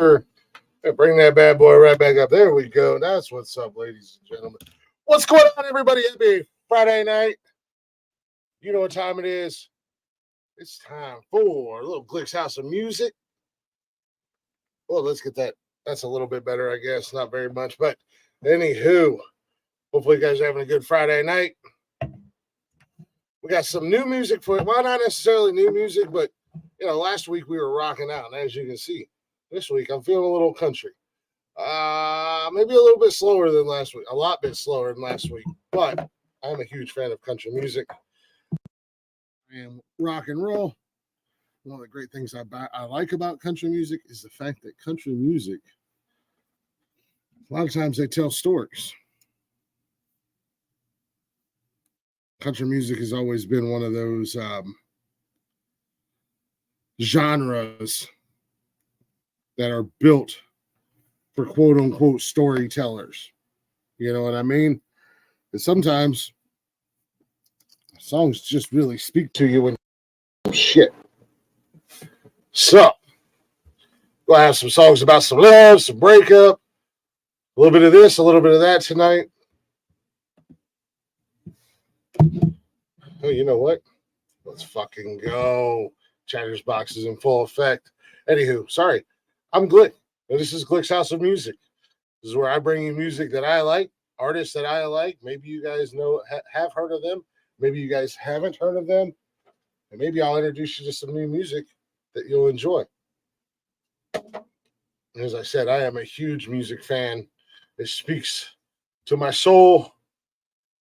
Bring that bad boy right back up. There we go. That's what's up, ladies and gentlemen. What's going on, everybody? Happy Friday night. You know what time it is. It's time for a little Glick's House of Music. Well, let's get that. That's a little bit better, I guess. Not very much, but anywho, hopefully you guys are having a good Friday night. We got some new music for, well, not necessarily new music, but last week we were rocking out, and as you can see, this week I'm feeling a little country. Maybe a little bit slower than last week, a lot bit slower than last week, but I'm a huge fan of country music and rock and roll. One of the great things I like about country music is the fact that country music, a lot of times they tell stories. Country music has always been one of those genres that are built for quote unquote storytellers. You know what I mean? And sometimes songs just really speak to you and shit. So, we'll have some songs about some love, some breakup, a little bit of this, a little bit of that tonight. Oh, you know what? Let's fucking go. Chatter's box is in full effect. Anywho, sorry. I'm Glick. This is Glick's House of Music. This is where I bring you music that I like, artists that I like. Maybe you guys have heard of them. Maybe you guys haven't heard of them. And maybe I'll introduce you to some new music that you'll enjoy. As I said, I am a huge music fan. It speaks to my soul.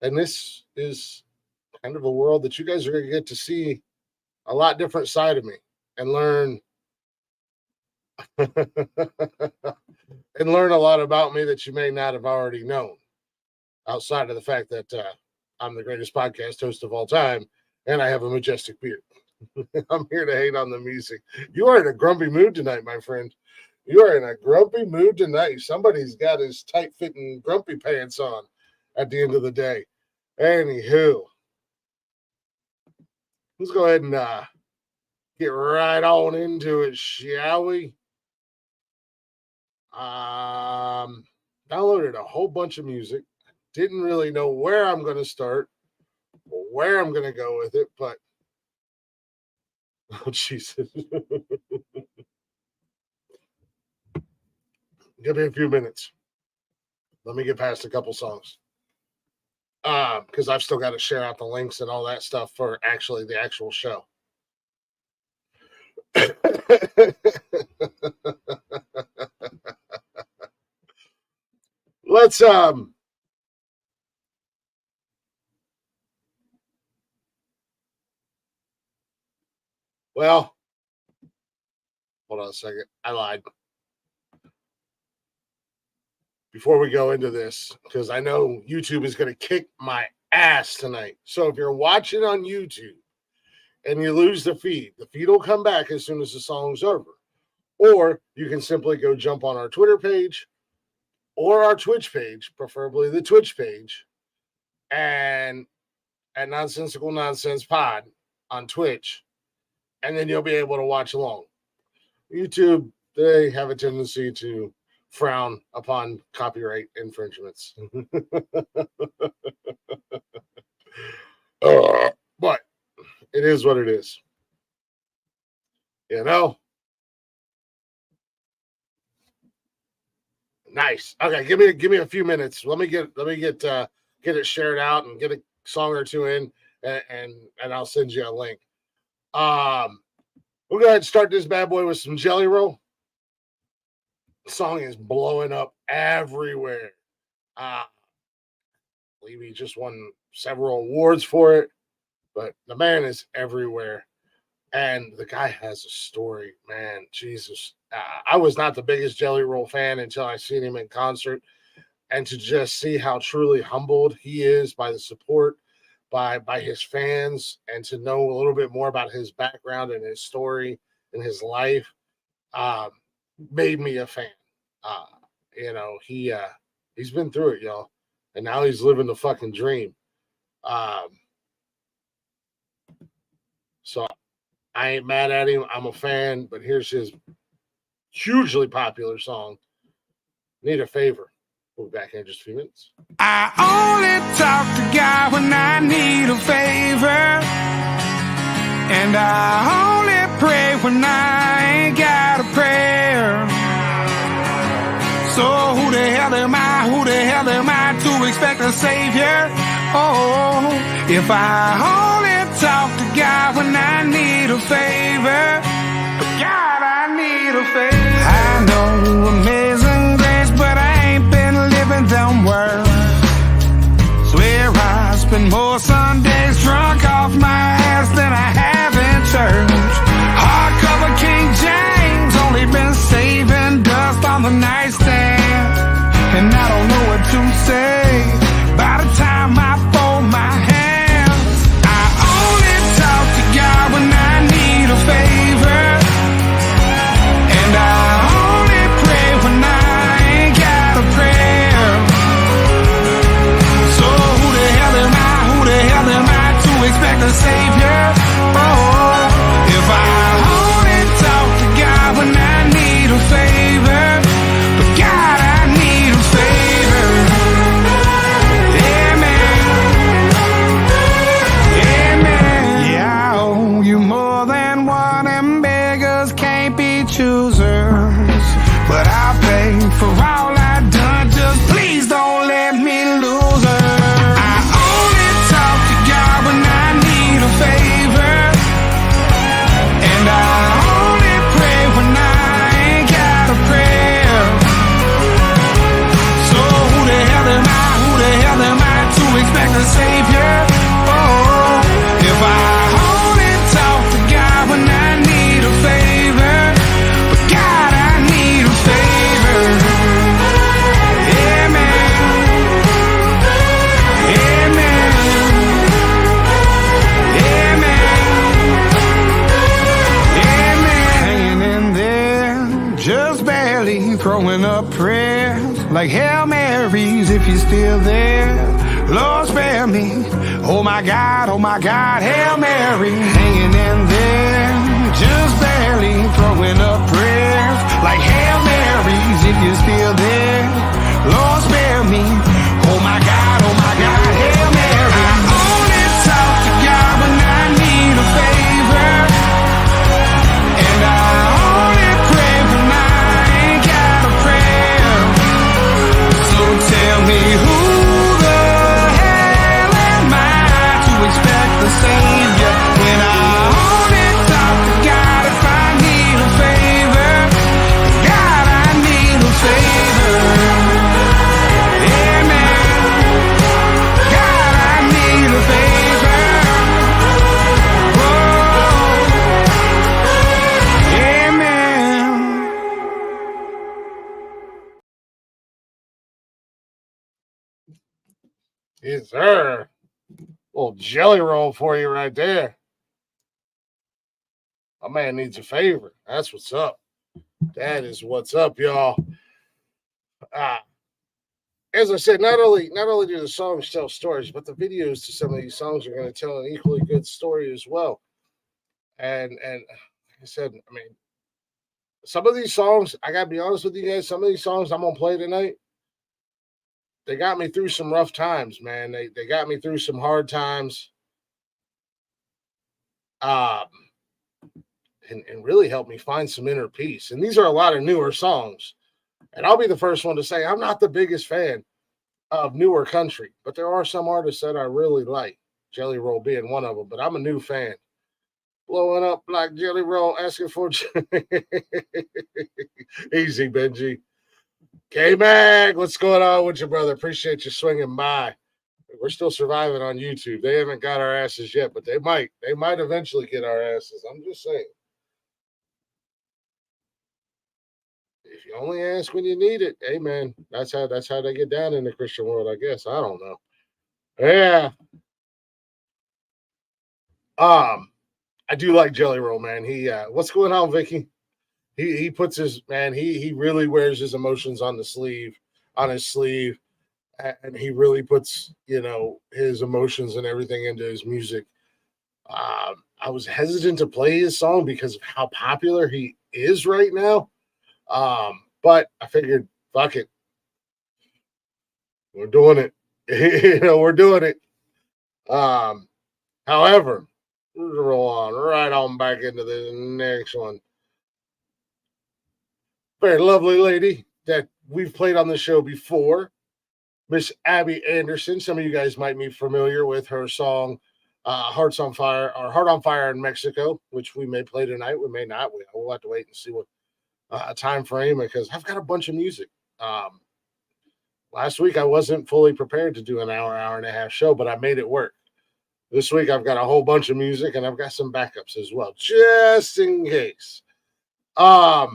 And this is kind of a world that you guys are going to get to see a lot different side of me and learn and learn a lot about me that you may not have already known, outside of the fact that I'm the greatest podcast host of all time and I have a majestic beard. I'm here to hate on the music. You are in a grumpy mood tonight, my friend. You are in a grumpy mood tonight. Somebody's got his tight-fitting grumpy pants on at the end of the day. Anywho, let's go ahead and get right on into it, shall we? Downloaded a whole bunch of music. Didn't really know where I'm going to start or where I'm going to go with it, but oh, Jesus. Give me a few minutes. Let me get past a couple songs. Because I've still got to share out the links and all that stuff for actually the actual show. Let's well, hold on a second. I lied. Before we go into this, because I know YouTube is going to kick my ass tonight. So if you're watching on YouTube and you lose the feed will come back as soon as the song's over. Or you can simply go jump on our Twitter page or our Twitch page, preferably the Twitch page, and at Nonsensical Nonsense Pod on Twitch, and then you'll be able to watch along. YouTube, they have a tendency to frown upon copyright infringements. But it is what it is. You know? Nice. Okay, give me a few minutes. Let me get it shared out and get a song or two in, and I'll send you a link. We'll go ahead and start this bad boy with some Jelly Roll. The song is blowing up everywhere. I believe he just won several awards for it, but the man is everywhere. And the guy has a story, man. Jesus. I was not the biggest Jelly Roll fan until I seen him in concert. And to just see how truly humbled he is by the support, by his fans, and to know a little bit more about his background and his story and his life, made me a fan. He's been through it, y'all. And now he's living the fucking dream. So I ain't mad at him. I'm a fan, but here's his hugely popular song. Need a Favor. We'll be back in just a few minutes. I only talk to God when I need a favor, and I only pray when I ain't got a prayer. So who the hell am I? Who the hell am I to expect a savior? Oh, if I only talk to God when I need a favor, God, I need a favor. I know amazing grace, but I ain't been living them words. Swear I spend more Sundays drunk off my ass than I have in church. Hardcover King James, only been saving dust on the nightstand, and I don't know what to say by the time I fold my hands. I only talk to God when I need a favor, and I only pray when I ain't got a prayer. So who the hell am I? Who the hell am I to expect a savior? Oh, if I only talk to God when I need a favor, but God, I need a favor. Amen. Amen. Yeah, I owe you more than one, and beggars can't be choosers. But I'll pay for all I've done, just please don't let me lose her. I only talk to God when I need a favor, and I only pray when I ain't got a prayer. So who the hell am I? Who the hell am I to expect a savior? Oh, if I only talk to God when I need a favor, but God, I need a favor. Amen. Amen. Amen. Amen. Hanging in there, just barely throwing up prayers like Hail Marys if you're still there. Lord, spare me. Oh my God, Hail Mary. Hanging in there, just barely throwing up prayers like Hail Marys if you're still there. Lord, spare me. Oh my God, Hail Mary. I only talk to God when I need a favor, and I only pray when I ain't got a prayer. So tell me who the hell am I to expect the savior when I only talk to God if I need a favor? God, I need a favor. Amen. God, I need a favor. Whoa. Amen. Yes, sir. Little jelly roll for you right there. My man needs a favor. That's what's up. That is what's up, y'all. As I said, not only do the songs tell stories, but the videos to some of these songs are going to tell an equally good story as well. And like I said, I mean, some of these songs, I gotta be honest with you guys, some of these songs I'm gonna play tonight, they got me through some rough times, man. They got me through some hard times. Um, and really helped me find some inner peace. And these are a lot of newer songs. And I'll be the first one to say I'm not the biggest fan of newer country, but there are some artists that I really like, Jelly Roll being one of them. But I'm a new fan. Blowing up like Jelly Roll, asking for easy, Benji. K-Mag, what's going on with you, brother? Appreciate you swinging by. We're still surviving on YouTube. They haven't got our asses yet, but they might. They might eventually get our asses. I'm just saying. If you only ask when you need it, amen. That's how they get down in the Christian world, I guess. I don't know. Yeah. I do like Jelly Roll, man. He what's going on, Vicky? He puts his man, he really wears his emotions on his sleeve, and he really puts, his emotions and everything into his music. I was hesitant to play his song because of how popular he is right now. But I figured, fuck it, we're doing it. We're doing it. However, let's roll on right on back into the next one. Very lovely lady that we've played on the show before, Miss Abby Anderson. Some of you guys might be familiar with her song Hearts on Fire or Heart on Fire in Mexico, which we may play tonight. We may not. We'll have to wait and see what time frame, because I've got a bunch of music. Last week I wasn't fully prepared to do an hour and a half show, but I made it work. This week I've got a whole bunch of music, and I've got some backups as well, just in case. But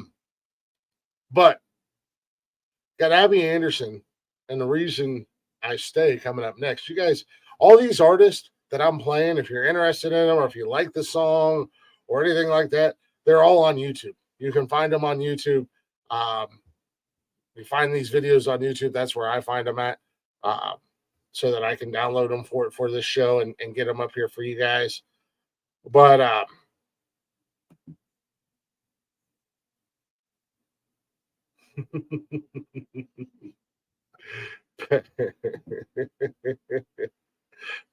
got Abby Anderson and The Reason I Stay coming up next. You guys, all these artists that I'm playing, if you're interested in them or if you like the song or anything like that, they're all on YouTube. You can find them on YouTube. You find these videos on YouTube. That's where I find them at, so that I can download them for this show and get them up here for you guys. But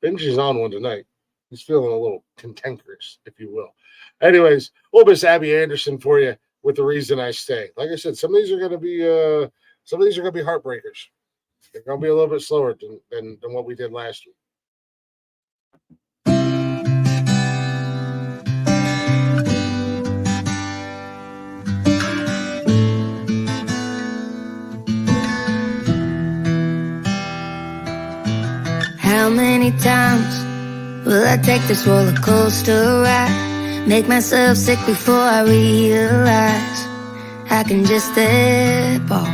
Benji's on one tonight. He's feeling a little cantankerous, if you will. Anyways, a little bit of Abby Anderson for you with The Reason I Stay. Like I said, some of these are going to be heartbreakers. They're going to be a little bit slower than what we did last week. How many times will I take this roller coaster ride? Make myself sick before I realize I can just step off.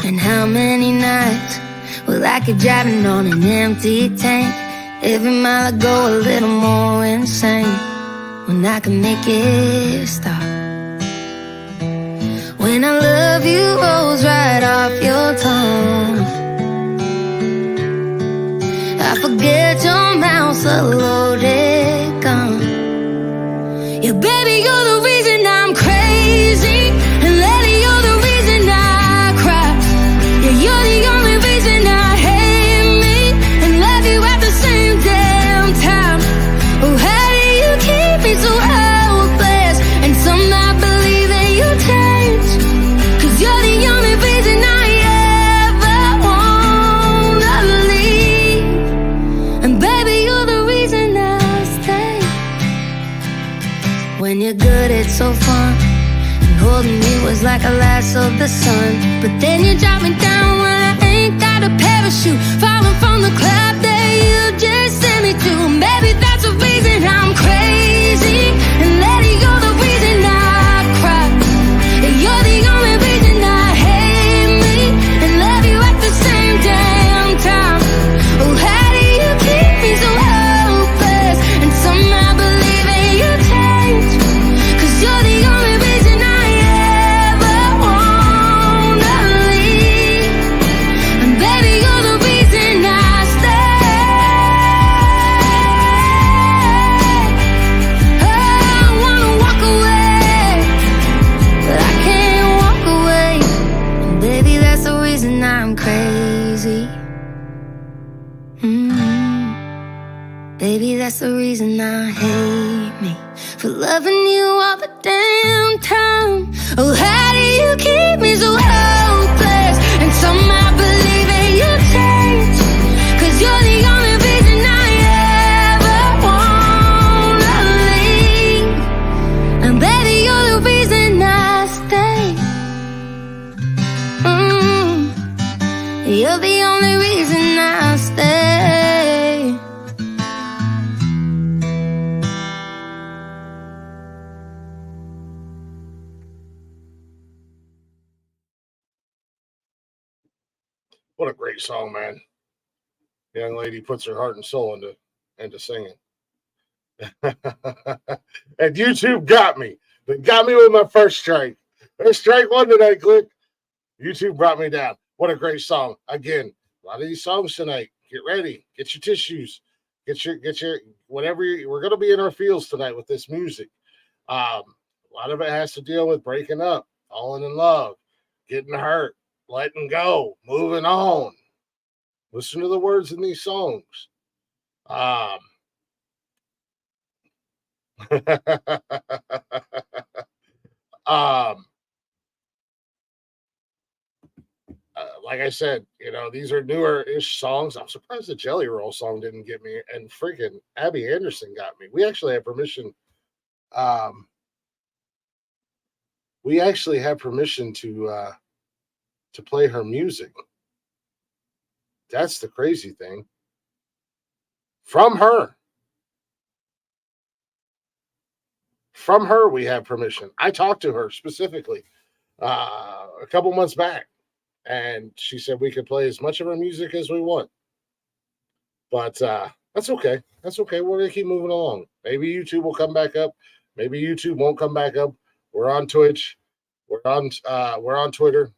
And how many nights will I keep driving on an empty tank? Every mile I go a little more insane when I can make it stop. When I love you rolls right off your tongue, I forget your mouth's a loaded gun. Yeah, baby, you're the reason I'm crazy, and lately you're the reason I cry. Yeah, you're the only reason I hate me and love you at the same damn time. Oh, how do you keep me so hopeless and somehow believe that you change? 'Cause you're the only reason I ever wanna leave. And baby, you're the reason I stay. When you're good, it's so fun, and holding you was like a lash of the sun. But then you drop me down when I ain't got a parachute, falling from the cloud that you just sent me to. And baby, that's the reason I'm crazy, and lately you're the reason I cry. And you're the only reason I hate me and love you at the same damn time. Oh, how do you keep me so hopeless and somehow believing you change? 'Cause you're the only reason I ever wanna leave. And baby, you're the reason I stay. Oh, I wanna walk away, but I can't walk away. And baby, that's the reason I'm crazy. Baby, that's the reason I hate me for loving you all the damn time. Oh, how do you keep me so hopeless and somehow believing you change? 'Cause you're the only reason I ever wanna leave. And baby, you're the reason I stay. You're the only reason I stay. What a great song, man. Young lady puts her heart and soul into singing. And YouTube got me. They got me with my first strike. There's strike one tonight, Glick. YouTube brought me down. What a great song. Again, a lot of these songs tonight. Get ready. Get your tissues. Get your whatever. We're going to be in our fields tonight with this music. A lot of it has to deal with breaking up, falling in love, getting hurt, letting go, moving on. Listen to the words in these songs. Like I said, these are newer-ish songs. I'm surprised the Jelly Roll song didn't get me, and freaking Abby Anderson got me. We actually have permission. We actually have permission to play her music. That's the crazy thing. From her. From her, we have permission. I talked to her specifically a couple months back, and she said we could play as much of her music as we want. But that's okay. That's okay. We're going to keep moving along. Maybe YouTube will come back up. Maybe YouTube won't come back up. We're on Twitch. We're on Twitter.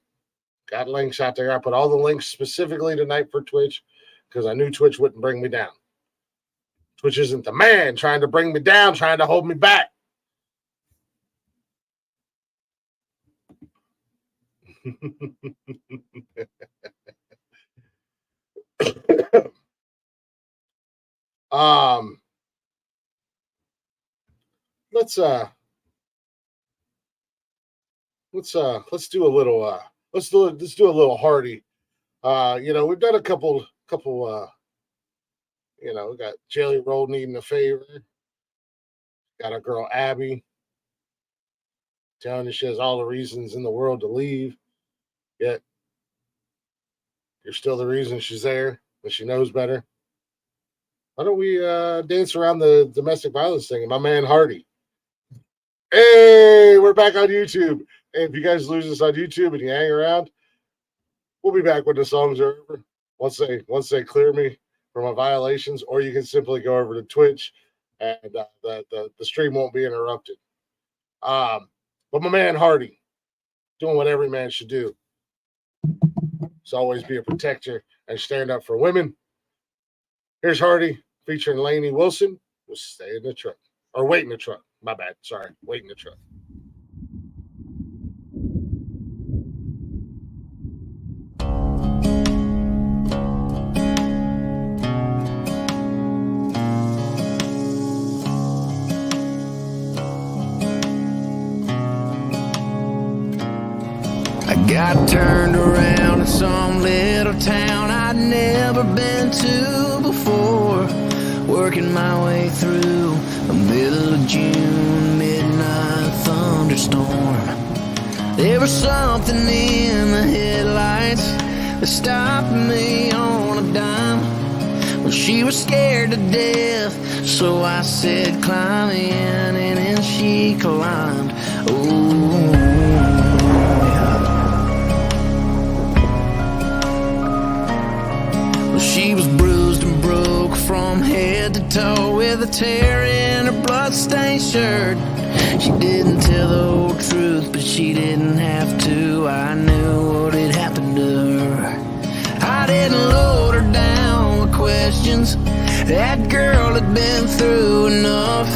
Got links out there. I put all the links specifically tonight for Twitch because I knew Twitch wouldn't bring me down. Twitch isn't the man trying to bring me down, trying to hold me back. Let's do a little let's do a little Hardy. We've done a couple we got Jelly Roll needing a favor. Got our girl Abby telling you she has all the reasons in the world to leave. Yet you're still the reason she's there, but she knows better. Why don't we dance around the domestic violence thing? And my man Hardy. Hey, we're back on YouTube. Hey, if you guys lose us on YouTube and you hang around, we'll be back when the songs are over. Once they clear me for my violations, or you can simply go over to Twitch and the stream won't be interrupted. But my man Hardy, doing what every man should do. Is always be a protector and stand up for women. Here's Hardy featuring Lainey Wilson. We'll stay in the truck. Or wait in the truck. My bad. Sorry. Wait in the truck. I got turned around in some little town I'd never been to before. Working my way through the middle of June, midnight thunderstorm. There was something in the headlights that stopped me on a dime. Well, she was scared to death, so I said climb in, and then she climbed. Oh, she was bruised and broke from head to toe, with a tear in her bloodstained shirt. She didn't tell the whole truth, but she didn't have to. I knew what had happened to her. I didn't load her down with questions. That girl had been through enough.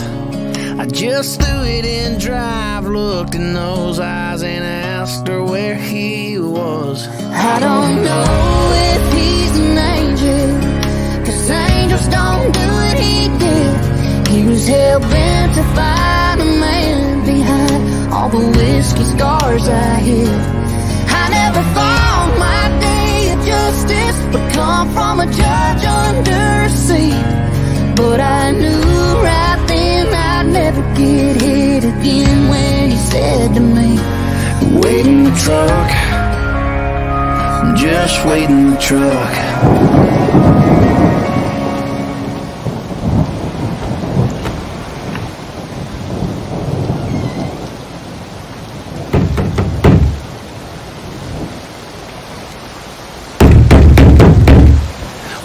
I just threw it in drive, looked in those eyes, and asked her where he was. I don't know if he's an angel, 'cause angels don't do what he did. He was hell-bent to find a man behind all the whiskey scars I hid. I never thought my day of justice would come from a judge under a seat, but I knew right then I'd never get hit again when he said to me, wait in the truck, just wait in the truck.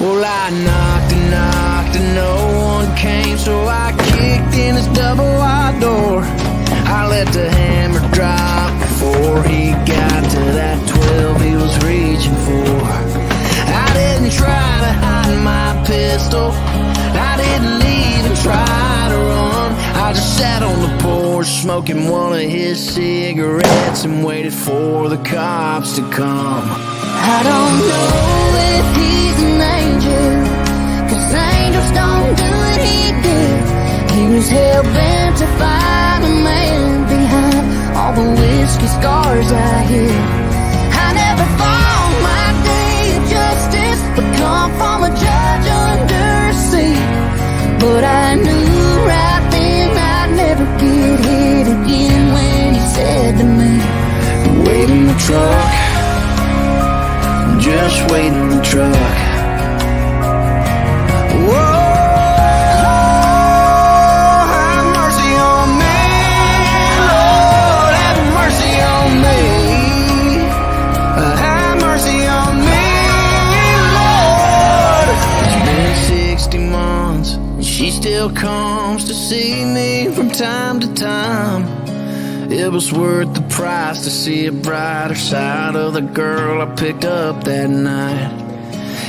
Well, I knocked and no one came, so I kicked in his double-wide door. I let the hammer drop before he got to that 12 he was reaching for. I didn't try to hide my pistol, I didn't even try to run. I just sat on the porch door smoking one of his cigarettes and waited for the cops to come. I don't know if he's an angel, 'cause angels don't do what he did. He was hell-bent to find a man behind all the whiskey scars I hear. I never thought my day of justice would come from a judge under a seat, but I knew right then I'd never get hit again when he said to me, Wait in the truck, just wait in the truck. Whoa, have mercy on me, Lord, have mercy on me. Have mercy on me, Lord. It's been 60 months and she still comes to see me from time to time. It was worth the price to see a brighter side of the girl I picked up that night.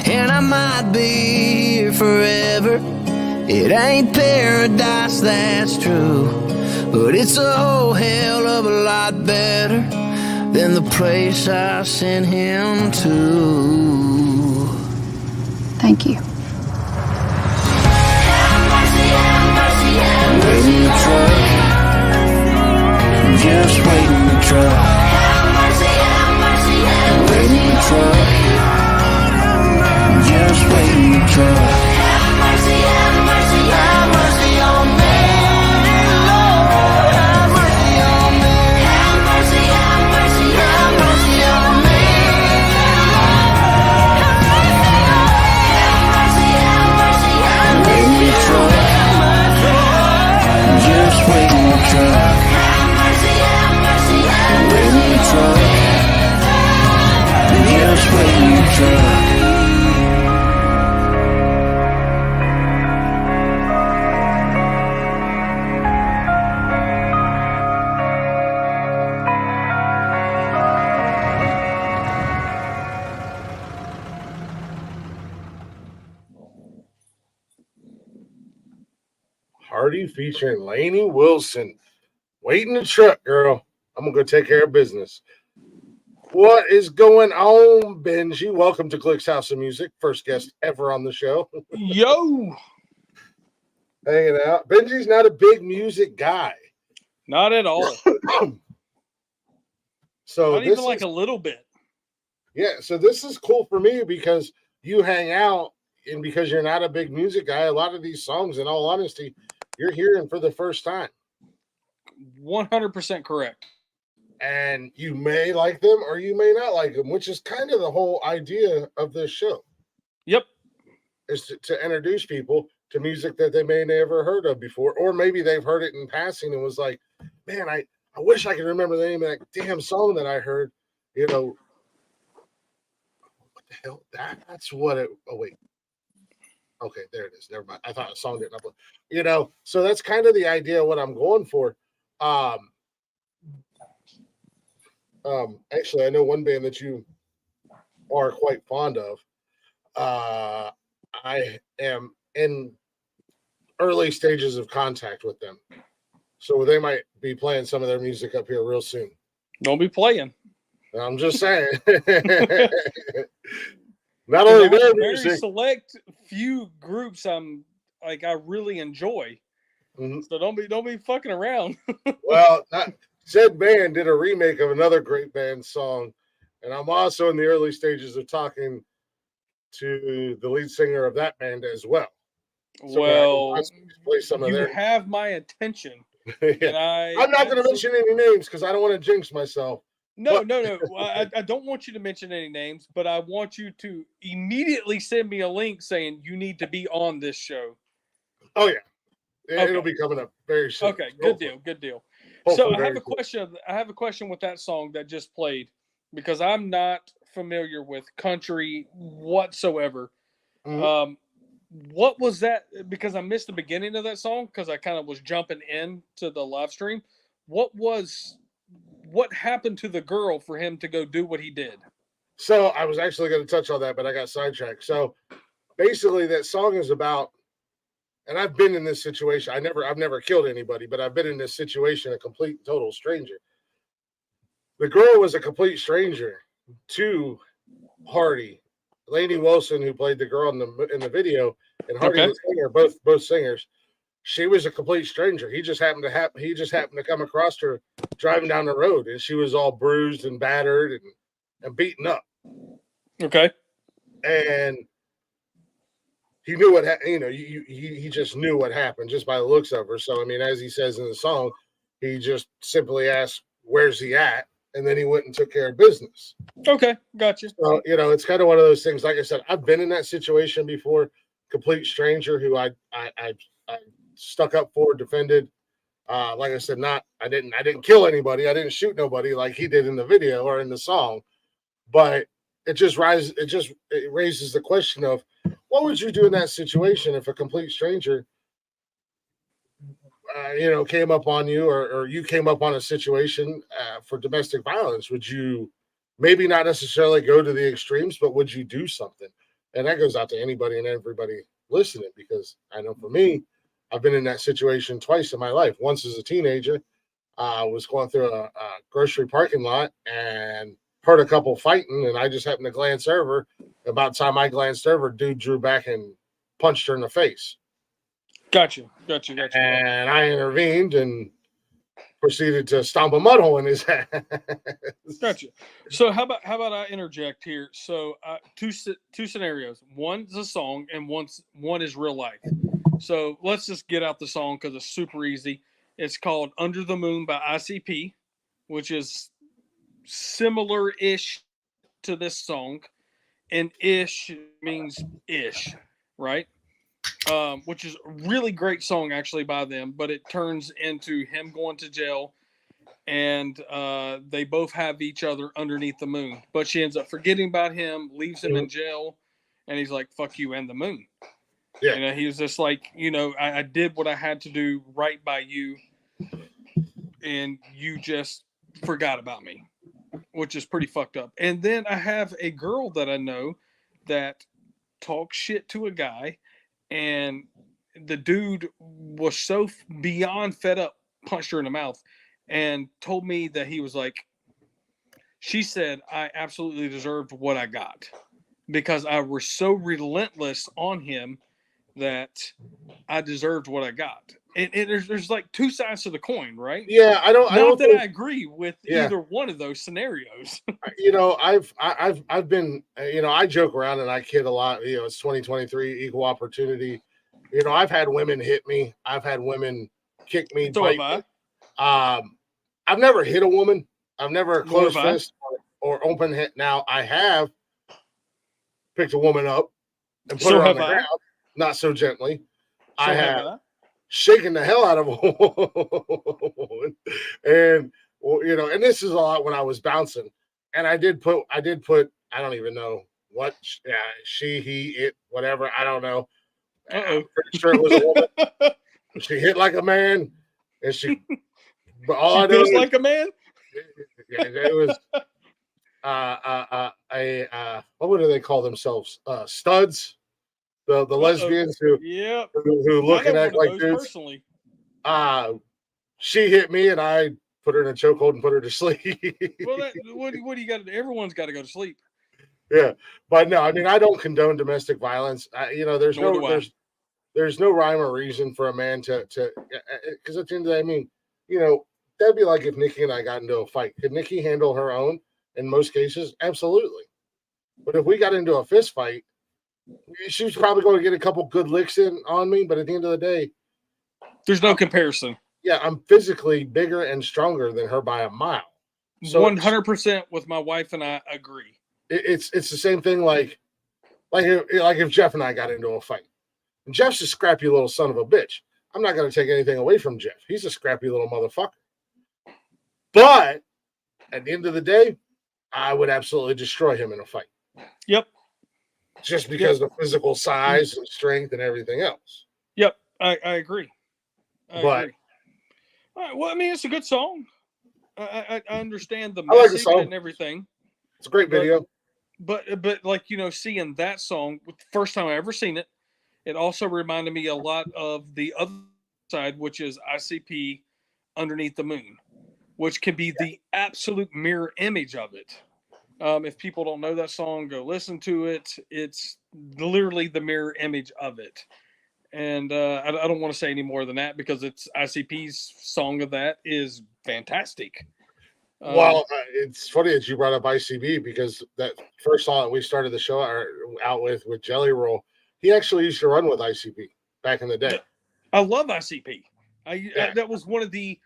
And I might be here forever. It ain't paradise, that's true, but it's a whole hell of a lot better than the place I sent him to. Thank you. Wait in the truck, just wait in the truck. Wait in the truck, just wait in the truck. Have mercy on me, Lord, have mercy on me. Have mercy on me, wait in the truck, just wait in the truck. Wait in the truck, just wait in the truck. Hardy featuring Lainey Wilson. Wait in the truck, girl. I'm going to go take care of business. What is going on, Benji? Welcome to Glick's House of Music. First guest ever on the show. Yo, Hanging out. Benji's not a big music guy. not at all. So Not even like a little bit. Yeah, so this is cool for me because you hang out, and because you're not a big music guy, a lot of these songs, in all honesty, you're hearing for the first time. 100% correct. And you may like them or you may not like them, which is kind of the whole idea of this show. Yep. Is to introduce people to music that they may never heard of before, or maybe they've heard it in passing and was like, man, I wish I could remember the name of that damn song that I heard. You know, what the hell? That's what it. Oh wait. Okay, there it is. Never mind. I thought a song didn't upload. You know, so that's kind of the idea of what I'm going for. Actually, I know one band that you are quite fond of. I am in early stages of contact with them, so they might be playing some of their music up here real soon. Don't be playing. I'm just saying. Not only their Very music, select few groups I really enjoy. mm-hmm. So don't be fucking around. Well, said band did a remake of another great band song, and I'm also in the early stages of talking to the lead singer of that band as well. So well, play some of you their... have my attention. Yeah. And I'm not going to mention any names because I don't want to jinx myself. No. I don't want you to mention any names, but I want you to immediately send me a link saying you need to be on this show. Oh, yeah. Okay. It'll be coming up very soon. Okay, good deal. Hopefully so I have a question. I have a question with that song that just played because I'm not familiar with country whatsoever. Mm-hmm. What was that? Because I missed the beginning of that song because I kind of was jumping into the live stream. What happened to the girl for him to go do what he did? So I was actually going to touch on that, but I got sidetracked. So basically that song is about, and I've been in this situation. I've never killed anybody, but I've been in this situation, a complete total stranger. The girl was a complete stranger to Hardy. Lainey Wilson, who played the girl in the video, and Hardy the singer, both singers. She was a complete stranger. He just happened to come across her driving down the road, and she was all bruised and battered and beaten up. Okay. And he knew what he just knew what happened just by the looks of her. So I mean, as he says in the song, he just simply asked, "Where's he at?" And then he went and took care of business. Okay, gotcha. So it's kind of one of those things. Like I said, I've been in that situation before. Complete stranger who I stuck up for, defended. Like I said, I didn't kill anybody. I didn't shoot nobody like he did in the video or in the song. But it raises the question of what would you do in that situation if a complete stranger came up on you, or you came up on a situation for domestic violence? Would you maybe not necessarily go to the extremes, but would you do something? And that goes out to anybody and everybody listening, because I know for me, I've been in that situation twice in my life. Once as a teenager, I was going through a grocery parking lot and heard a couple fighting, and I just happened to glance over. About the time I glanced over, dude drew back and punched her in the face. Gotcha. And I intervened and proceeded to stomp a mud hole in his ass. Gotcha. So how about I interject here? So two scenarios. One's a song and one is real life. So let's just get out the song because it's super easy. It's called "Under the Moon" by ICP, which is similar-ish to this song, and "ish" means ish, right? Which is a really great song actually by them, but it turns into him going to jail, and they both have each other underneath the moon, but she ends up forgetting about him, leaves him in jail, and he's like, "Fuck you and the moon." Yeah. He was just like, I did what I had to do right by you, and you just forgot about me, which is pretty fucked up. And then I have a girl that I know that talks shit to a guy, and the dude was so beyond fed up, punched her in the mouth, and told me that he was like, she said, "I absolutely deserved what I got because I was so relentless on him that I deserved what I got." And there's like two sides to the coin, right? Yeah, I don't I agree with either one of those scenarios. I've been, I joke around and I kid a lot. It's 2023, equal opportunity. I've had women hit me. I've had women kick me. So have I. I've never hit a woman. I've never closed fist or open hit. Now I have picked a woman up and put her on the ground, not so gently. So I have shaken the hell out of a woman, and and this is a lot when I was bouncing, and I did put I don't even know what she, he, it, whatever, I don't know. I'm pretty sure it was a woman. She hit like a man, and but all she feels like a man. It was what do they call themselves? Studs. The lesbians who look and act like dudes. Personally. She hit me and I put her in a chokehold and put her to sleep. Well, what do you got to do? Everyone's got to go to sleep. Yeah, but no, I mean, I don't condone domestic violence. There's no rhyme or reason for a man to because at the end of the day, I mean, that'd be like if Nikki and I got into a fight. Could Nikki handle her own? In most cases, absolutely. But if we got into a fist fight, she was probably going to get a couple good licks in on me, but at the end of the day, there's no comparison. Yeah, I'm physically bigger and stronger than her by a mile. So 100% with my wife and I agree. It's the same thing like if Jeff and I got into a fight. And Jeff's a scrappy little son of a bitch. I'm not going to take anything away from Jeff. He's a scrappy little motherfucker. But at the end of the day, I would absolutely destroy him in a fight. Yep. Just because of the physical size and strength and everything else. Yep, I agree. I agree. All right, well, I mean, it's a good song. I understand the message and everything. It's a great video. But like, seeing that song, first time I ever seen it, it also reminded me a lot of the other side, which is ICP Underneath the Moon, which can be the absolute mirror image of it. If people don't know that song, go listen to it. It's literally the mirror image of it. And I don't want to say any more than that because it's ICP's song of that is fantastic. Well, it's funny that you brought up ICB because that first song that we started the show out with Jelly Roll, he actually used to run with ICP back in the day. I love ICP. That was one of the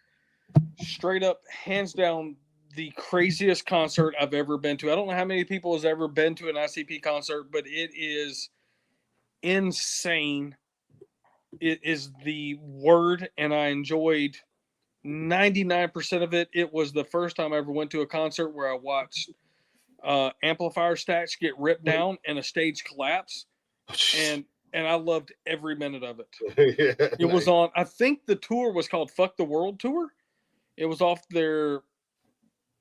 straight up, hands down, the craziest concert I've ever been to. I don't know how many people has ever been to an ICP concert, but it is insane. It is the word, and I enjoyed 99% of it. It was the first time I ever went to a concert where I watched amplifier stacks get ripped down and a stage collapse, and I loved every minute of it. It was on, I think the tour was called Fuck the World Tour. It was off their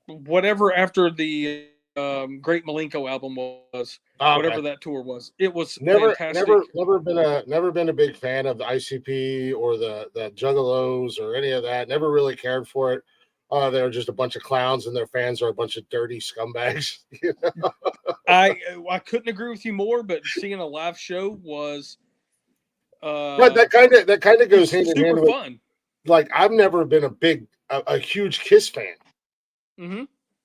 whatever after the Great Malenko album was, whatever that tour was. It was fantastic. Never been a big fan of the ICP or the Juggalos or any of that. Never really cared for it. They're just a bunch of clowns, and their fans are a bunch of dirty scumbags. You know? I couldn't agree with you more, but seeing a live show was. But that kind of goes hand in hand with fun. Like I've never been a huge Kiss fan. Mm-hmm.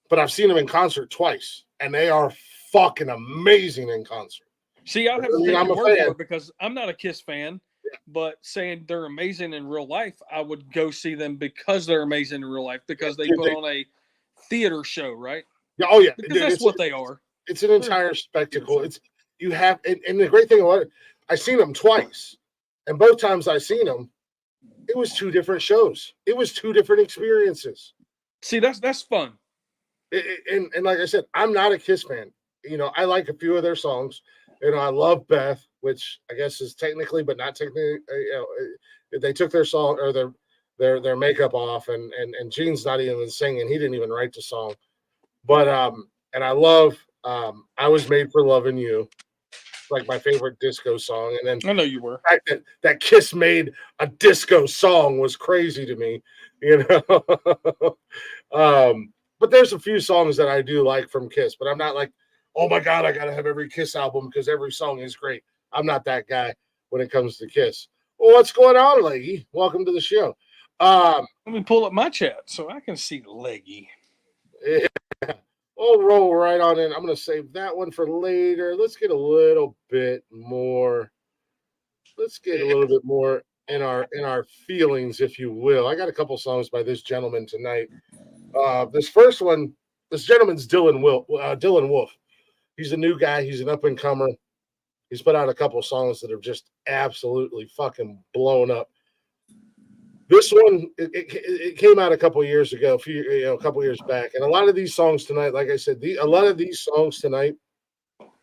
But I've seen them in concert twice, and they are fucking amazing in concert. See, I'll have to take your word for it because I'm not a Kiss fan, but saying they're amazing in real life, I would go see them because they're amazing in real life because they put on a theater show, right? Yeah, oh yeah, because that's what they are. It's an entire spectacle. And the great thing about it, I've seen them twice, and both times I've seen them, it was two different shows. It was two different experiences. See, that's fun. And like I said, I'm not a Kiss fan. You know, I like a few of their songs. You know, I love Beth, which I guess is technically, but not technically. You know, they took their song or their makeup off, and Gene's not even singing. He didn't even write the song. But and I love I Was Made for Loving You, like my favorite disco song. And then I know you were. The fact that Kiss made a disco song was crazy to me. You know. But there's a few songs that I do like from Kiss, but I'm not like, oh my God, I got to have every Kiss album because every song is great. I'm not that guy when it comes to Kiss. Well, what's going on, Leggy? Welcome to the show. Let me pull up my chat so I can see Leggy. Yeah. We'll roll right on in. I'm going to save that one for later. Let's get a little bit more. Let's get a little bit more in our feelings, if you will. I got a couple songs by this gentleman tonight. This first one, this gentleman's Dylan Wolf. He's a new guy. He's an up-and-comer. He's put out a couple of songs that have just absolutely fucking blown up. This one, it came out a couple of years ago, a couple of years back. And a lot of these songs tonight, like I said, a lot of these songs tonight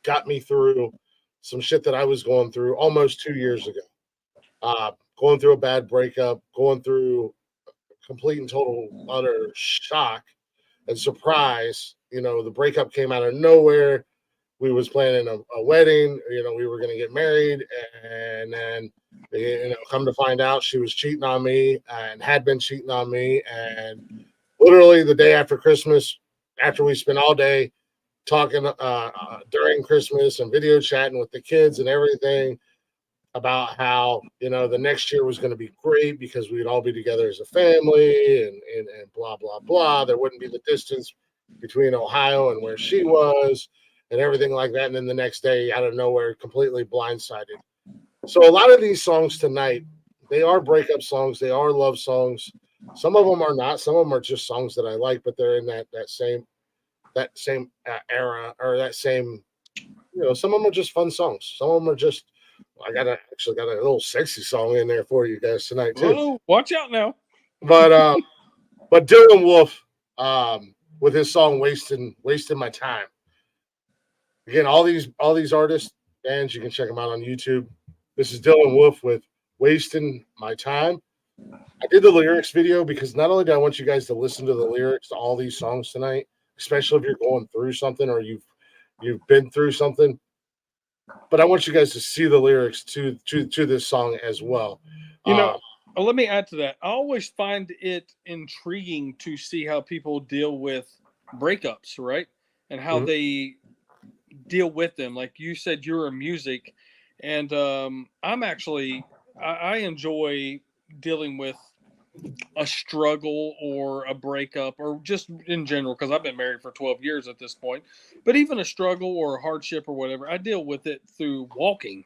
got me through some shit that I was going through almost 2 years ago. Going through a bad breakup, going through complete and total utter shock and surprise. You know, the breakup came out of nowhere. We was planning a wedding. You know, we were going to get married, and then, you know, come to find out she was cheating on me and had been cheating on me. And literally the day after Christmas, after we spent all day talking during Christmas and video chatting with the kids and everything, about how, you know, the next year was going to be great because we'd all be together as a family and blah, blah, blah. There wouldn't be the distance between Ohio and where she was and everything like that. And then the next day, out of nowhere, completely blindsided. So a lot of these songs tonight, they are breakup songs. They are love songs. Some of them are not. Some of them are just songs that I like, but they're in that same era, or that same, you know, some of them are just fun songs. Some of them are just, I actually got a little sexy song in there for you guys tonight too. Oh, watch out now. But Dylan Wolf, with his song "Wasting My Time." Again, all these artists, bands, you can check them out on YouTube. This is Dylan Wolf with "Wasting My Time." I did the lyrics video because not only do I want you guys to listen to the lyrics to all these songs tonight, especially if you're going through something or you've been through something. but I want you guys to see the lyrics to this song as well. Let me add to that. I always find it intriguing to see how people deal with breakups, right? And how Mhm. they deal with them. Like you said, you're in music, and I enjoy dealing with a struggle or a breakup or just in general because I've been married for 12 years at this point. But even a struggle or a hardship or whatever, I deal with it through walking.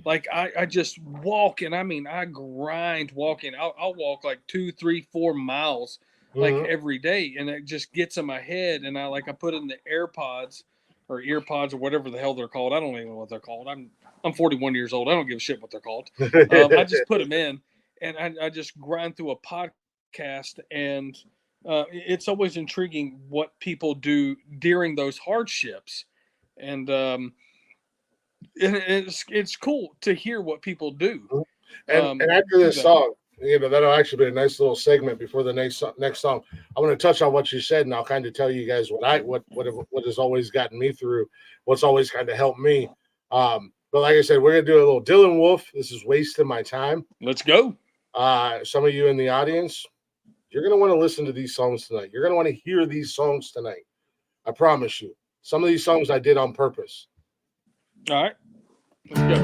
Like I just walk, and I mean I grind walking. I'll walk like 2, 3, 4 miles like Mhm. every day, and it just gets in my head. And I put in the AirPods or earpods or whatever the hell they're called. I don't even know what they're called. I'm 41 years old. I don't give a shit what they're called. I just put them in, and I just grind through a podcast, and it's always intriguing what people do during those hardships, and it's cool to hear what people do And after through this that. song, that'll actually be a nice little segment before the next song. I'm going to touch on what you said, and I'll kind of tell you guys what has always gotten me through, what's always kind of helped me. But like I said, we're going to do a little Dylan Wolf. This is Wasting My Time. Let's go. Some of you in the audience, you're going to want to listen to these songs tonight. You're going to want to hear these songs tonight. I promise you. Some of these songs I did on purpose. All right, let's go.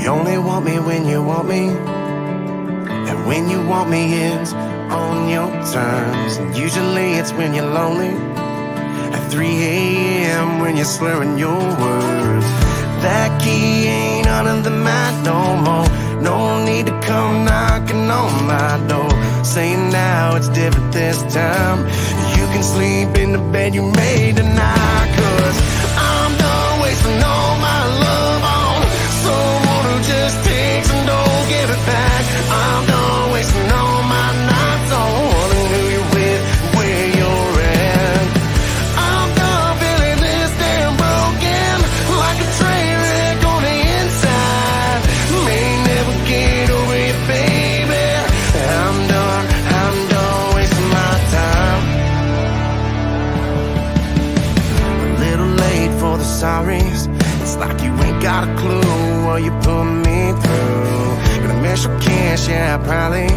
You only want me when you want me, and when you want me is on your terms. And usually it's when you're lonely, at 3 a.m. when you're slurring your words. That key ain't under the mat no more. No need to come knocking on my door, saying now it's different this time. You can sleep in the bed you made tonight, 'cause I'm done wasting all my love on someone who just takes and don't give it back. I'm done wasting all my nights on wondering who you're with, where you're at. I'm done feeling this damn broken, like a train wreck on the inside. May never get over you, baby. I'm done wasting my time. A little late for the sorries. It's like you ain't got a clue what you put me through. Gonna miss your kiss, yeah, probably,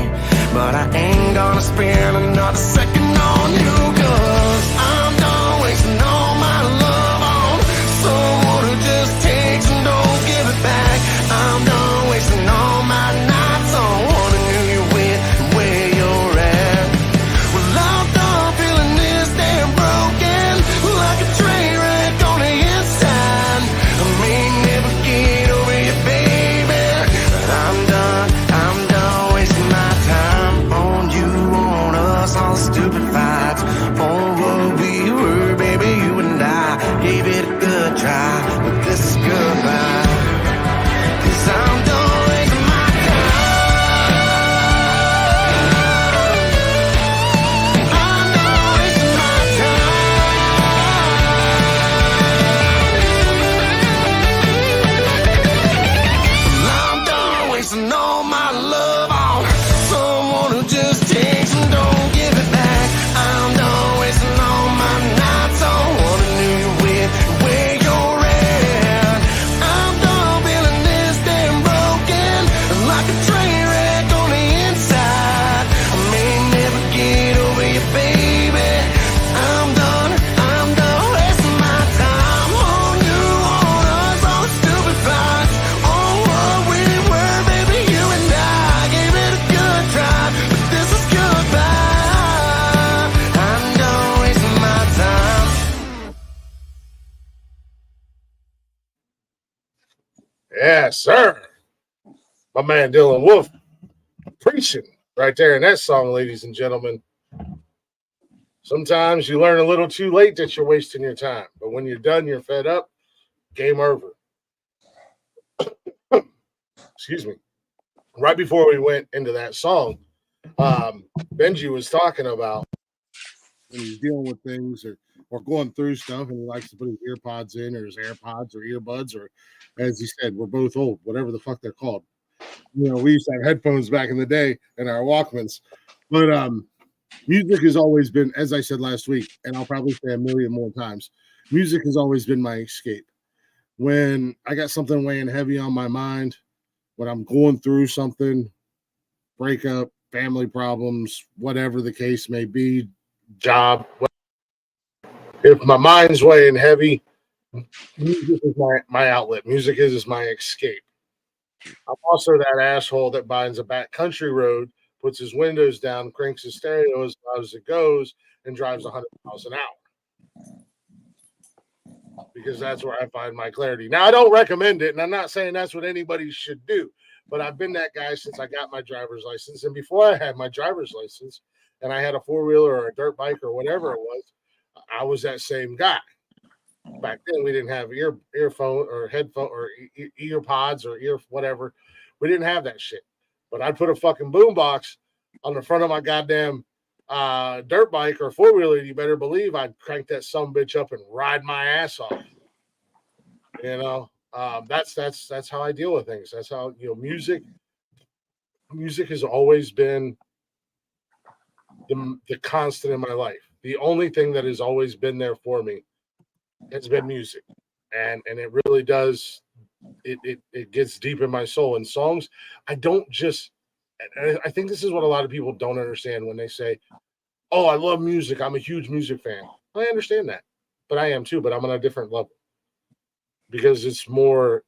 but I ain't gonna spend another second on you, 'cause I'm done wasting all my love on someone who just takes and don't give it back. I'm done wasting all my nights on wondering who you're with and where you're at. Well, I'm done feeling this damn broken, like a train wreck on the inside. I may never get over you, baby, but I'm done wasting my time on you, on us, all the stupid fights, on what we were, baby, you and I gave it a good try, but this is goodbye, 'cause I'm done wasting my time. I'm done wasting my time. I'm done wasting all my love on someone who just takes and don't give it back. I'm done wasting all my nights on wondering who you're with, where you're at. I'm done feeling this damn broken, like a train wreck on the inside. I may never get over you, baby. I'm done wasting my time on you, on us, all the stupid fights, on what we were, baby, you and I gave it a good try, but this is goodbye. I'm done wasting my time. Yes, sir. My man Dylan Wolf preaching right there in that song, ladies and gentlemen. Sometimes you learn a little too late that you're wasting your time, but when you're done, you're fed up. Game over. Excuse me. Right before we went into that song, Benji was talking about when he's dealing with things or going through stuff, and he likes to put his earpods in, or his AirPods or earbuds, or as he said, we're both old, whatever the fuck they're called. We used to have headphones back in the day and our Walkmans. But music has always been, as I said last week, and I'll probably say a million more times, music has always been my escape. When I got something weighing heavy on my mind, when I'm going through something, breakup, family problems, whatever the case may be, job, if my mind's weighing heavy, music is my outlet. Music is my escape. I'm also that asshole that binds a back country road, puts his windows down, cranks his stereo as loud as it goes, and drives 100 miles an hour. Because that's where I find my clarity. Now, I don't recommend it, and I'm not saying that's what anybody should do, but I've been that guy since I got my driver's license. And before I had my driver's license, and I had a four-wheeler or a dirt bike or whatever it was, I was that same guy. Back then, we didn't have earphone or headphone or ear pods or ear whatever. We didn't have that shit. But I'd put a fucking boombox on the front of my goddamn dirt bike or four-wheeler. You better believe I'd crank that sumbitch up and ride my ass off. That's how I deal with things. That's how music has always been the constant in my life. The only thing that has always been there for me has been music, and it really does. It gets deep in my soul. And songs, I don't just. I think this is what a lot of people don't understand when they say, "Oh, I love music. I'm a huge music fan." I understand that, but I am too. But I'm on a different level because it's more.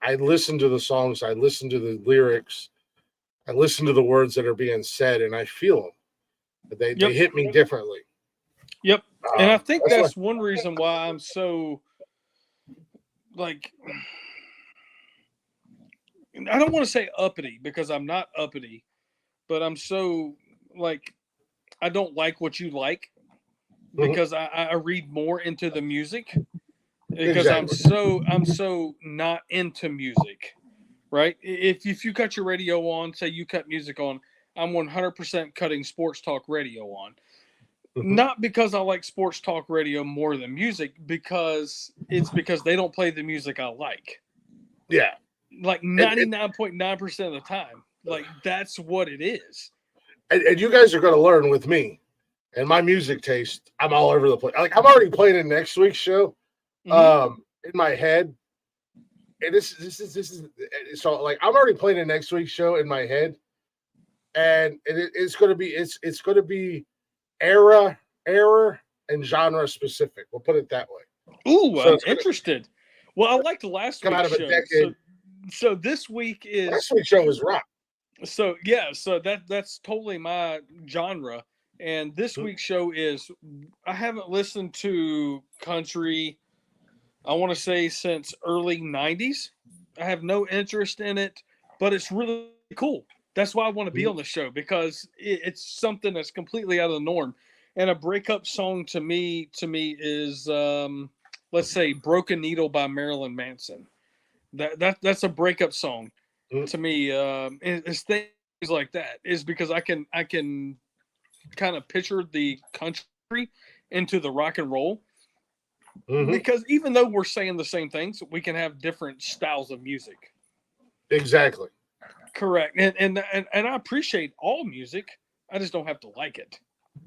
I listen to the songs. I listen to the lyrics. I listen to the words that are being said, and I feel them. They hit me differently. Yep. And I think that's one reason why I'm so, like, I don't want to say uppity because I'm not uppity, but I'm so, like, I don't like what you like because I read more into the music because I'm so not into music, right? If you cut your radio on, say you cut music on, I'm 100% cutting sports talk radio on. Not because I like sports talk radio more than music, because they don't play the music I like. Yeah. Like 99.9% of the time. Like that's what it is. And you guys are going to learn with me and my music taste. I'm all over the place. Like I'm already playing in next week's show in my head. And this is so like I'm already playing in next week's show in my head. And it's going to be era, and genre specific. We'll put it that way. Ooh, so I'm interested. Well, I liked last week's show. Decade. So this week is last week's show was rock. So yeah, so that's totally my genre. And this week's show is I haven't listened to country, I want to say since early 90s. I have no interest in it, but it's really cool. That's why I want to be on the show because it's something that's completely out of the norm. And a breakup song to me is let's say "Broken Needle" by Marilyn Manson. That's a breakup song to me. It's things like that is because I can kind of picture the country into the rock and roll. Because even though we're saying the same things, we can have different styles of music. Exactly. Correct. And I appreciate all music. I just don't have to like it.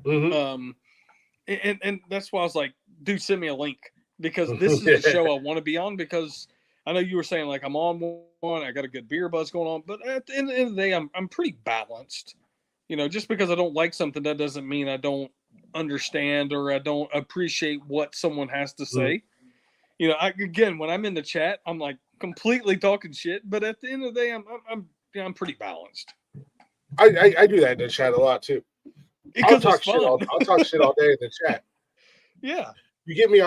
And that's why I was like, dude, send me a link because this is the show I want to be on because I know you were saying like I'm on one, I got a good beer buzz going on, but at the end of the day, I'm pretty balanced. Just because I don't like something, that doesn't mean I don't understand or I don't appreciate what someone has to say. Again, when I'm in the chat, I'm like completely talking shit, but at the end of the day, I'm pretty balanced. I do that in the chat a lot too. I'll talk shit all day in the chat. Yeah. You get me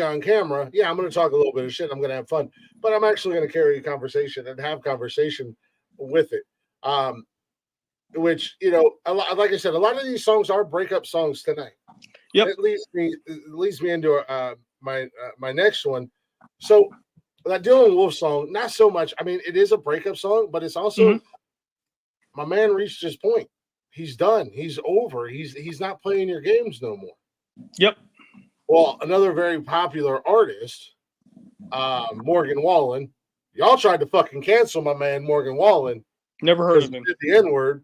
on camera. Yeah, I'm going to talk a little bit of shit. I'm going to have fun, but I'm actually going to carry a conversation and have conversation with it. Which like I said, a lot of these songs are breakup songs tonight. Yep. It leads me into my next one. So that Dylan Wolf song, not so much. I mean, it is a breakup song, but it's also my man reached his point. He's done. He's over. He's not playing your games no more. Yep. Well, another very popular artist, Morgan Wallen, Y'all tried to fucking cancel my man Morgan Wallen Never heard because of he him. did the N-word,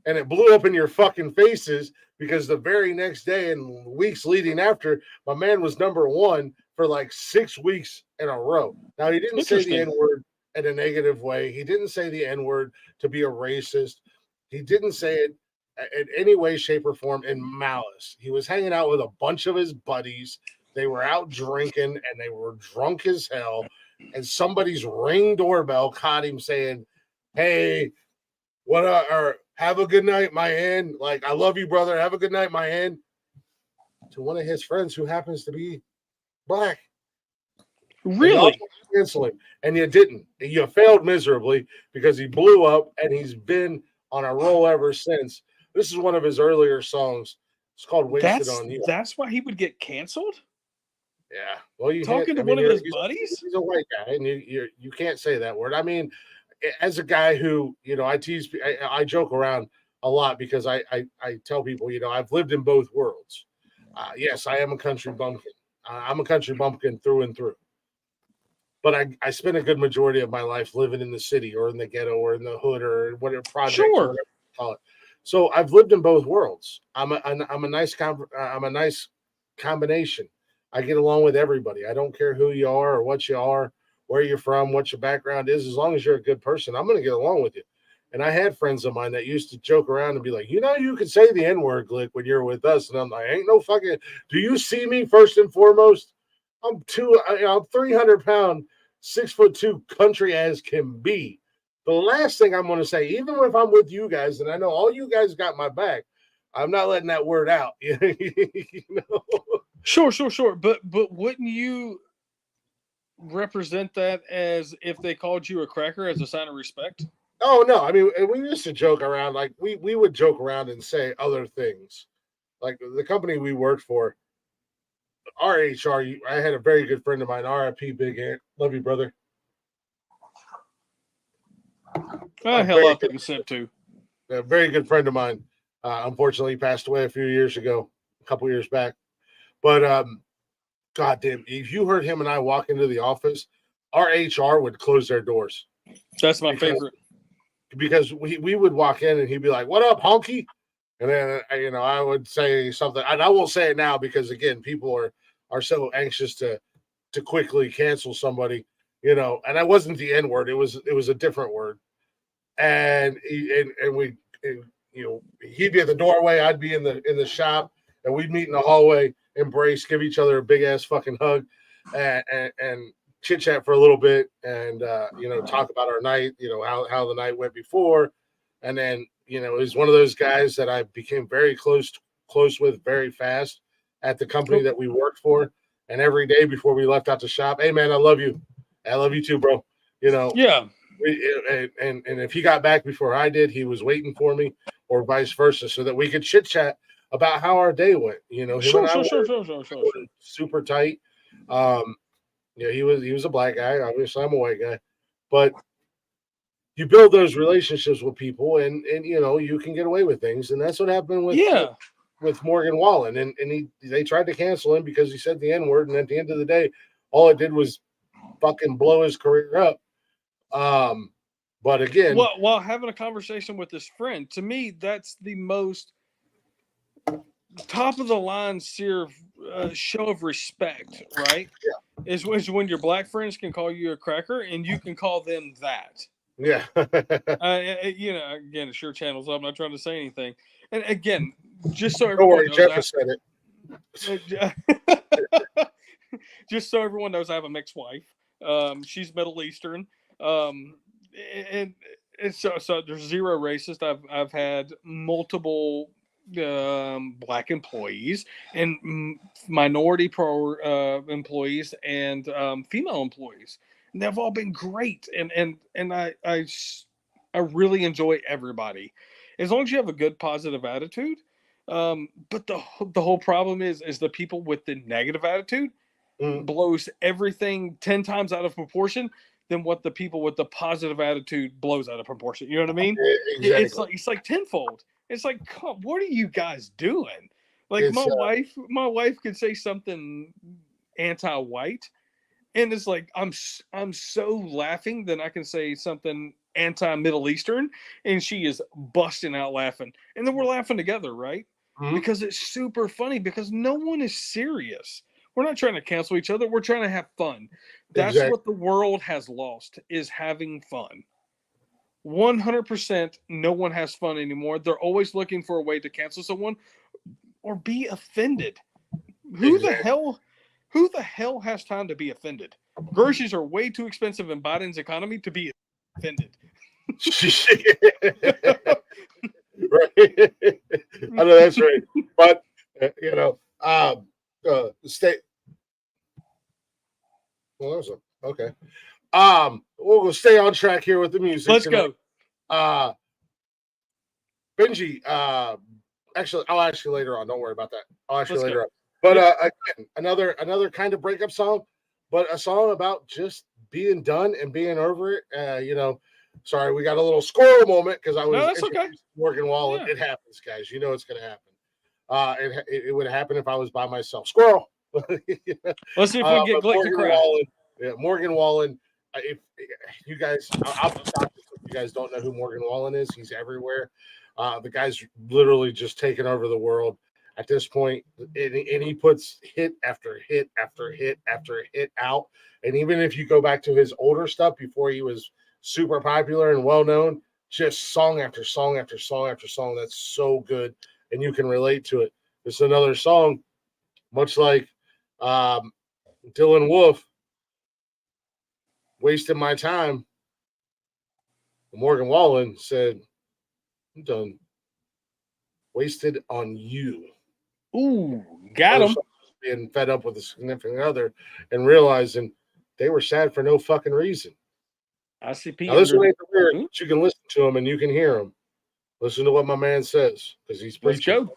and it blew up in your fucking faces because the very next day and weeks leading after, my man was number one for like 6 weeks in a row. Now, he didn't say the Interesting. N-word in a negative way. He didn't say the N-word to be a racist. He didn't say it in any way, shape, or form in malice. He was hanging out with a bunch of his buddies. They were out drinking and they were drunk as hell. And somebody's ring doorbell caught him saying, "Hey, what or have a good night, my hand. Like, I love you, brother. Have a good night, my hand." To one of his friends who happens to be black. Really? Insulin, and you didn't. You failed miserably because he blew up and he's been on a roll ever since. This is one of his earlier songs. It's called "Wasted on You." That's why he would get canceled? Yeah. Well, you Talking to I mean, one of his he's buddies? a white guy, and you can't say that word. I mean, as a guy who, I tease, I joke around a lot because I tell people, I've lived in both worlds. Yes, I am a country bumpkin. I'm a country bumpkin through and through. But I spent a good majority of my life living in the city or in the ghetto or in the hood or whatever project or Sure. whatever you call it. So I've lived in both worlds. I'm a nice combination. I get along with everybody. I don't care who you are or what you are, where you're from, what your background is. As long as you're a good person, I'm going to get along with you. And I had friends of mine that used to joke around and be like, you can say the N-word, Glick, when you're with us. And I'm like, ain't no fucking, do you see me first and foremost? I'm 300-pound, 6'2" country as can be. The last thing I'm going to say, even if I'm with you guys, and I know all you guys got my back, I'm not letting that word out. Sure. But wouldn't you represent that as if they called you a cracker as a sign of respect? Oh no, I mean, we used to joke around, like we would joke around and say other things. Like the company we worked for, our HR, I had a very good friend of mine, RIP Big Ant. Love you, brother. Hell, I couldn't sip to. A very good friend of mine. Unfortunately, passed away a few years ago, a couple years back. But God damn, if you heard him and I walk into the office, our HR would close their doors. That's my favorite. Because we would walk in and he'd be like, "What up, honky?" And then I would say something, and I won't say it now because again, people are so anxious to quickly cancel somebody, and I wasn't the N-word, it was a different word. And he'd be at the doorway, I'd be in the shop, and we'd meet in the hallway, embrace, give each other a big ass fucking hug, and chit chat for a little bit, and talk about our night, how the night went before, and then he's one of those guys that I became very close with very fast at the company that we worked for, and every day before we left out the shop, "Hey man, I love you too, bro." Yeah. And if he got back before I did, he was waiting for me, or vice versa, so that we could chit chat about how our day went. Sure. Super tight. He was a black guy. Obviously, I'm a white guy, but you build those relationships with people, and you can get away with things, and that's what happened with Morgan Wallen, and they tried to cancel him because he said the N-word, and at the end of the day, all it did was fucking blow his career up. But again, while having a conversation with his friend, to me, that's the most top of the line show of respect, right? Yeah. Is when your black friends can call you a cracker and you can call them that. Yeah. Again, it sure channels up. I'm not trying to say anything. And again, just so Don't everyone worry, Jeff has said it. Just so everyone knows, I have a mixed wife. She's Middle Eastern. And so there's zero racist. I've had multiple black employees and minority employees and female employees. And they've all been great, and I really enjoy everybody, as long as you have a good positive attitude. But the whole problem is the people with the negative attitude blows everything 10 times out of proportion than what the people with the positive attitude blows out of proportion. You know what I mean? Exactly. It's like tenfold. It's like, what are you guys doing? Like My wife could say something anti-white, And it's like I'm so laughing that I can say something anti-Middle Eastern, and she is busting out laughing, and then we're laughing together, right? Because it's super funny. Because no one is serious. We're not trying to cancel each other. We're trying to have fun. That's what the world has lost, is having fun. 100%. No one has fun anymore. They're always looking for a way to cancel someone or be offended. Who the hell has time to be offended? Groceries are way too expensive in Biden's economy to be offended. Right. I know that's right. But stay. Well, that was okay. We'll stay on track here with the music. Let's go. Benji, actually, I'll ask you later on. Don't worry about that. I'll ask you later on. But again, another kind of breakup song, but a song about just being done and being over it. Sorry, we got a little squirrel moment because I was introduced to Morgan Wallen. Yeah. It happens, guys. You know it's going to happen. It would happen if I was by myself. Squirrel. Let's see if we can get Glick to cry. Morgan Wallen. If you guys, I'll be shocked if you guys don't know who Morgan Wallen is. He's everywhere. The guy's literally just taken over the world at this point, and he puts hit after hit after hit after hit out. And even if you go back to his older stuff before he was super popular and well known, just song after song after song after song that's so good, and you can relate to it. It's another song, much like Dylan Wolf, wasting my time. Morgan Wallen said, I'm done. Wasted on you. Ooh, got him. Being fed up with a significant other and realizing they were sad for no fucking reason. ICP. Now, this one ain't the lyrics. You can listen to him and you can hear him. Listen to what my man says because he's preaching. Let's go.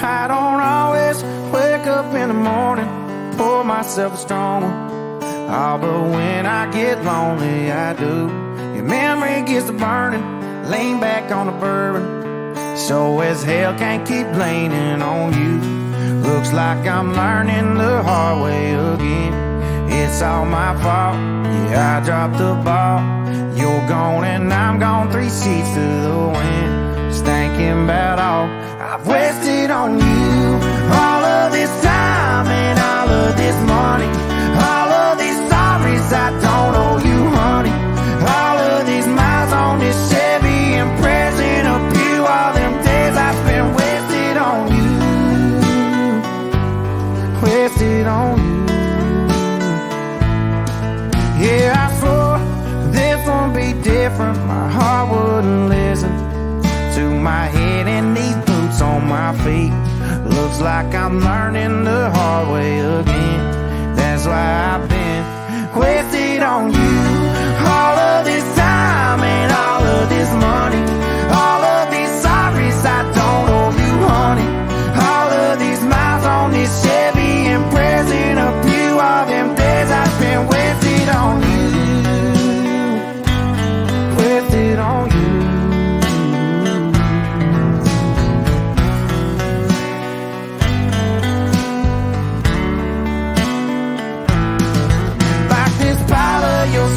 I don't always wake up in the morning, pour myself a strong one. Oh, but when I get lonely, I do. Your memory gets to burning, lean back on the bourbon. So as hell can't keep leaning on you. Looks like I'm learning the hard way again. It's all my fault, yeah, I dropped the ball. You're gone and I'm gone, 3 seats to the wind. Just thinking about all I've wasted on you. All of this time and all of this money, all of these sorries I don't owe you, honey. All of these miles on this Chevy and present up you. All them days I spent wasted on you, wasted on you. Yeah, I swore this won't be different. My heart wouldn't listen to my head and these boots on my feet. Looks like I'm learning the hard way again. That's why I've been wasted on you. All of this time and all of this money, all of these sorries I don't owe you, honey. All of these miles on this Chevy and present of you. All them days I spent wasted on you, wasted on you. Your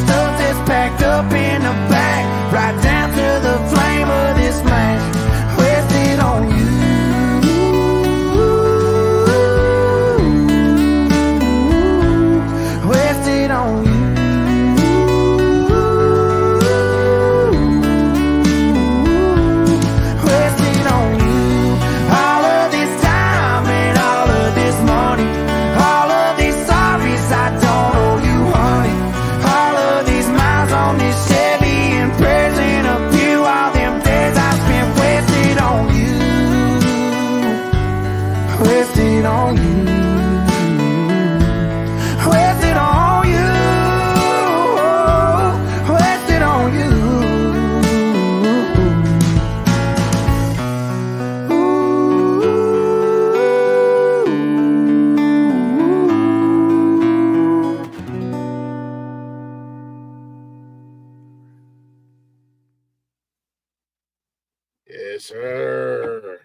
Yes, sir.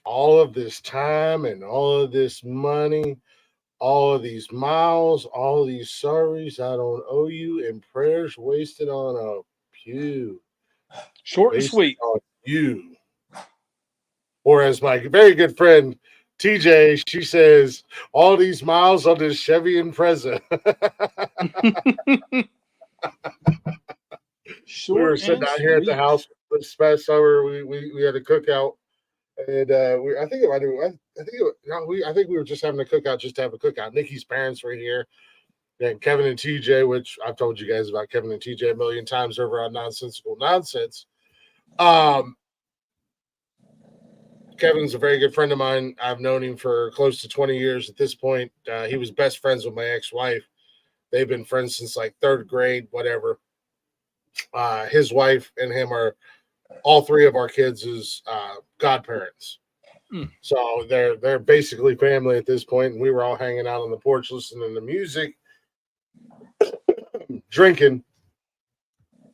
All of this time and all of this money, all of these miles, all of these sorries I don't owe you, and prayers wasted on a pew. Short and Wasted sweet. on you. Or as my very good friend TJ, she says, all these miles on this Chevy Impreza. We were Short sitting and out here at the sweet. house this past summer. We had a cookout, and I think it might have, I think it, no, I think we were just having a cookout just to have a cookout. Nikki's parents were here, and Kevin and TJ, which I've told you guys about Kevin and TJ a million times over on Nonsensical Nonsense. Kevin's a very good friend of mine. I've known him for close to 20 years at this point. He was best friends with my ex-wife. They've been friends since like third grade, whatever. His wife and him are all three of our kids' godparents. So they're basically family at this point. And we were all hanging out on the porch listening to music, drinking,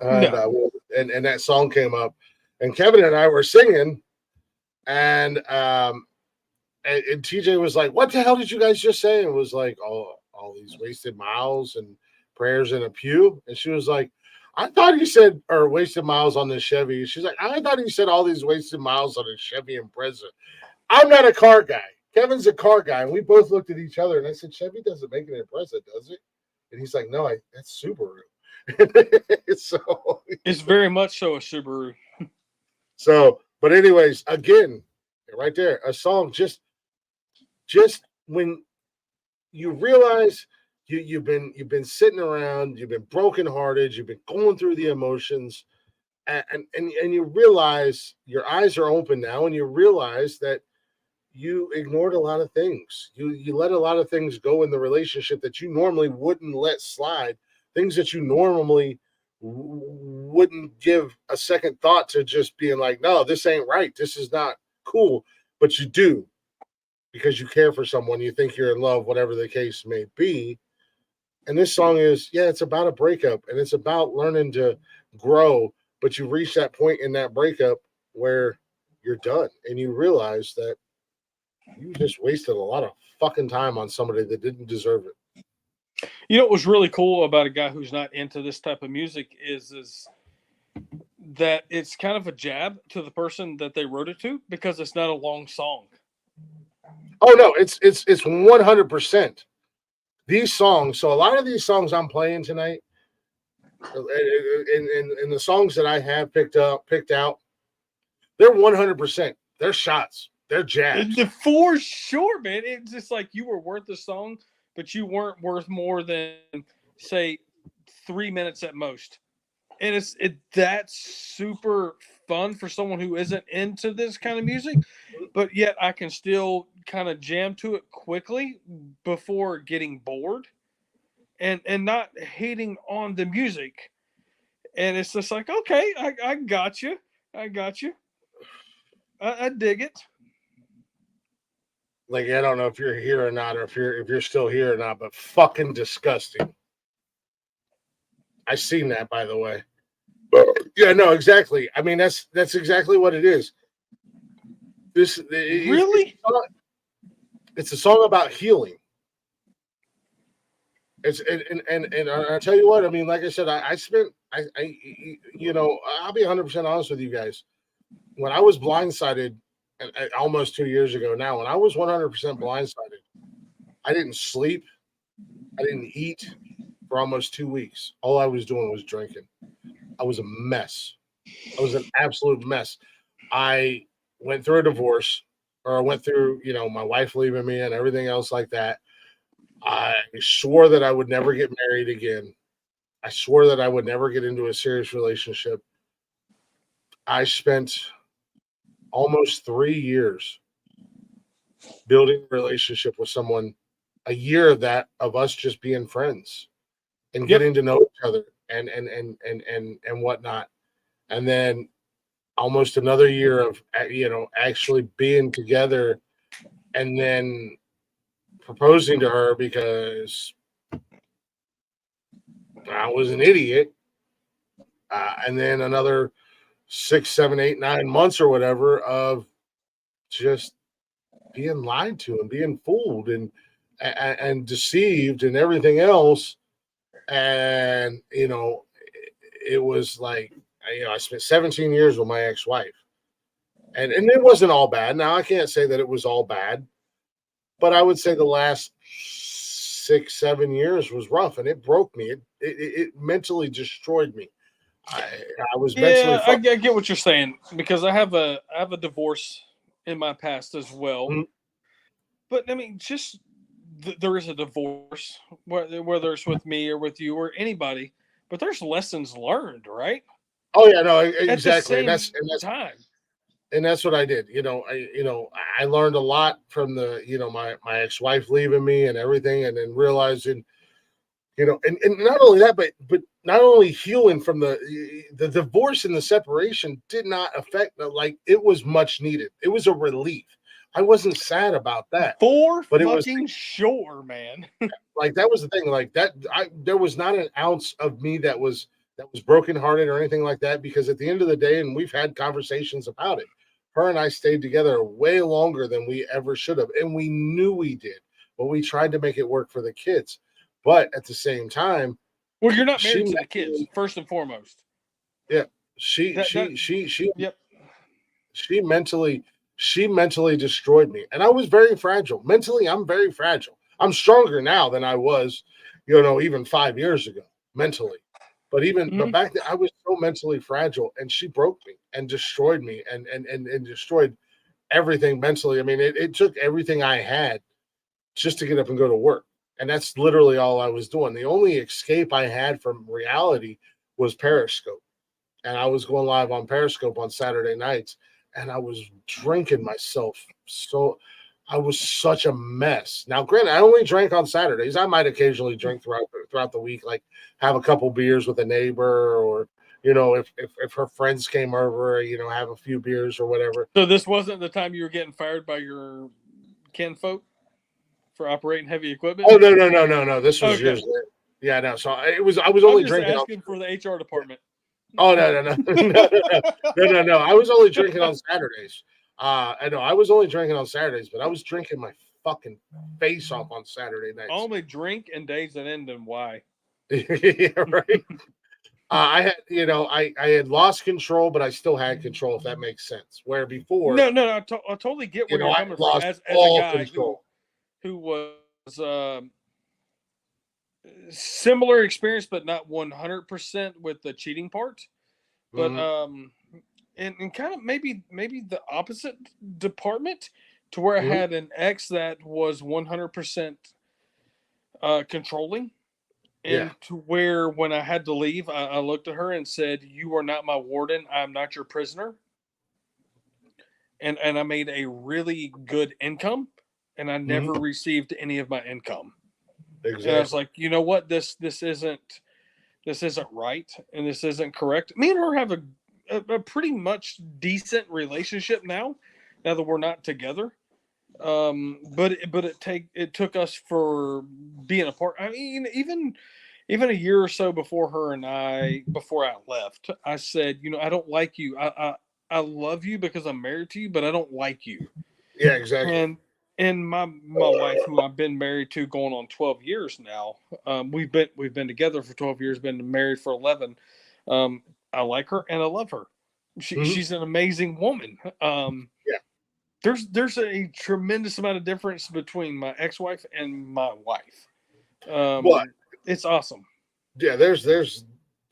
and and that song came up, and Kevin and I were singing, and TJ was like, "What the hell did you guys just say?" And it was like, all these wasted miles and prayers in a pew. And she was like, "I thought you said or wasted miles on the Chevy." She's like, "I thought you said all these wasted miles on a Chevy Impreza." I'm not a car guy. Kevin's a car guy, and we both looked at each other. And I said, "Chevy doesn't make an Impreza, does it?" And he's like, "No, that's Subaru." So it's very much so a Subaru. So, but anyways, again, right there, a song just when you realize you've been sitting around, you've been brokenhearted, you've been going through the emotions, and you realize your eyes are open now, and you realize that you ignored a lot of things. You let a lot of things go in the relationship that you normally wouldn't let slide, things that you normally wouldn't give a second thought to, just being like, no, this ain't right. This is not cool. But you do, because you care for someone, you think you're in love, whatever the case may be. And this song is, yeah, it's about a breakup, and it's about learning to grow. But you reach that point in that breakup where you're done, and you realize that you just wasted a lot of fucking time on somebody that didn't deserve it. You know what was really cool about a guy who's not into this type of music is that it's kind of a jab to the person that they wrote it to, because it's not a long song. Oh no, it's 100%. These songs, so a lot of these songs I'm playing tonight, and the songs that I have picked out, they're 100%. They're shots. They're jabs. For sure, man. It's just like you were worth the song, but you weren't worth more than, say, 3 minutes at most. And that's super fun for someone who isn't into this kind of music, but yet I can still kind of jam to it quickly before getting bored, and not hating on the music. And it's just like, okay, I got you. I dig it. Like, I don't know if you're here or not, or if you're still here or not, but fucking disgusting. I seen that, by the way. Yeah, no, exactly. I mean, that's exactly what it is. Really? It's a song about healing. It's and I'll tell you what. I mean, like I said, I I'll be 100% honest with you guys. When I was blindsided, almost 2 years ago now, when I was 100% blindsided, I didn't sleep, I didn't eat for almost 2 weeks. All I was doing was drinking. I was a mess. I was an absolute mess. I went through a divorce, or I went through, my wife leaving me and everything else like that. I swore that I would never get married again. I swore that I would never get into a serious relationship. I spent almost 3 years building a relationship with someone, a year of that, of us just being friends and getting to know each other and whatnot. And then almost another year of, actually being together, and then proposing to her because I was an idiot. And then another 6, 7, 8, 9 months or whatever of just being lied to and being fooled and deceived and everything else. And it was like I spent 17 years with my ex-wife, and it wasn't all bad. Now I can't say that it was all bad, but I would say the last 6, 7 years was rough, and it broke me. It mentally destroyed me. I was mentally. I get what you're saying, because I have a divorce in my past as well. Mhm. But I mean, just there is a divorce, whether it's with me or with you or anybody. But there's lessons learned, right? Oh yeah, no, At the exactly, same and time. that's what I did. I learned a lot from my ex-wife leaving me and everything, and then realizing, and not only that, but not only healing from the divorce and the separation did not affect, like, it was much needed. It was a relief. I wasn't sad about that, but it was Sure, man. like, that was the thing, like that. There was not an ounce of me that was brokenhearted or anything like that, because at the end of the day, and we've had conversations about it, her and I stayed together way longer than we ever should have, and we knew we did, but we tried to make it work for the kids. But at the same time, Well, you're not married to the kids, first and foremost. yeah, she mentally destroyed me, and I was very fragile. Mentally, I'm very fragile. I'm stronger now than I was, even 5 years ago, mentally. But back then, I was so mentally fragile, and she broke me and destroyed me and destroyed everything mentally. I mean, it took everything I had just to get up and go to work. And that's literally all I was doing. The only escape I had from reality was Periscope. And I was going live on Periscope on Saturday nights, and I was drinking myself. So I was such a mess. Now, granted, I only drank on Saturdays. I might occasionally drink throughout the week, like have a couple beers with a neighbor, or if her friends came over, have a few beers or whatever. So this wasn't the time you were getting fired by your kinfolk for operating heavy equipment? Oh, no. This was years later. Yeah, no. So I was only drinking. Asking for the HR department. Oh, no. No. I was only drinking on Saturdays. I know I was only drinking on Saturdays, but I was drinking my fucking face off on Saturday nights. Only drink and days that end in Y. Yeah, right. I had, I had lost control, but I still had control, if that makes sense. Where before, no, I totally get where you're coming from. As a guy who was similar experience, but not 100% with the cheating part. But and kind of maybe the opposite department, to where I had an ex that was 100% controlling. And to where when I had to leave, I looked at her and said, "You are not my warden. I'm not your prisoner." And I made a really good income, and I never received any of my income. Exactly. And I was like, you know what? This isn't right, and this isn't correct. Me and her have a pretty much decent relationship now that we're not together. But it took us for being apart. I mean, even a year or so before I left, I said, I don't like you. I love you because I'm married to you, but I don't like you. Yeah, exactly. And my wife, who I've been married to going on 12 years now, we've been together for 12 years, been married for 11. I like her and I love her. She's an amazing woman. There's a tremendous amount of difference between my ex-wife and my wife. It's awesome. Yeah,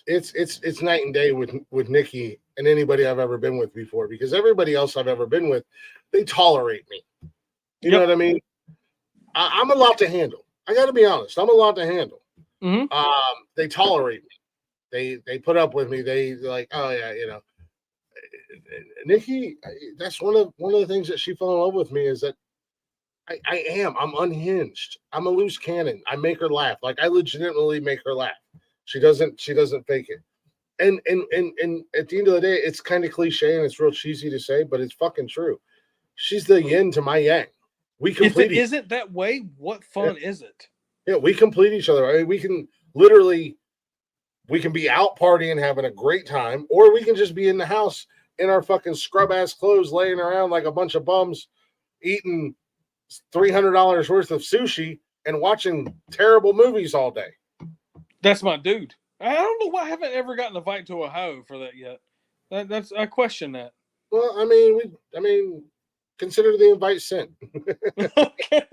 it's night and day with Nikki and anybody I've ever been with before, because everybody else I've ever been with, they tolerate me. You know what I mean? I'm a lot to handle. I got to be honest. I'm a lot to handle. They tolerate me. They put up with me. They're like, oh yeah, Nikki, that's one of the things that she fell in love with me, is that I'm unhinged. I'm a loose cannon. I make her laugh. Like, I legitimately make her laugh. She doesn't fake it. And at the end of the day, it's kind of cliche and it's real cheesy to say, but it's fucking true. She's the yin to my yang. We complete. If it isn't that way, what fun is it? Yeah, we complete each other. I mean, we can literally we can be out partying, having a great time, or we can just be in the house in our fucking scrub ass clothes, laying around like a bunch of bums, eating $300 worth of sushi and watching terrible movies all day. That's my dude. I don't know why I haven't ever gotten a invite to a hoe for that yet. I question that. Well, I mean, consider the invite sent. Okay,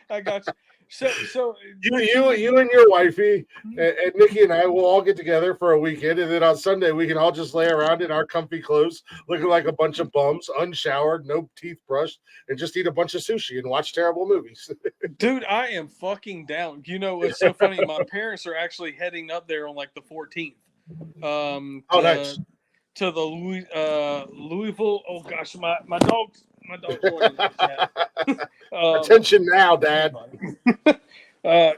I got you. So you and your wifey and Nikki and I will all get together for a weekend, and then on Sunday we can all just lay around in our comfy clothes, looking like a bunch of bums, unshowered, no teeth brushed, and just eat a bunch of sushi and watch terrible movies. Dude, I am fucking down. You know, it's so funny. My parents are actually heading up there on like the 14th. Nice. To the Louisville. Oh gosh, my dog's going in the chat. Attention now, Dad.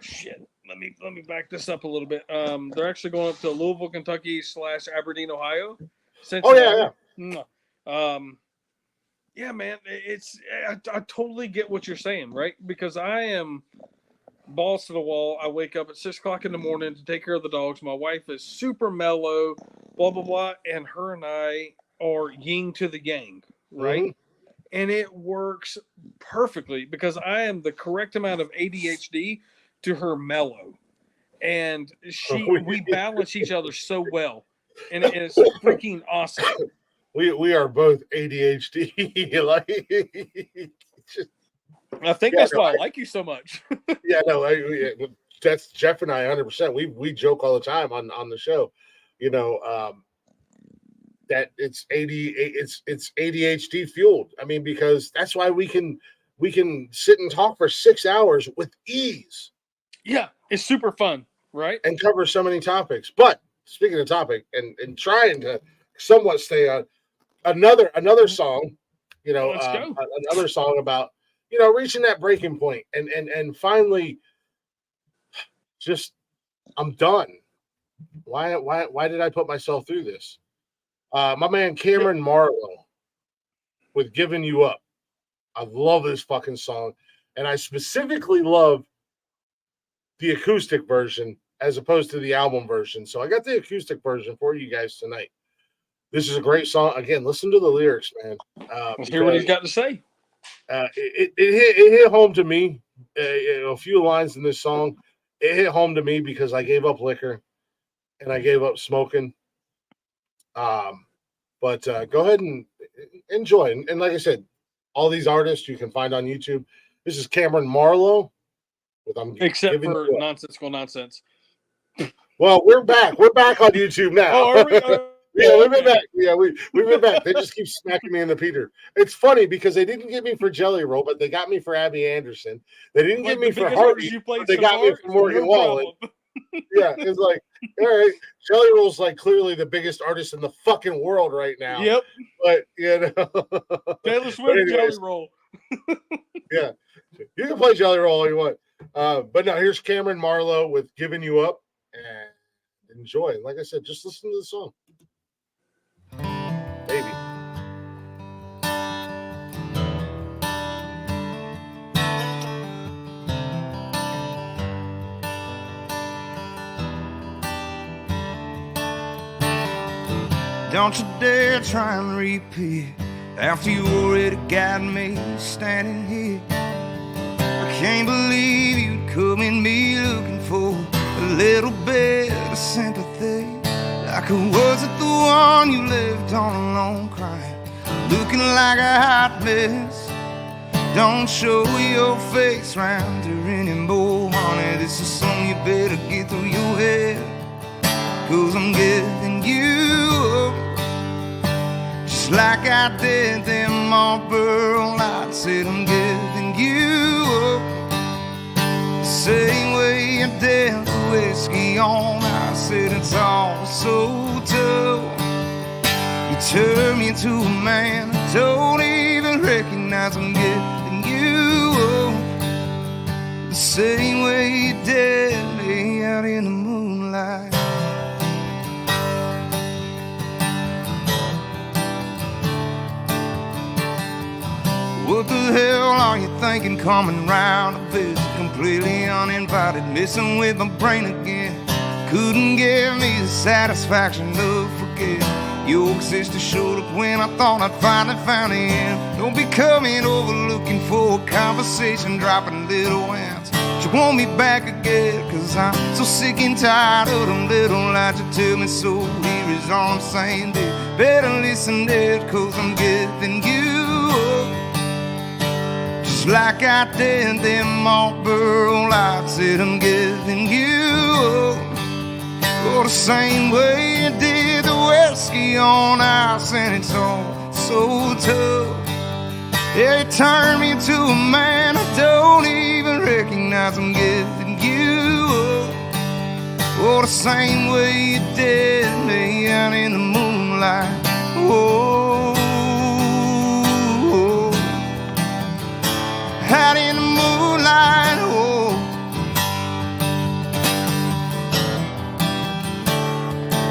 Shit. Let me back this up a little bit. They're actually going up to Louisville, Kentucky / Aberdeen, Ohio. Cincinnati. Oh yeah. Yeah, man. I totally get what you're saying, right? Because I am balls to the wall. I wake up at 6 o'clock in the morning to take care of the dogs. My wife is super mellow, blah blah blah, and her and I are yin to the yang, right? Mm-hmm. And it works perfectly because I am the correct amount of ADHD to her mellow. And we balance each other so well. And it is freaking awesome. We are both ADHD. I think that's why I like you so much. Yeah, no, that's Jeff and I 100%. We joke all the time on the show, you know, that it's ADHD fueled. I mean, because that's why we can sit and talk for 6 hours with ease. Yeah, it's super fun, right? And cover so many topics. But speaking of topic and trying to somewhat stay on another song, you know, another song about, you know, reaching that breaking point and finally just I'm done. Why did I put myself through this? My man Cameron Marlowe with Giving You Up. I love this fucking song. And I specifically love the acoustic version as opposed to the album version. So I got the acoustic version for you guys tonight. This is a great song. Again, listen to the lyrics, man. Let's hear what he's got to say. It hit home to me. A few lines in this song. It hit home to me because I gave up liquor and I gave up smoking. But go ahead and enjoy. And like I said, all these artists you can find on YouTube. This is Cameron Marlowe. Except for Nonsensical Nonsense. Well, we're back. We're back on YouTube now. Oh, are we? Yeah, we've been back. Yeah, we've been back. They just keep smacking me in the Peter. It's funny because they didn't get me for Jelly Roll, but they got me for Abby Anderson. They didn't get me for Hardy. They got me for Morgan Wallen. Yeah, it's like, all right, Jelly Roll's like clearly the biggest artist in the fucking world right now. Yep. But you know, Taylor Swift, Jelly Roll. Yeah, you can play Jelly Roll all you want. But now here's Cameron Marlowe with Giving You Up, and enjoy. Like I said, just listen to the song. Baby. Don't you dare try and repeat after you already got me standing here. I can't believe you'd come in me looking for a little bit of sympathy. Like was it the one you left on alone crying, looking like a hot mess? Don't show your face round here anymore, honey. This is something you better get through your head. 'Cause I'm giving you up, just like I did them Marlboro Lights. Said I'm giving you up, the same way you did the whiskey on. I said it's all so tough. You turned me into a man I don't even recognize. I'm giving you up, the same way you did lay out in the moonlight. What the hell are you thinking coming round a visit completely uninvited, messing with my brain again? couldn't give me the satisfaction of forgetting. Your sister showed up when I thought I'd finally found the end. Don't be coming over looking for a conversation, dropping little hints. You want me back again, cause I'm so sick and tired of them little lies you tell me. So here is all I'm saying, dear. Better listen, dear, cause I'm giving you up. Just like I did them Marlboro Lights, said I'm giving you up. Oh, the same way you did the whiskey on ice, and it's all so tough. Yeah, you turned me to a man I don't even recognize. I'm giving you up. Oh, the same way you did me out in the moonlight. Oh, out in the moonlight. Oh,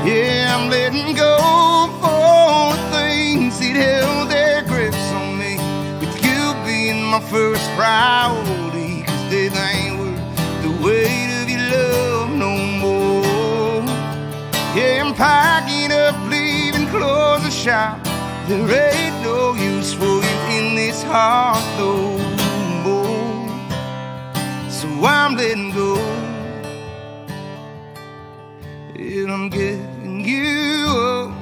yeah, I'm letting go of all the things that held their grips on me, with you being my first priority, cause they ain't worth the weight of your love no more. Yeah, I'm packing up, leaving, close the shop. There ain't no use for you in this heart no more. So I'm letting go, and I'm giving you up.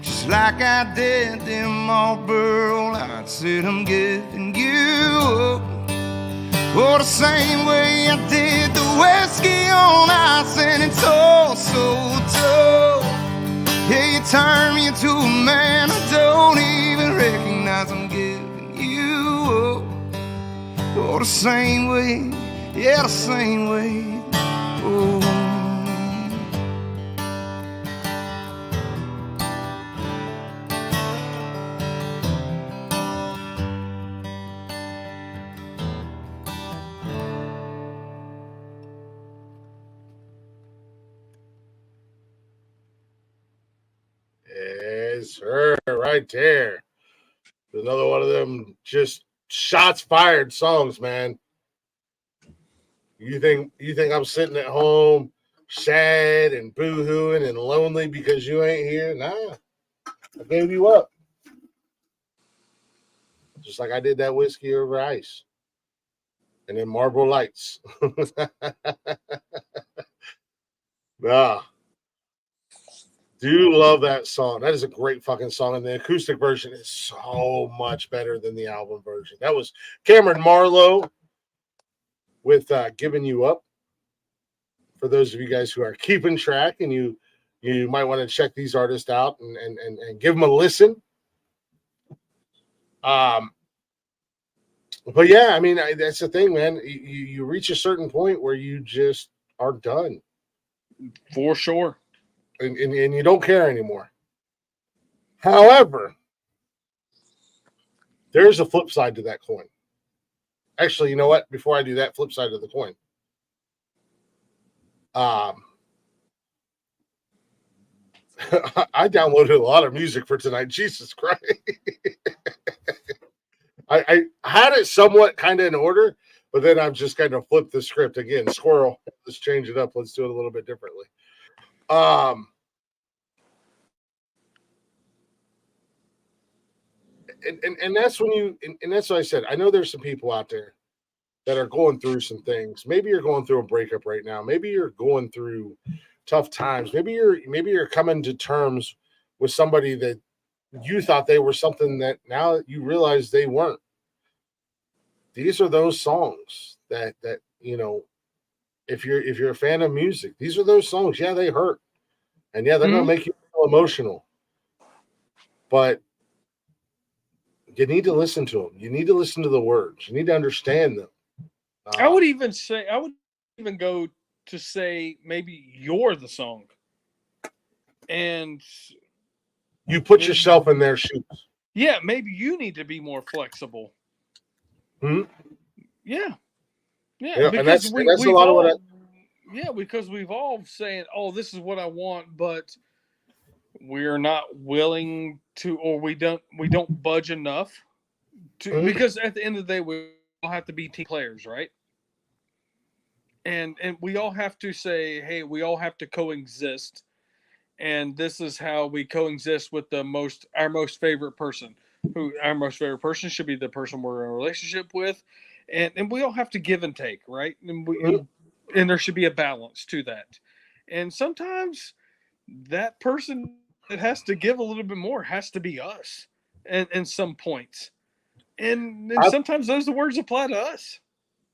Just like I did them Marlboro Lights, said I'm giving you up. Oh, the same way I did the whiskey on ice, and it's all so tough. Yeah, you turn me into a man I don't even recognize. I'm giving you up. Oh, the same way, yeah, the same way. Oh. Yes, sir, right there. Another one of them just shots fired songs, man. You think I'm sitting at home sad and boo-hooing and lonely because you ain't here? Nah, I gave you up. Just like I did that whiskey over ice. And then Marlboro Lights. Nah. Do love that song. That is a great fucking song. And the acoustic version is so much better than the album version. That was Cameron Marlowe with Giving You Up. For those of you guys who are keeping track, and you might want to check these artists out and give them a listen. But yeah, I mean, that's the thing, man. You reach a certain point where you just are done. For sure. And you don't care anymore. However, there's a flip side to that coin. Actually, you know what? Before I do that, flip side of the coin. I downloaded a lot of music for tonight. Jesus Christ. I had it somewhat kind of in order, but then I've just kind of flipped the script again. Squirrel. Let's change it up. Let's do it a little bit differently. And that's when and that's what I said. I know there's some people out there that are going through some things. Maybe you're going through a breakup right now. Maybe you're going through tough times. Maybe you're coming to terms with somebody that you thought they were something that now you realize they weren't. These are those songs that you know, if you're a fan of music, these are those songs. Yeah, they hurt. And yeah, they're gonna make you feel emotional. But you need to listen to them. You need to listen to the words. You need to understand them. I would even go to say maybe you're the song. And you put yourself in their shoes. Yeah, maybe you need to be more flexible. Hmm? Yeah. Yeah, and that's a lot of what yeah, because we've all saying, "Oh, this is what I want," but we're not willing to, or we don't budge enough to, because at the end of the day, we all have to be team players, right? and we all have to say, hey, we all have to coexist, and this is how we coexist with our most favorite person. Who our most favorite person should be the person we're in a relationship with, and we all have to give and take, right? And there should be a balance to that. And sometimes that person that has to give a little bit more has to be us, and in some points, and sometimes those words apply to us.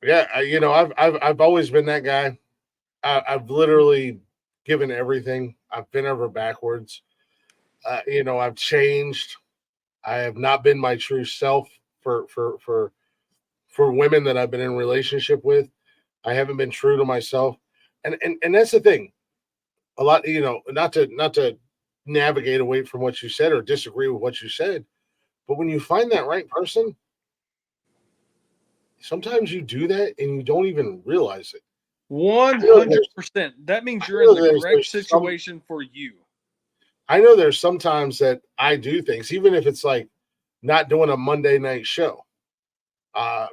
Yeah, I've always been that guy. I've literally given everything. I've been over backwards. I've changed. I have not been my true self for women that I've been in relationship with. I haven't been true to myself, and that's the thing. A lot, not to navigate away from what you said or disagree with what you said, but when you find that right person, sometimes you do that and you don't even realize it. 100%. That means you're in the correct situation for you. I know there's sometimes that I do things, even if it's like not doing a Monday night show,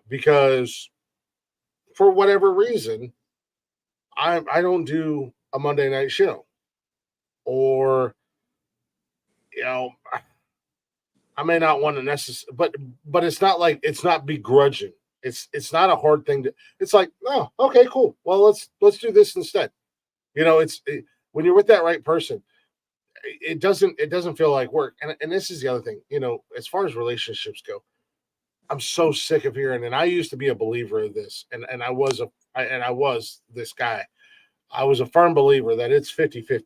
because for whatever reason, I don't do a Monday night show, or I may not want to necessarily, but it's not like it's not begrudging. It's not a hard thing to. It's like, oh, okay, cool. Well, let's do this instead. When you're with that right person, it doesn't feel like work. And this is the other thing. As far as relationships go, I'm so sick of hearing. And I used to be a believer of this, and I was this guy. I was a firm believer that it's 50-50.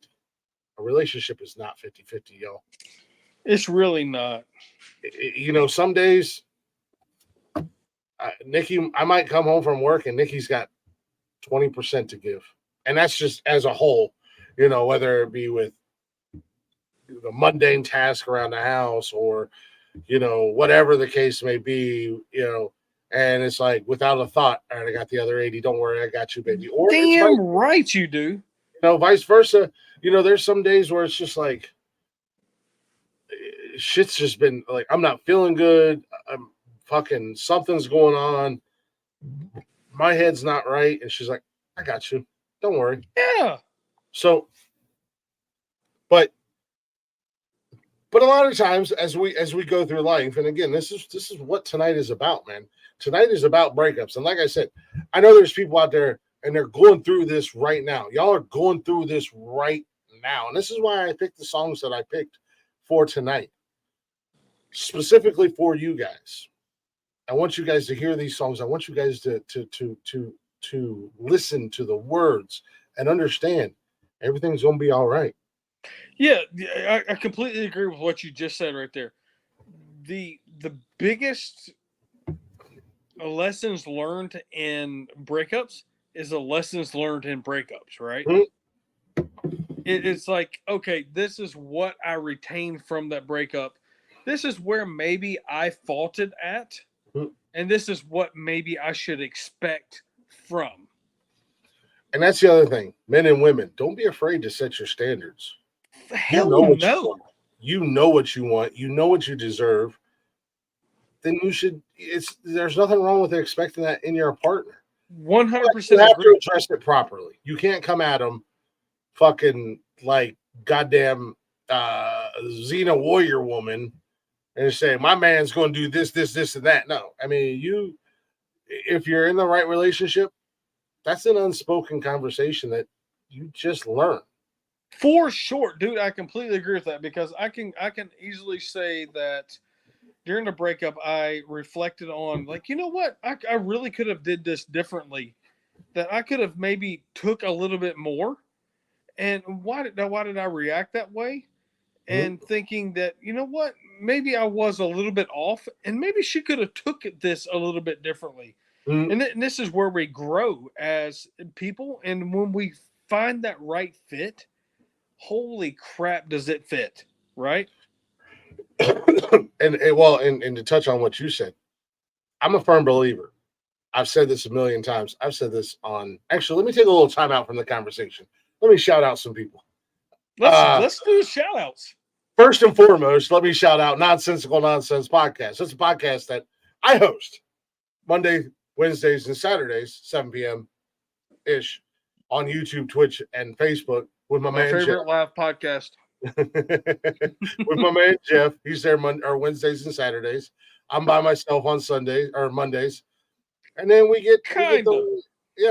A relationship is not 50-50, y'all. It's really not. Some days, Nikki, I might come home from work and Nikki's got 20% to give. And that's just as a whole, whether it be with the mundane task around the house or, whatever the case may be, and it's like without a thought, all right, I got the other 80. Don't worry, I got you, baby. Or damn right you do. Vice versa. There's some days where it's just like, shit's just been like, I'm not feeling good. I'm fucking, something's going on. My head's not right. And she's like, I got you. Don't worry. Yeah. So, but a lot of times as we go through life, and again, this is what tonight is about, man. Tonight is about breakups. And like I said, I know there's people out there and they're going through this right now. Y'all are going through this right now. And this is why I picked the songs that I picked for tonight, specifically for you guys. I want you guys to hear these songs. I want you guys to listen to the words and understand everything's going to be all right. Yeah, I completely agree with what you just said right there. The biggest lessons learned in breakups is the lessons learned in breakups, right? Mm-hmm. It's like, okay, this is what I retained from that breakup. This is where maybe I faulted at, mm-hmm. and this is what maybe I should expect from. And that's the other thing, men and women, don't be afraid to set your standards. Hell no. You know what you want. You know what you deserve. Then you should. There's nothing wrong with expecting that in your partner. 100%. You have to address it properly. You can't come at them fucking like goddamn Xena warrior woman and say my man's going to do this, this, and that. No, I mean if you're in the right relationship, that's an unspoken conversation that you just learn. For sure, dude, I completely agree with that because I can easily say that during the breakup, I reflected on like, you know what, I really could have did this differently. That I could have maybe took a little bit more, and why did I react that way? And thinking that, you know what, maybe I was a little bit off, and maybe she could have took this a little bit differently. And this is where we grow as people, and when we find that right fit. Holy crap, does it fit, right? and to touch on what you said, I'm a firm believer. I've said this a million times. I've said this on. Actually, let me take a little time out from the conversation. Let me shout out some people. Let's do shout outs. First and foremost, let me shout out Nonsensical Nonsense Podcast. It's a podcast that I host Monday, Wednesdays, and Saturdays, 7 p.m. ish on YouTube, Twitch, and Facebook with my man favorite live podcast. with my man Jeff. He's there Wednesdays and Saturdays. I'm by myself on Sundays or Mondays, and then we get Kind of.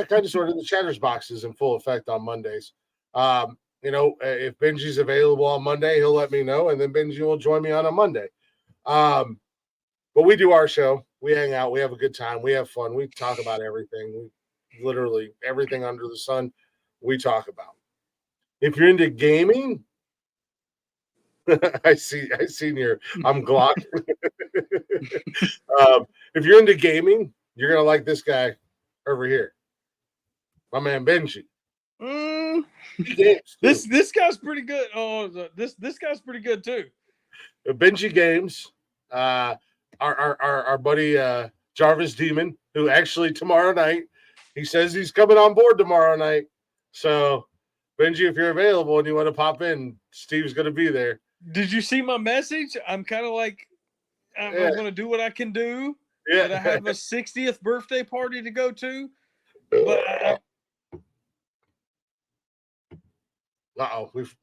kind of sort of the Chatters box is in full effect on Mondays. If Benji's available on Monday, he'll let me know, and then Benji will join me on a Monday. But we do our show. We hang out. We have a good time. We have fun. We talk about everything. Literally everything under the sun we talk about. If you're into gaming, I see your I'm Glock. If you're into gaming, you're gonna like this guy over here. My man Benji. This guy's pretty good. Oh, this guy's pretty good too. Benji Games. Our buddy Jarvis Demon, who actually tomorrow night, he says he's coming on board tomorrow night. So, Benji, if you're available and you want to pop in, Steve's going to be there. Did you see my message? I'm kind of like, I'm going to do what I can do. Yeah. But I have a 60th birthday party to go to. But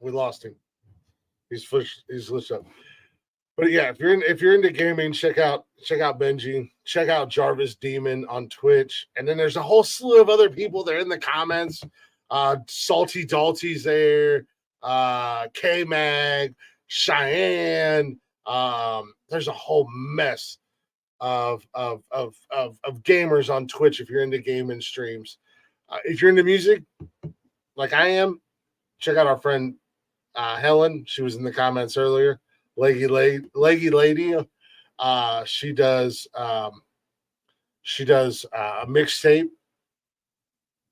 we lost him. He's glitched up. But yeah, if you're into gaming, check out Benji, check out Jarvis Demon on Twitch, and then there's a whole slew of other people there in the comments. Salty Dalty's there, K Mag, Cheyenne. There's a whole mess of gamers on Twitch if you're into gaming streams. If you're into music, like I am, check out our friend Helen. She was in the comments earlier. Leggy lady. She does a mixtape.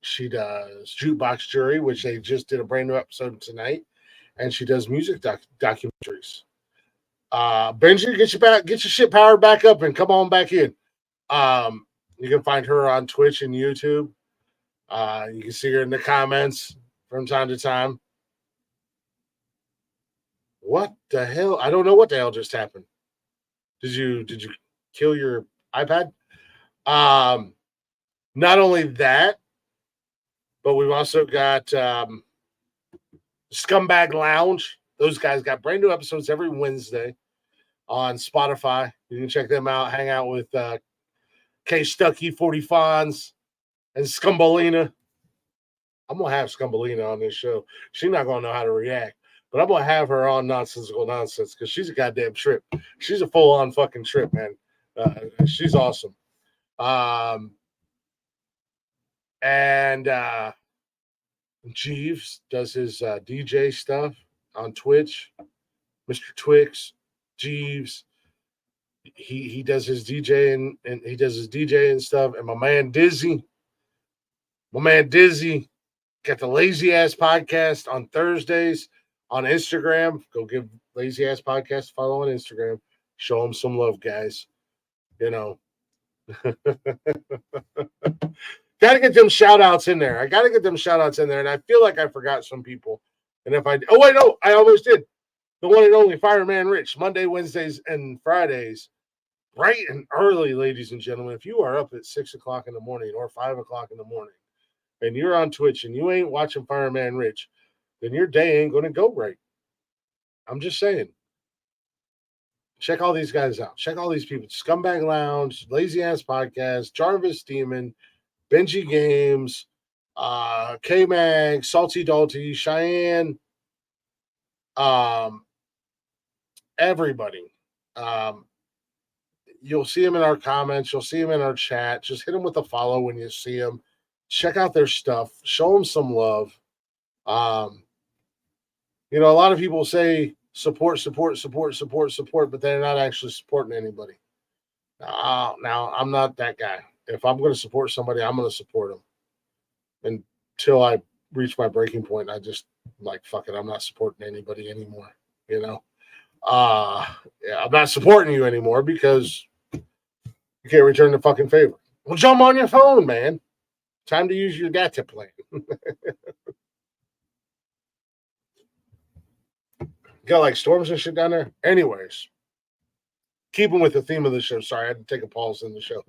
She does Jukebox Jury, which they just did a brand new episode tonight, and she does music documentaries. Benji, get your shit powered back up and come on back in. You can find her on Twitch and YouTube. You can see her in the comments from time to time. What the hell? I don't know what the hell just happened. Did you kill your iPad? Not only that, but we've also got Scumbag Lounge. Those guys got brand new episodes every Wednesday on Spotify. You can check them out. Hang out with K Stucky, 40 Fonz, and Scumbolina. I'm gonna have Scumbolina on this show. She's not gonna know how to react. But I'm going to have her on Nonsensical Nonsense because she's a goddamn trip. She's a full-on fucking trip, man. She's awesome. And Jeeves does his DJ stuff on Twitch. Mr. Twix, Jeeves. He does his DJing and he does his DJing stuff. And my man Dizzy got the Lazy Ass Podcast on Thursdays. On Instagram, go give Lazy Ass Podcast a follow on Instagram. Show them some love, guys. You know. Gotta get them shout outs in there. I gotta get them shout outs in there. And I feel like I forgot some people. And if I almost did. The one and only Fireman Rich, Monday, Wednesdays, and Fridays, bright and early, ladies and gentlemen. If you are up at 6 o'clock in the morning or 5 o'clock in the morning, and you're on Twitch and you ain't watching Fireman Rich, then your day ain't going to go right. I'm just saying. Check all these guys out. Check all these people. Scumbag Lounge, Lazy Ass Podcast, Jarvis Demon, Benji Games, K-Mag, Salty Dalty, Cheyenne, everybody. You'll see them in our comments. You'll see them in our chat. Just hit them with a follow when you see them. Check out their stuff. Show them some love. A lot of people say support, but they're not actually supporting anybody. Now, I'm not that guy. If I'm going to support somebody, I'm going to support them until I reach my breaking point. I just fuck it. I'm not supporting anybody anymore. I'm not supporting you anymore because you can't return the fucking favor. Well, jump on your phone, man. Time to use your data plan. Got storms and shit down there. Anyways, keeping with the theme of the show. Sorry, I had to take a pause in the show.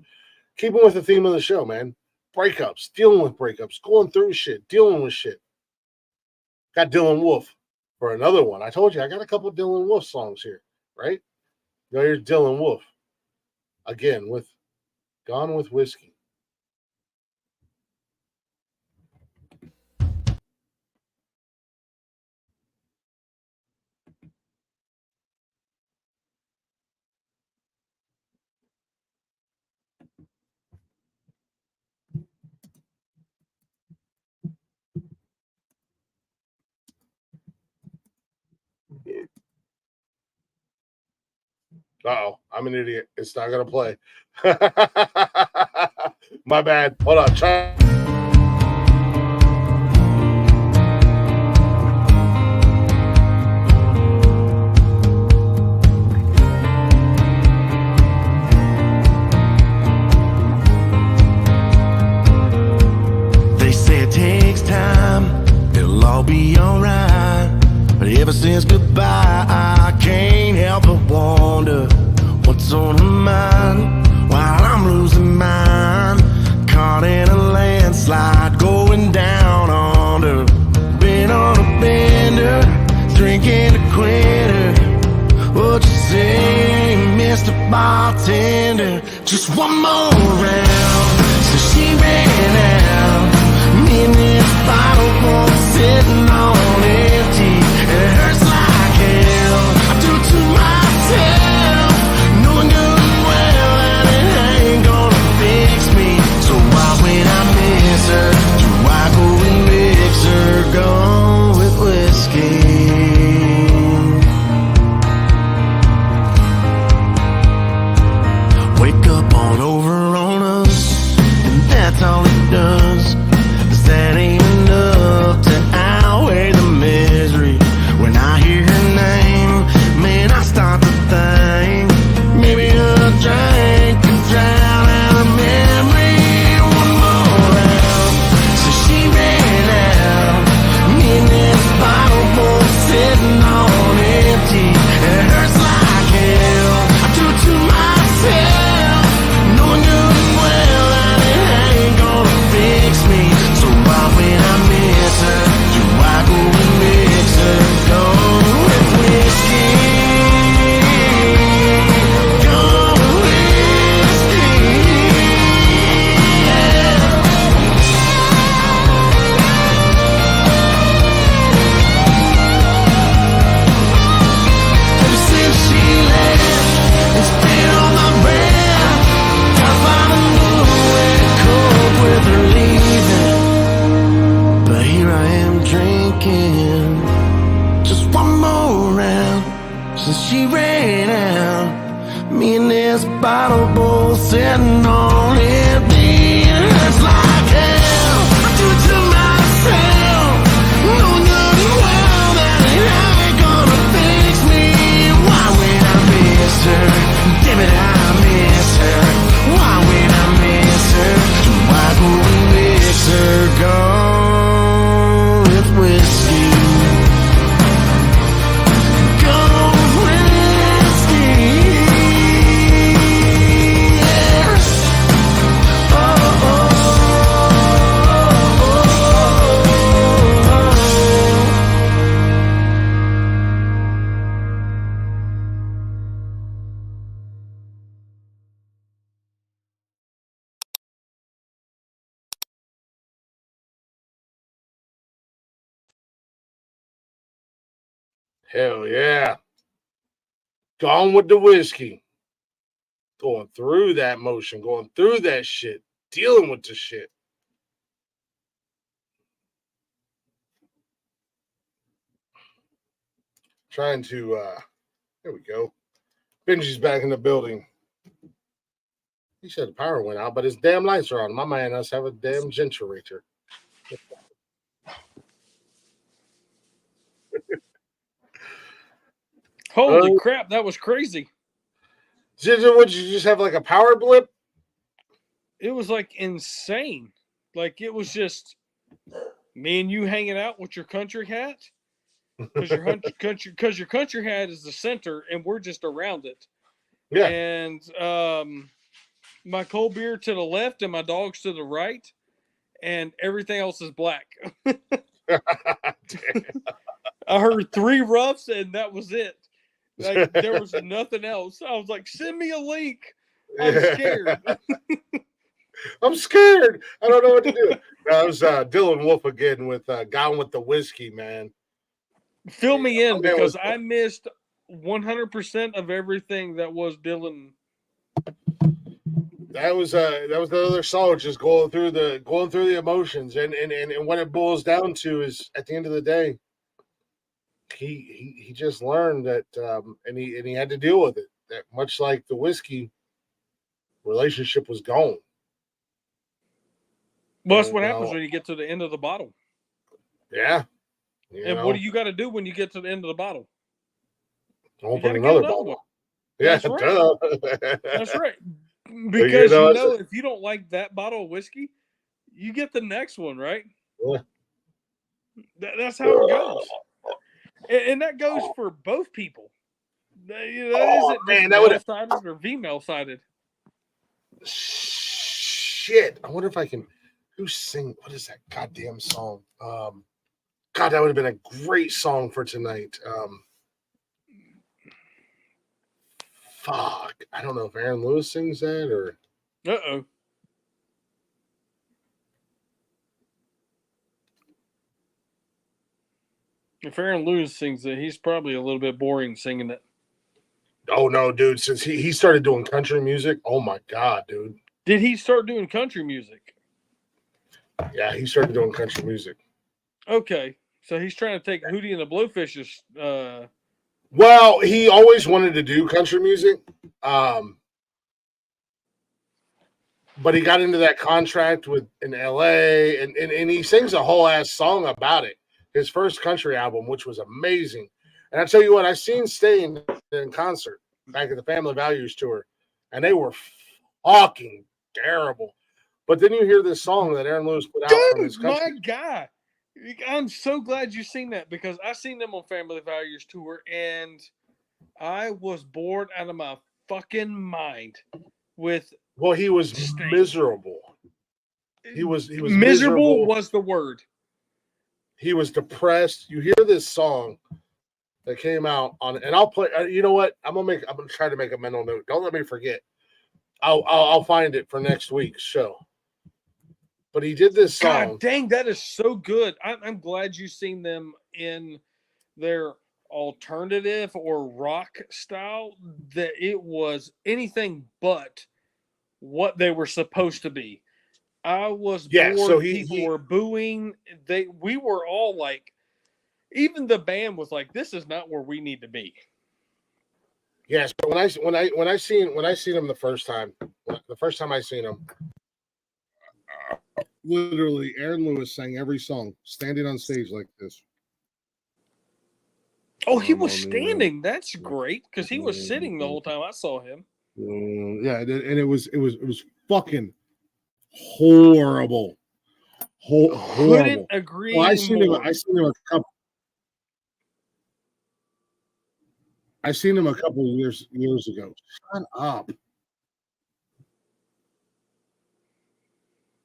Keeping with the theme of the show, man. breakups, dealing with breakups, going through shit, dealing with shit. Got Dylan Wolf for another one. I told you I got a couple Dylan Wolf songs here, right? Now here's Dylan Wolf again with Gone with Whiskey. Uh-oh, I'm an idiot. It's not gonna play. My bad. Hold on. Try. They say it takes time, it'll all be alright. But ever since goodbye, I can't help but wonder what's on her mind while I'm losing mine. Caught in a landslide, going down under. Been on a bender, drinking a quitter. What you say, Mr. Bartender? Just one more round, so she ran out. Me and this bottle won't sitting on empty. It hurts like hell. I do it to myself, knowing good and well that it ain't gonna fix me. So why, when I miss her, do I go and mix her? Gone with whiskey. Wake up all over on us, and that's all it does. 'Cause that ain't enough to outweigh the misery. When I hear her name, man, I start to think maybe a drink can drown out a memory. One more round, so she ran out. Me and this bottle both sitting on empty. It hurts like hell. I do it to myself, knowing good and well that it ain't gonna fix me. So why, when I miss her, do I go and mix her? Go with whiskey. Go with whiskey. Yeah. Ever since she left, it's been on my breath. Gotta find a new way to cope with her leaving. But here I am drinking just one more round since she ran out. Me and this bottle both sitting on empty. It hurts like hell. I do it to myself, knowing good and well that it ain't gonna fix me. Why, when I miss her, damn it, I miss her. Why, when I miss her, do I go and mix her? Gone with whiskey. Gone with whiskey. Yeah. Oh, oh, Hell yeah. Gone with the whiskey. Going through that motion, going through that shit, dealing with the shit. Trying to, there we go. Benji's back in the building. He said the power went out, but his damn lights are on. My man must have a damn generator. Holy crap, that was crazy. Would you just have like a power blip? It was like insane. Like it was just me and you hanging out with your country hat. Because your country hat is the center and we're just around it. Yeah. And my cold beer to the left and my dogs to the right. and everything else is black. I heard 3 roughs, and that was it. Like, there was nothing else. I was like, send me a link. I'm scared. I'm scared. I don't know what to do. That was Dylan Wolf again with Gone with the Whiskey, man. Fill me in, because I missed 100% of everything that was Dylan. That was the other song, just going through the emotions, and what it boils down to is, at the end of the day, he just learned that, and he had to deal with it. That, much like the whiskey, relationship was gone. Well, that's what happens when you get to the end of the bottle. Yeah. What do you got to do when you get to the end of the bottle? Open another bottle. One. Yeah, that's right. Duh. That's right. Because if you don't like that bottle of whiskey, you get the next one, right? Yeah. That's how it goes. And that goes for both people. That isn't just male-sided or female-sided. Shit. I wonder if I can... Who sing? What is that goddamn song? God, that would have been a great song for tonight. Fuck. I don't know if Aaron Lewis sings that or... Uh-oh. If Aaron Lewis sings it, he's probably a little bit boring singing it. Oh, no, dude. Since he started doing country music, oh, my God, dude. Did he start doing country music? Yeah, he started doing country music. Okay. So he's trying to take Hootie and the Blowfish's... Well, he always wanted to do country music. But he got into that contract in LA, and he sings a whole ass song about it. His first country album, which was amazing. And I tell you what, I seen Stain in concert back at the Family Values tour, and they were fucking terrible. But then you hear this song that Aaron Lewis put out from his country. My God. I'm so glad you seen that, because I seen them on Family Values tour, and I was bored out of my fucking mind with... Well, he was miserable. He was miserable was the word. He was depressed. You hear this song that came out on, and I'll play. You know what? I'm gonna try to make a mental note. Don't let me forget. I'll find it for next week's show. But he did this song. God dang, that is so good. I'm glad you seen them in their alternative or rock style. That it was anything but what they were supposed to be. I was bored. So people were booing. We were all like, even the band was like, "This is not where we need to be." Yes, but when I seen him the first time I seen him, literally Aaron Lewis sang every song, standing on stage like this. Oh, he was standing. That's great, because he was sitting the whole time I saw him. Yeah, and it was fucking horrible. Horrible. Couldn't agree more. I seen him a couple of years ago. Shut up.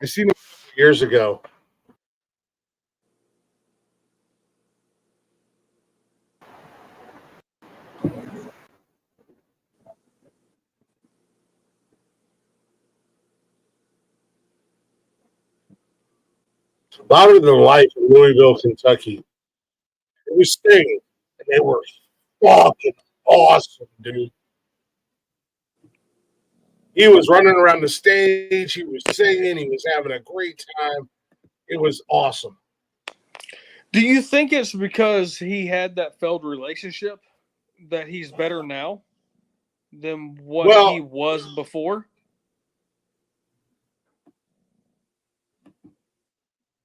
I seen him years ago. Louder Than Life in Louisville, Kentucky. It was Sting, and they were fucking awesome, dude. He was running around the stage. He was singing. He was having a great time. It was awesome. Do you think it's because he had that failed relationship that he's better now than what he was before?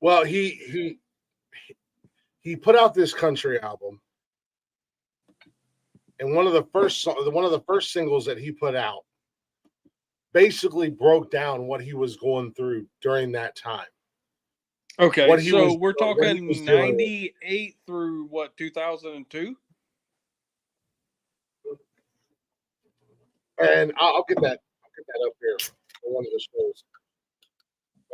Well, he put out this country album, and one of the first singles that he put out basically broke down what he was going through during that time. Okay, so we're talking 98 through what, 2002? And I'll get that up here for one of the shows.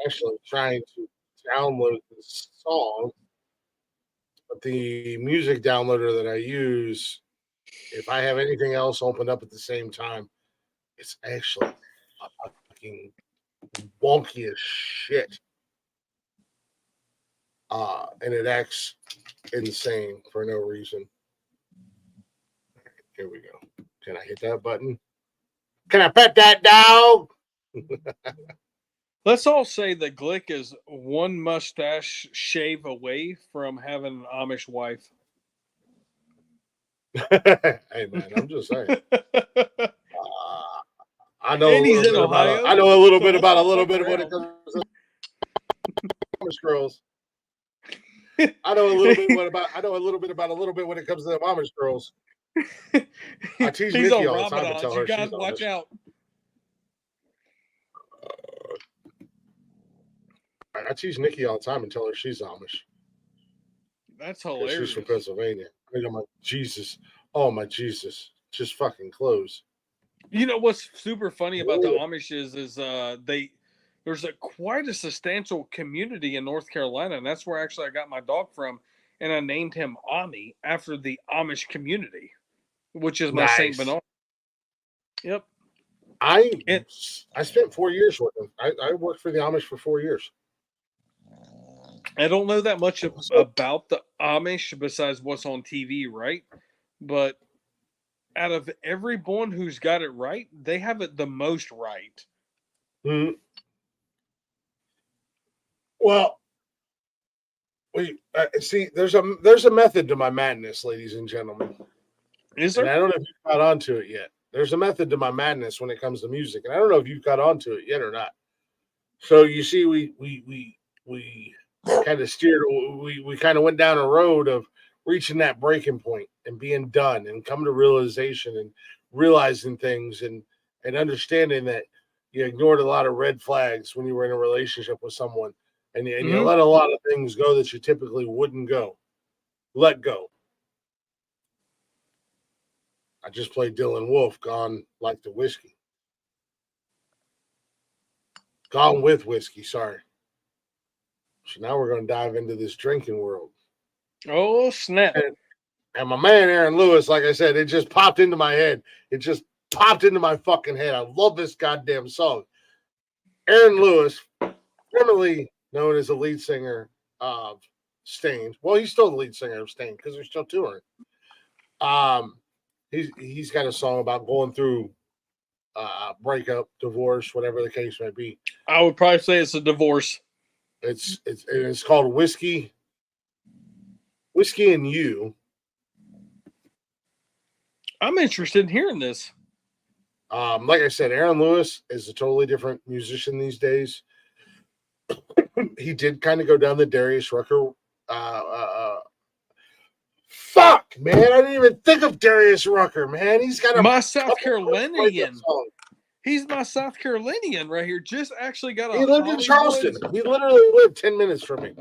I'm actually trying to download the song, but the music downloader that I use, if I have anything else opened up at the same time, it's actually fucking wonky as shit. And it acts insane for no reason. Here we go. Can I hit that button? Can I pet that dog? Let's all say that Glick is one mustache shave away from having an Amish wife. Hey man, I'm just saying. I know. And he's in Ohio. I know a little bit about a little bit of what it comes to Amish girls. I know a little bit about a little bit when it comes to the Amish girls. I tease He's Nikki on all the time and Ramadan. tell her You guys she's watch Amish. out. I tease Nikki all the time and tell her she's Amish. That's 'Cause hilarious. she's from Pennsylvania. I'm like, Jesus. Oh my Jesus. Just fucking close. You know what's super funny about the Amish is there's quite a substantial community in North Carolina, and that's where actually I got my dog from, and I named him Ami after the Amish community, which is my Saint Nice. Bernard. Yep. I spent 4 years with them. I worked for the Amish for 4 years. I don't know that much about the Amish besides what's on TV, right? But out of everyone who's got it right, they have it the most right. Mm-hmm. Well, see, there's a method to my madness, ladies and gentlemen. Is there? And I don't know if you've got onto it yet. There's a method to my madness when it comes to music, and I don't know if you've got onto it yet or not. So you see, we kind of steered. We kind of went down a road of reaching that breaking point and being done, and coming to realization and realizing things and understanding that you ignored a lot of red flags when you were in a relationship with someone, and you let a lot of things go that you typically wouldn't let go. I just played Dylan Wolf, Gone Like the Whiskey. Gone with Whiskey, sorry. So now we're going to dive into this drinking world. Oh, snap. And my man, Aaron Lewis, like I said, it just popped into my head. It just popped into my fucking head. I love this goddamn song. Aaron Lewis, formerly known as the lead singer of Stain. Well, he's still the lead singer of Stain because they're still touring. He's got a song about going through breakup, divorce, whatever the case may be. I would probably say it's a divorce. It's called Whiskey and You. I'm interested in hearing this. Like I said, Aaron Lewis is a totally different musician these days. He did kind of go down the Darius Rucker. Fuck, man. I didn't even think of Darius Rucker, man. He's got my South Carolinian. He's my South Carolinian right here. Just actually got a. He lived in Charleston. He literally lived 10 minutes from me.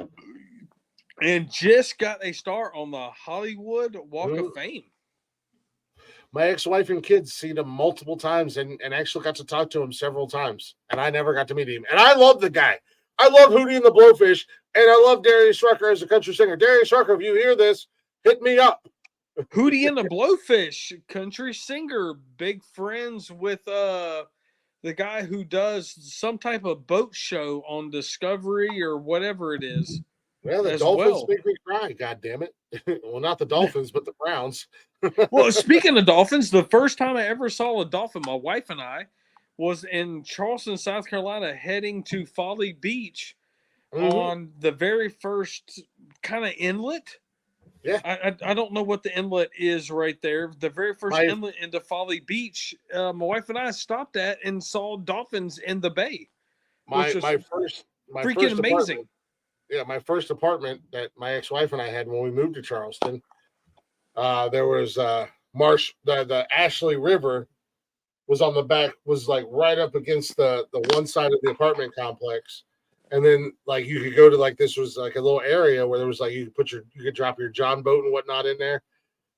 And just got a star on the Hollywood Walk of Fame. My ex-wife and kids seen him multiple times and actually got to talk to him several times. And I never got to meet him. And I love the guy. I love Hootie and the Blowfish. And I love Darius Rucker as a country singer. Darius Rucker, if you hear this, hit me up. Hootie and the Blowfish, country singer, big friends with the guy who does some type of boat show on Discovery or whatever it is. Well, the Dolphins make me cry, God damn it. Well, not the Dolphins, but the Browns. Well, speaking of dolphins, the first time I ever saw a dolphin, my wife and I, was in Charleston, South Carolina, heading to Folly Beach on the very first kind of inlet. Yeah. I don't know what the inlet is right there. The very first inlet into Folly Beach, my wife and I stopped at and saw dolphins in the bay. My first amazing. Yeah, my first apartment that my ex-wife and I had when we moved to Charleston, there was marsh. The Ashley River was on the back, was like right up against the one side of the apartment complex, and then like you could go to like this was like a little area where there was like you could drop your John boat and whatnot in there,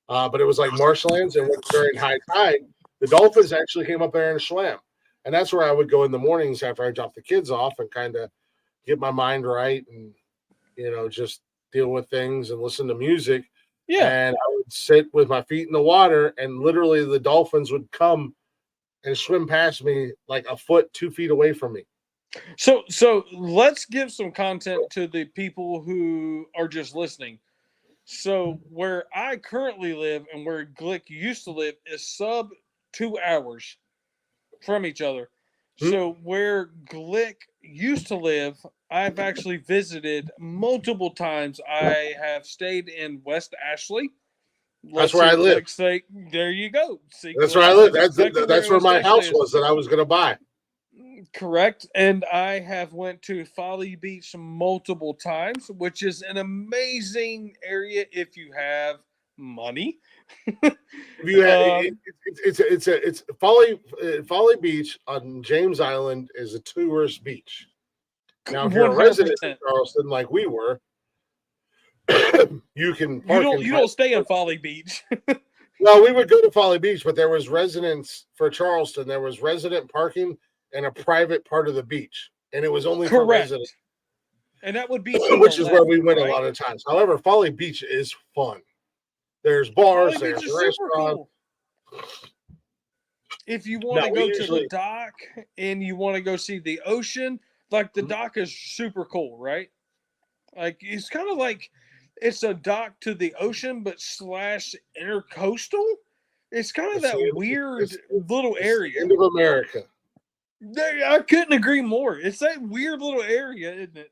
but it was like marshlands, and during high tide, the dolphins actually came up there and swam, and that's where I would go in the mornings after I dropped the kids off and kind of get my mind right and, just deal with things and listen to music. Yeah. And I would sit with my feet in the water, and literally the dolphins would come and swim past me like a foot, 2 feet away from me. So let's give some content to the people who are just listening. So where I currently live and where Glick used to live is sub 2 hours from each other. So where Glick used to live, I've actually visited multiple times. I have stayed in West Ashley. That's where I live. Glick say, there you go. See, That's Glick where I live. knows exactly That's where West my Ashley house is. was that I was going to buy. Correct. And I have went to Folly Beach multiple times, which is an amazing area if you have money. If you have, it's Folly Beach on James Island is a tourist beach. Now, if you're a resident in Charleston, like we were, you can park. You don't stay in Folly Beach. Well, we would go to Folly Beach, but there was residents for Charleston. There was resident parking and a private part of the beach, and it was only for residents. And that would be which is where we went a lot of times. However, Folly Beach is fun. There's bars, there's restaurants. Cool. If you want to go to the dock and you want to go see the ocean, like the dock is super cool, right? Like it's kind of like it's a dock to the ocean, but / intercoastal. It's kind of that weird little area. End of America. I couldn't agree more. It's that weird little area, isn't it?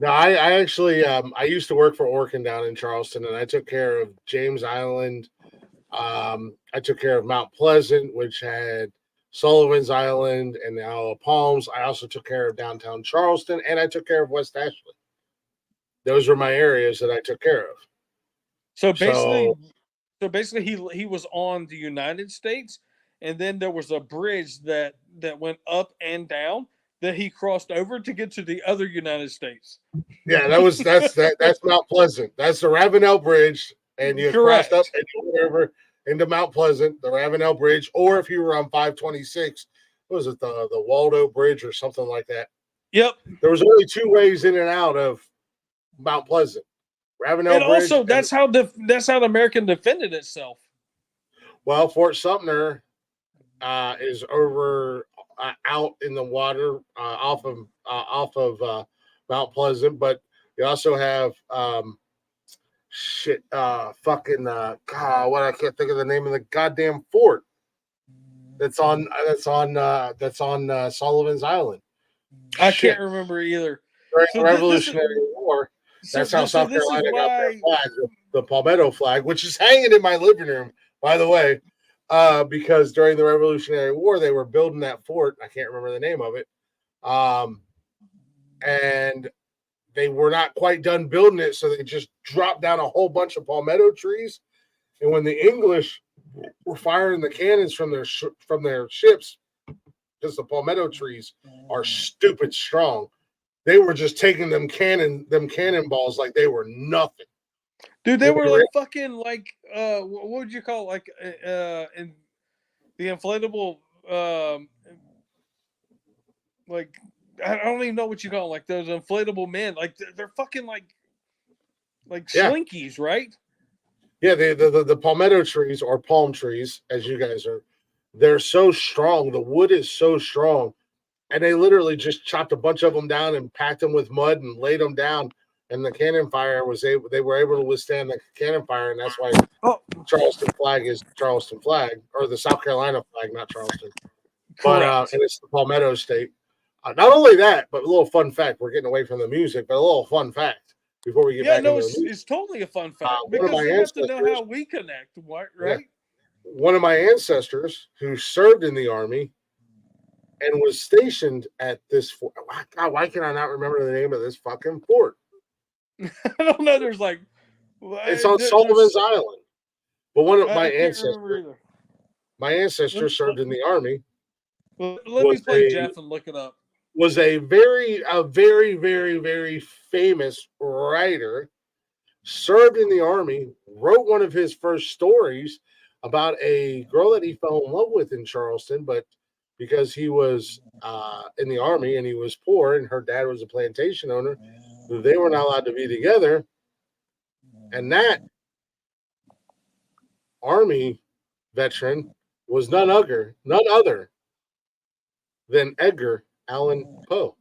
No, I actually I used to work for Orkin down in Charleston, and I took care of James Island. I took care of Mount Pleasant, which had Sullivan's Island and the Isle of Palms. I also took care of downtown Charleston, and I took care of West Ashley. Those were my areas that I took care of. So basically, he was on the United States, and then there was a bridge that went up and down that he crossed over to get to the other United States. Yeah, that's Mount Pleasant. That's the Ravenel Bridge, and you crossed up and you went over into Mount Pleasant, the Ravenel Bridge, or if you were on 526, what was it, the Waldo Bridge or something like that? Yep. There was only 2 ways in and out of Mount Pleasant. Ravenel and Bridge. Also, that's how the American defended itself. Well, Fort Sumter is over out in the water off of Mount Pleasant, but you also have what I can't think of the name of the goddamn fort that's on Sullivan's Island. I can't remember either. During the Revolutionary War, that's how South Carolina got their flag, the Palmetto flag, which is hanging in my living room, by the way. Because during the Revolutionary War, they were building that fort. I can't remember the name of it. And they were not quite done building it, so they just dropped down a whole bunch of palmetto trees. And when the English were firing the cannons from their ships, because the palmetto trees are stupid strong, they were just taking them cannonballs like they were nothing. Dude, they were like fucking like what would you call it? Like in the inflatable like I don't even know what you call them, like those inflatable men. Like they're fucking like slinkies, right? Yeah, the palmetto trees or palm trees, as you guys are, they're so strong. The wood is so strong, and they literally just chopped a bunch of them down and packed them with mud and laid them down. And the cannon fire they were able to withstand the cannon fire, and that's why Charleston flag is Charleston flag, or the South Carolina flag, not Charleston. But and it's the Palmetto State. Not only that, but a little fun fact. We're getting away from the music, but a little fun fact before we get back into the music. It's totally a fun fact because you have to know how we connect, right? Yeah. One of my ancestors who served in the Army and was stationed at this fort. God, why can I not remember the name of this fucking fort? I don't know. There's like it's on Sullivan's Island. But one of my ancestors served in the Army. Well, let me play Jeff and look it up. Was a very, very, very famous writer. Served in the Army. Wrote one of his first stories about a girl that he fell in love with in Charleston, but because he was in the Army and he was poor, and her dad was a plantation owner. They were not allowed to be together. And that Army veteran was none other than Edgar Allan Poe.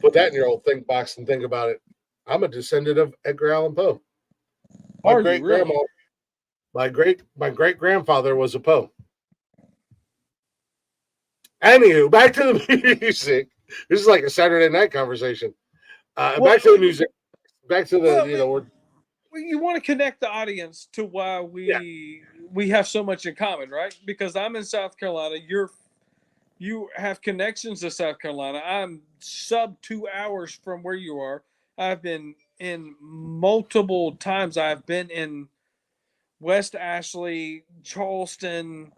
Put that in your old think box and think about it. I'm a descendant of Edgar Allan Poe. My Are you great really? grandma, my great grandfather was a Poe. Anywho, back to the music. This is like a Saturday night conversation. Back to the music. Back to the You want to connect the audience to why we have so much in common, right? Because I'm in South Carolina. You have connections to South Carolina. I'm sub 2 hours from where you are. I've been in multiple times. I've been in West Ashley, Charleston,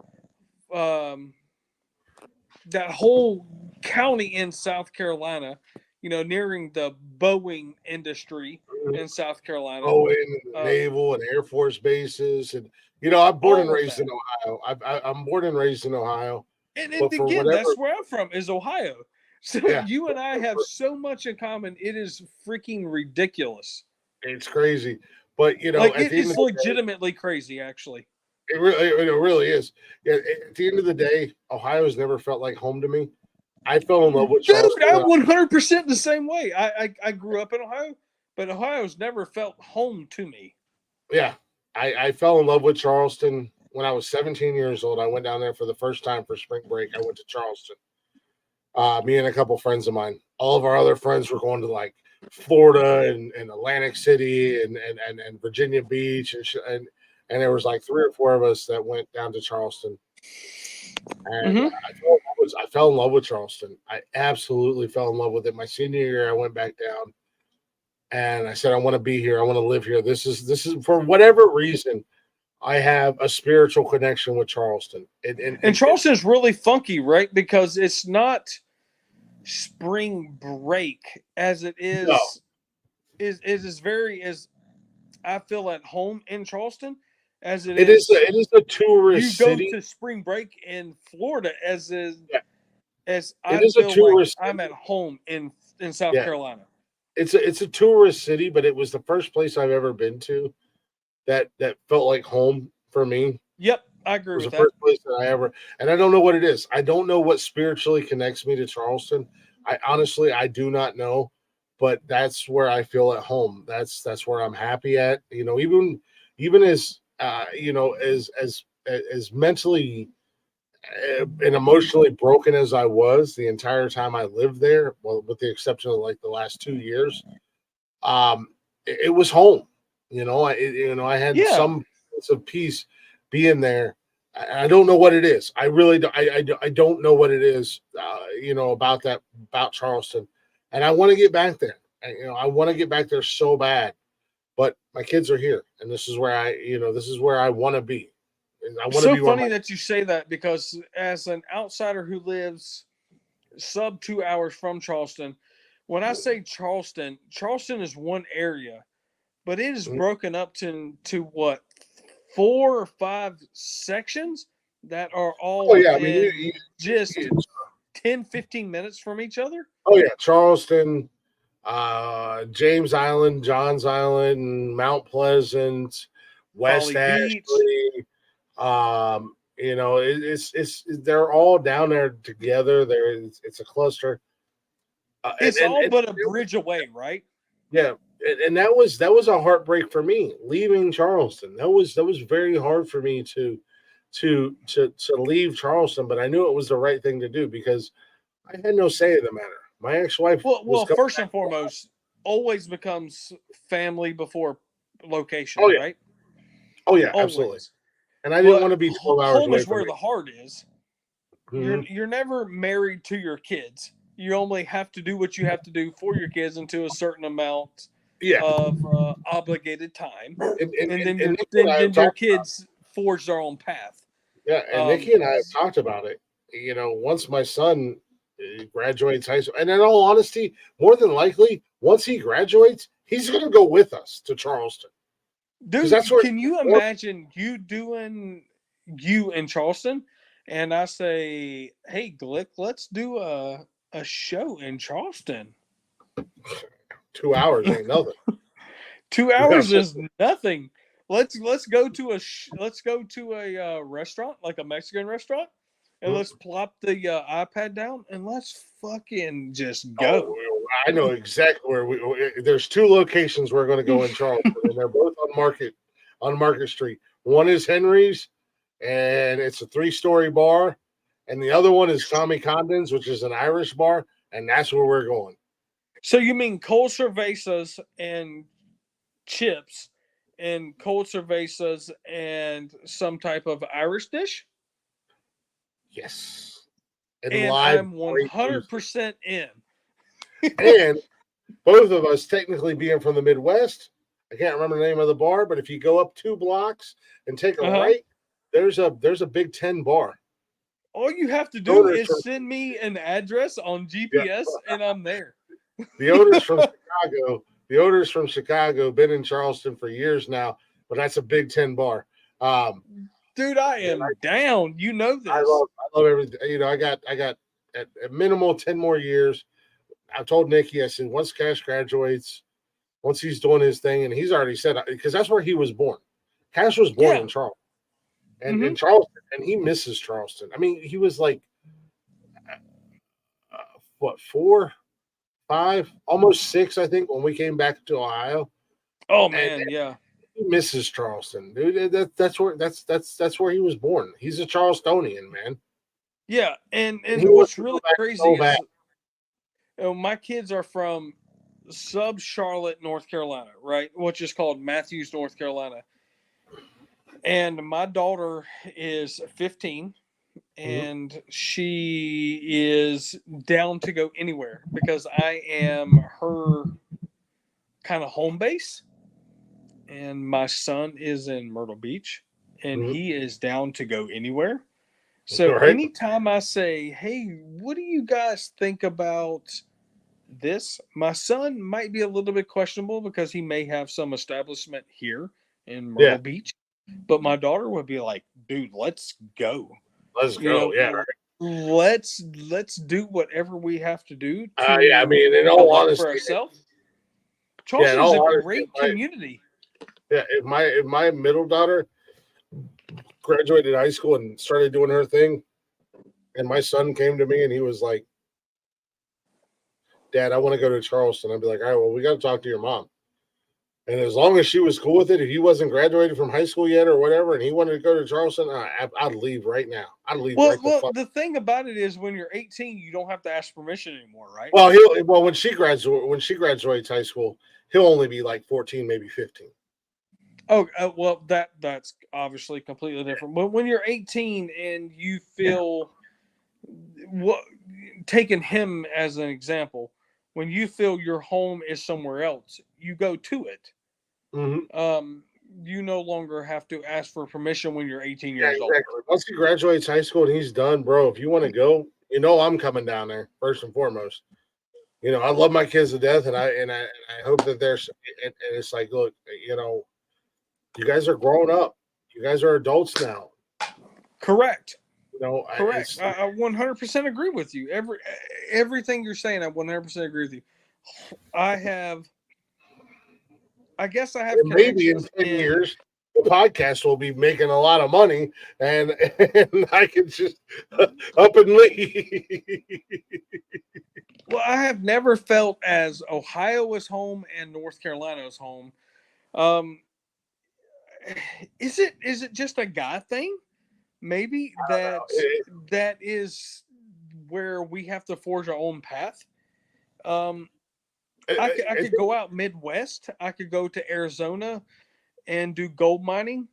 that whole county in South Carolina, nearing the Boeing industry in South Carolina. Boeing, naval and Air Force bases, and I'm born and raised in Ohio. I'm born and raised in Ohio. And again, that's where I'm from, is Ohio. So you and I have so much in common. It is freaking ridiculous. It's crazy, but it's legitimately crazy, actually. It really is. Yeah, at the end of the day, Ohio's never felt like home to me. I fell in love with Charleston. I'm 100% the same way. I grew up in Ohio, but Ohio's never felt home to me. Yeah, I fell in love with Charleston when I was 17 years old. I went down there for the first time for spring break. I went to Charleston. Me and a couple friends of mine. All of our other friends were going to like Florida and Atlantic City and Virginia Beach and there was like 3 or 4 of us that went down to Charleston. And I fell in love with Charleston. I absolutely fell in love with it. My senior year, I went back down and I said, I want to be here. I want to live here. This is for whatever reason, I have a spiritual connection with Charleston. And Charleston is really funky, right? Because it's not spring break as it is. No. It is very as I feel at home in Charleston. As it is a tourist city. You go to spring break in Florida as I feel a tourist like I'm at home in South Carolina. It's a tourist city, but it was the first place I've ever been to that felt like home for me. Yep, I agree with that. It was the first place that I ever, and I don't know what it is. I don't know what spiritually connects me to Charleston. I do not know, but that's where I feel at home. That's where I'm happy at. Even as as mentally and emotionally broken as I was the entire time I lived there, well, with the exception of like the last 2 years, it was home. I had some sense of peace being there. I don't know what it is. I really don't. I don't know what it is. About Charleston, and I want to get back there. I want to get back there so bad. But my kids are here, and this is where I want to be. It's so funny that you say that, because as an outsider who lives sub 2 hours from Charleston, when I say Charleston is one area, but it is broken up to what, 4 or 5 sections that are all just 10, 15 minutes from each other. Oh yeah, Charleston, James Island, Johns Island, Mount Pleasant, West Ashley. It's they're all down there together. It's a cluster. It's all but a bridge away, right? Yeah, and that was a heartbreak for me leaving Charleston. That was very hard for me to leave Charleston, but I knew it was the right thing to do because I had no say in the matter. My ex-wife. Well, first and foremost, always becomes family before location, right? Oh yeah, always. Absolutely. And I didn't want to be 12 hours home away is from where me. the heart is. You're never married to your kids. You only have to do what you have to do for your kids until a certain amount of obligated time, and then your kids forge their own path. Yeah, and Nikki and I have talked about it. Once my son graduates high school, and in all honesty, more than likely, once he graduates, he's going to go with us to Charleston. Dude, can you imagine you doing you in Charleston, and I say, "Hey, Glick, let's do a show in Charleston." 2 hours ain't nothing. 2 You hours know, is nothing. Let's go to a restaurant, like a Mexican restaurant, and let's plop the iPad down and let's fucking just go. I know exactly where there's 2 locations we're going to go in Charleston, and they're both on Market Street. One is Henry's, and it's a 3-story bar, and the other one is Tommy Condon's, which is an Irish bar, and that's where we're going. So you mean cold cervezas and chips, and cold cervezas and some type of Irish dish? Yes, And live I'm great music. 100% in. And both of us technically being from the Midwest, I can't remember the name of the bar, but if you go up 2 blocks and take a right, there's a Big Ten bar. All you have to do is send me an address on GPS, and I'm there. The owners from Chicago. The owners from Chicago been in Charleston for years now, but that's a Big Ten bar. Dude, I am down. You know this. I love everything. You know, I got at minimal 10 more years. I told Nikki, I said, once Cash graduates, once he's doing his thing, and he's already said, because that's where he was born. Cash was born in Charleston, and in Charleston, and he misses Charleston. I mean, he was like, what, 4, 5, almost 6, I think, when we came back to Ohio. Oh man, yeah. He misses Charleston, dude. That's where he was born. He's a Charlestonian, man. Yeah, and what's really crazy is my kids are from sub-Charlotte, North Carolina, right? Which is called Matthews, North Carolina. And my daughter is 15, and she is down to go anywhere because I am her kind of home base. And my son is in Myrtle Beach, and he is down to go anywhere. So anytime I say, hey, what do you guys think about this? My son might be a little bit questionable because he may have some establishment here in Myrtle Beach. But my daughter would be like, dude, let's go. Let's go. Let's do whatever we have to do. I mean, in all honesty, for ourselves. Charleston is a great community. Yeah, if my middle daughter graduated high school and started doing her thing, and my son came to me and he was like, Dad, I want to go to Charleston. I'd be like, all right, well, we got to talk to your mom. And as long as she was cool with it, if he wasn't graduated from high school yet or whatever, and he wanted to go to Charleston, I'd leave right now. I'd leave. Well, the thing about it is, when you're 18, you don't have to ask permission anymore, right? Well, when she graduates high school, he'll only be like 14, maybe 15. Oh, well, that's obviously completely different. But when you're 18 and you feel taking him as an example, when you feel your home is somewhere else, you go to it. You no longer have to ask for permission when you're 18 years old. Once he graduates high school and he's done, bro, if you want to go, I'm coming down there first and foremost. I love my kids to death, and I hope that and it's like, look, you guys are growing up. You guys are adults now. Correct. Correct. I 100% agree with you. Everything you're saying, I 100% agree with you. I guess I have. Maybe in 10 years, the podcast will be making a lot of money, and I can just up and leave. Well, I have never felt as Ohio is home and North Carolina is home. Is it just a guy thing? Maybe that is where we have to forge our own path. I could go out Midwest. I could go to Arizona and do gold mining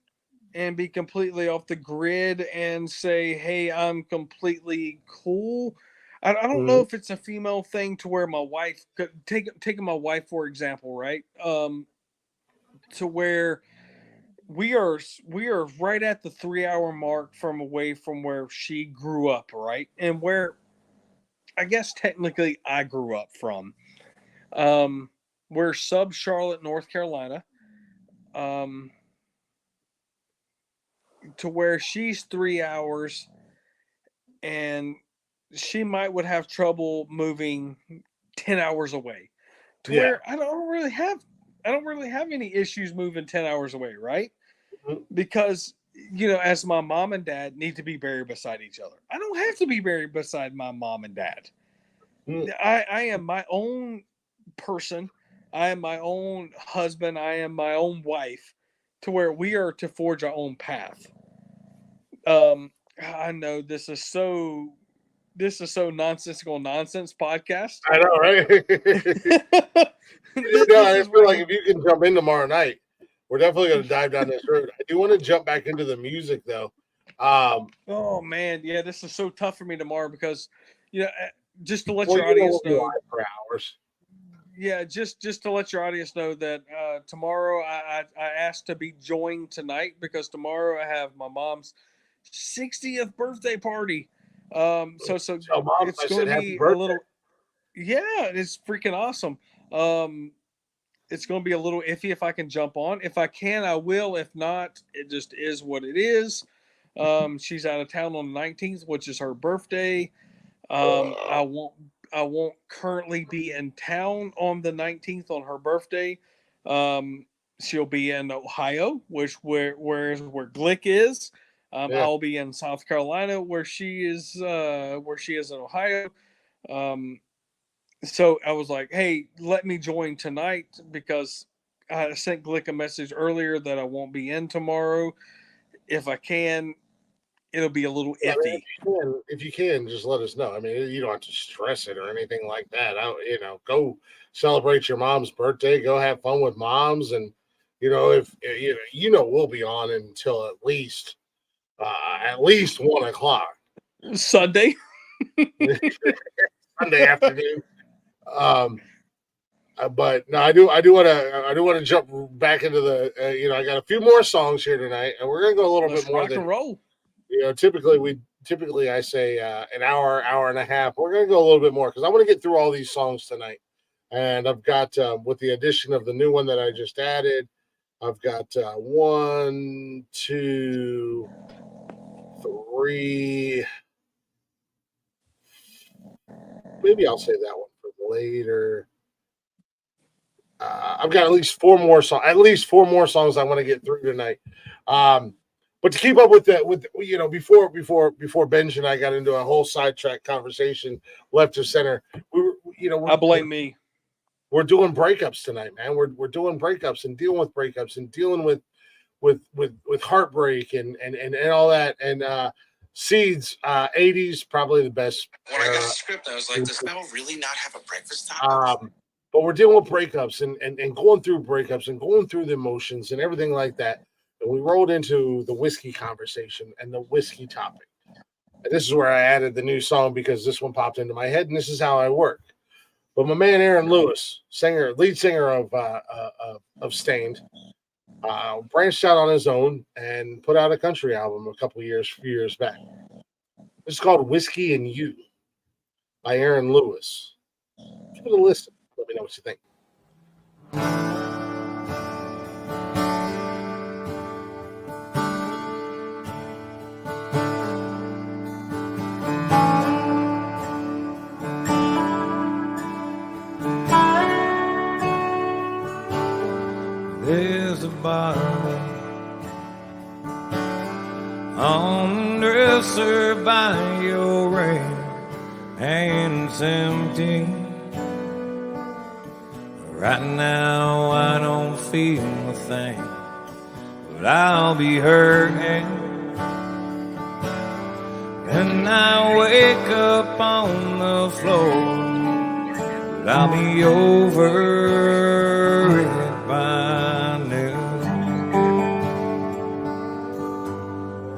and be completely off the grid and say, hey, I'm completely cool. I don't know if it's a female thing to where my wife, taking my wife, for example, right? To where we are right at the 3-hour mark away from where she grew up, right? And where I guess technically I grew up from. We're sub-Charlotte, North Carolina. to where she's 3 hours, and she would have trouble moving 10 hours away, to where I don't really have any issues moving 10 hours away, right? Mhm. Because, you know, as my mom and dad need to be buried beside each other, I don't have to be buried beside my mom and dad. Mm. I am my own person. I am my own husband. I am my own wife, to where we are to forge our own path. I know this is so nonsensical nonsense podcast. I know, right? This I is feel where like if you can jump in tomorrow night, we're definitely going to dive down this road. I do want to jump back into the music, though. oh man, yeah, this is so tough for me tomorrow because, you know, just to let Well, your you know, audience we'll be know, live for hours. yeah, just to let your audience know that tomorrow I asked to be joined tonight because tomorrow I have my mom's 60th birthday party. So Tell mom it's I going said to happy be a birthday. little, yeah, it's freaking awesome. It's going to be a little iffy if I can jump on. If I can, I will. If not, it just is what it is. She's out of town on the 19th, which is her birthday. I won't currently be in town on the 19th on her birthday. She'll be in Ohio, where Glick is. Yeah. I'll be in South Carolina where she is in Ohio. So I was like, hey, let me join tonight because I sent Glick a message earlier that I won't be in tomorrow. If I can, it'll be a little Yeah, I mean, iffy. if you can, just let us know. I mean, you don't have to stress it or anything like that. Go celebrate your mom's birthday. Go have fun with moms, and if we'll be on until at least 1 o'clock Sunday. Sunday afternoon. But no, I do want to jump back into the. I got a few more songs here tonight, and we're gonna go a little Let's bit more rock than and roll. Typically I say an hour and a half. We're gonna go a little bit more because I want to get through all these songs tonight. And I've got with the addition of the new one that I just added, I've got 1, 2, 3. Maybe I'll say that one for later. I've got at least four more songs. At least four more songs I want to get through tonight. But to keep up with before Benj and I got into a whole sidetrack conversation left of center, I blame me. We're doing breakups tonight, man. We're doing breakups and dealing with breakups and dealing with heartbreak and all that. And Seeds, 80s, probably the best. When I got the script, I was like, does Mel really not have a breakfast topic? But we're dealing with breakups and going through breakups and going through the emotions and everything like that. And we rolled into the whiskey conversation and the whiskey topic. And this is where I added the new song because this one popped into my head, and this is how I work. But my man Aaron Lewis, lead singer of Stained, branched out on his own and put out a country album a few years back. This is called Whiskey and You by Aaron Lewis. Give it a listen. Let me know what you think. There's a bottle on the dresser by your ring, and it's empty. Right now I don't feel a thing, but I'll be hurting when I wake up on the floor, but I'll be over it by noon.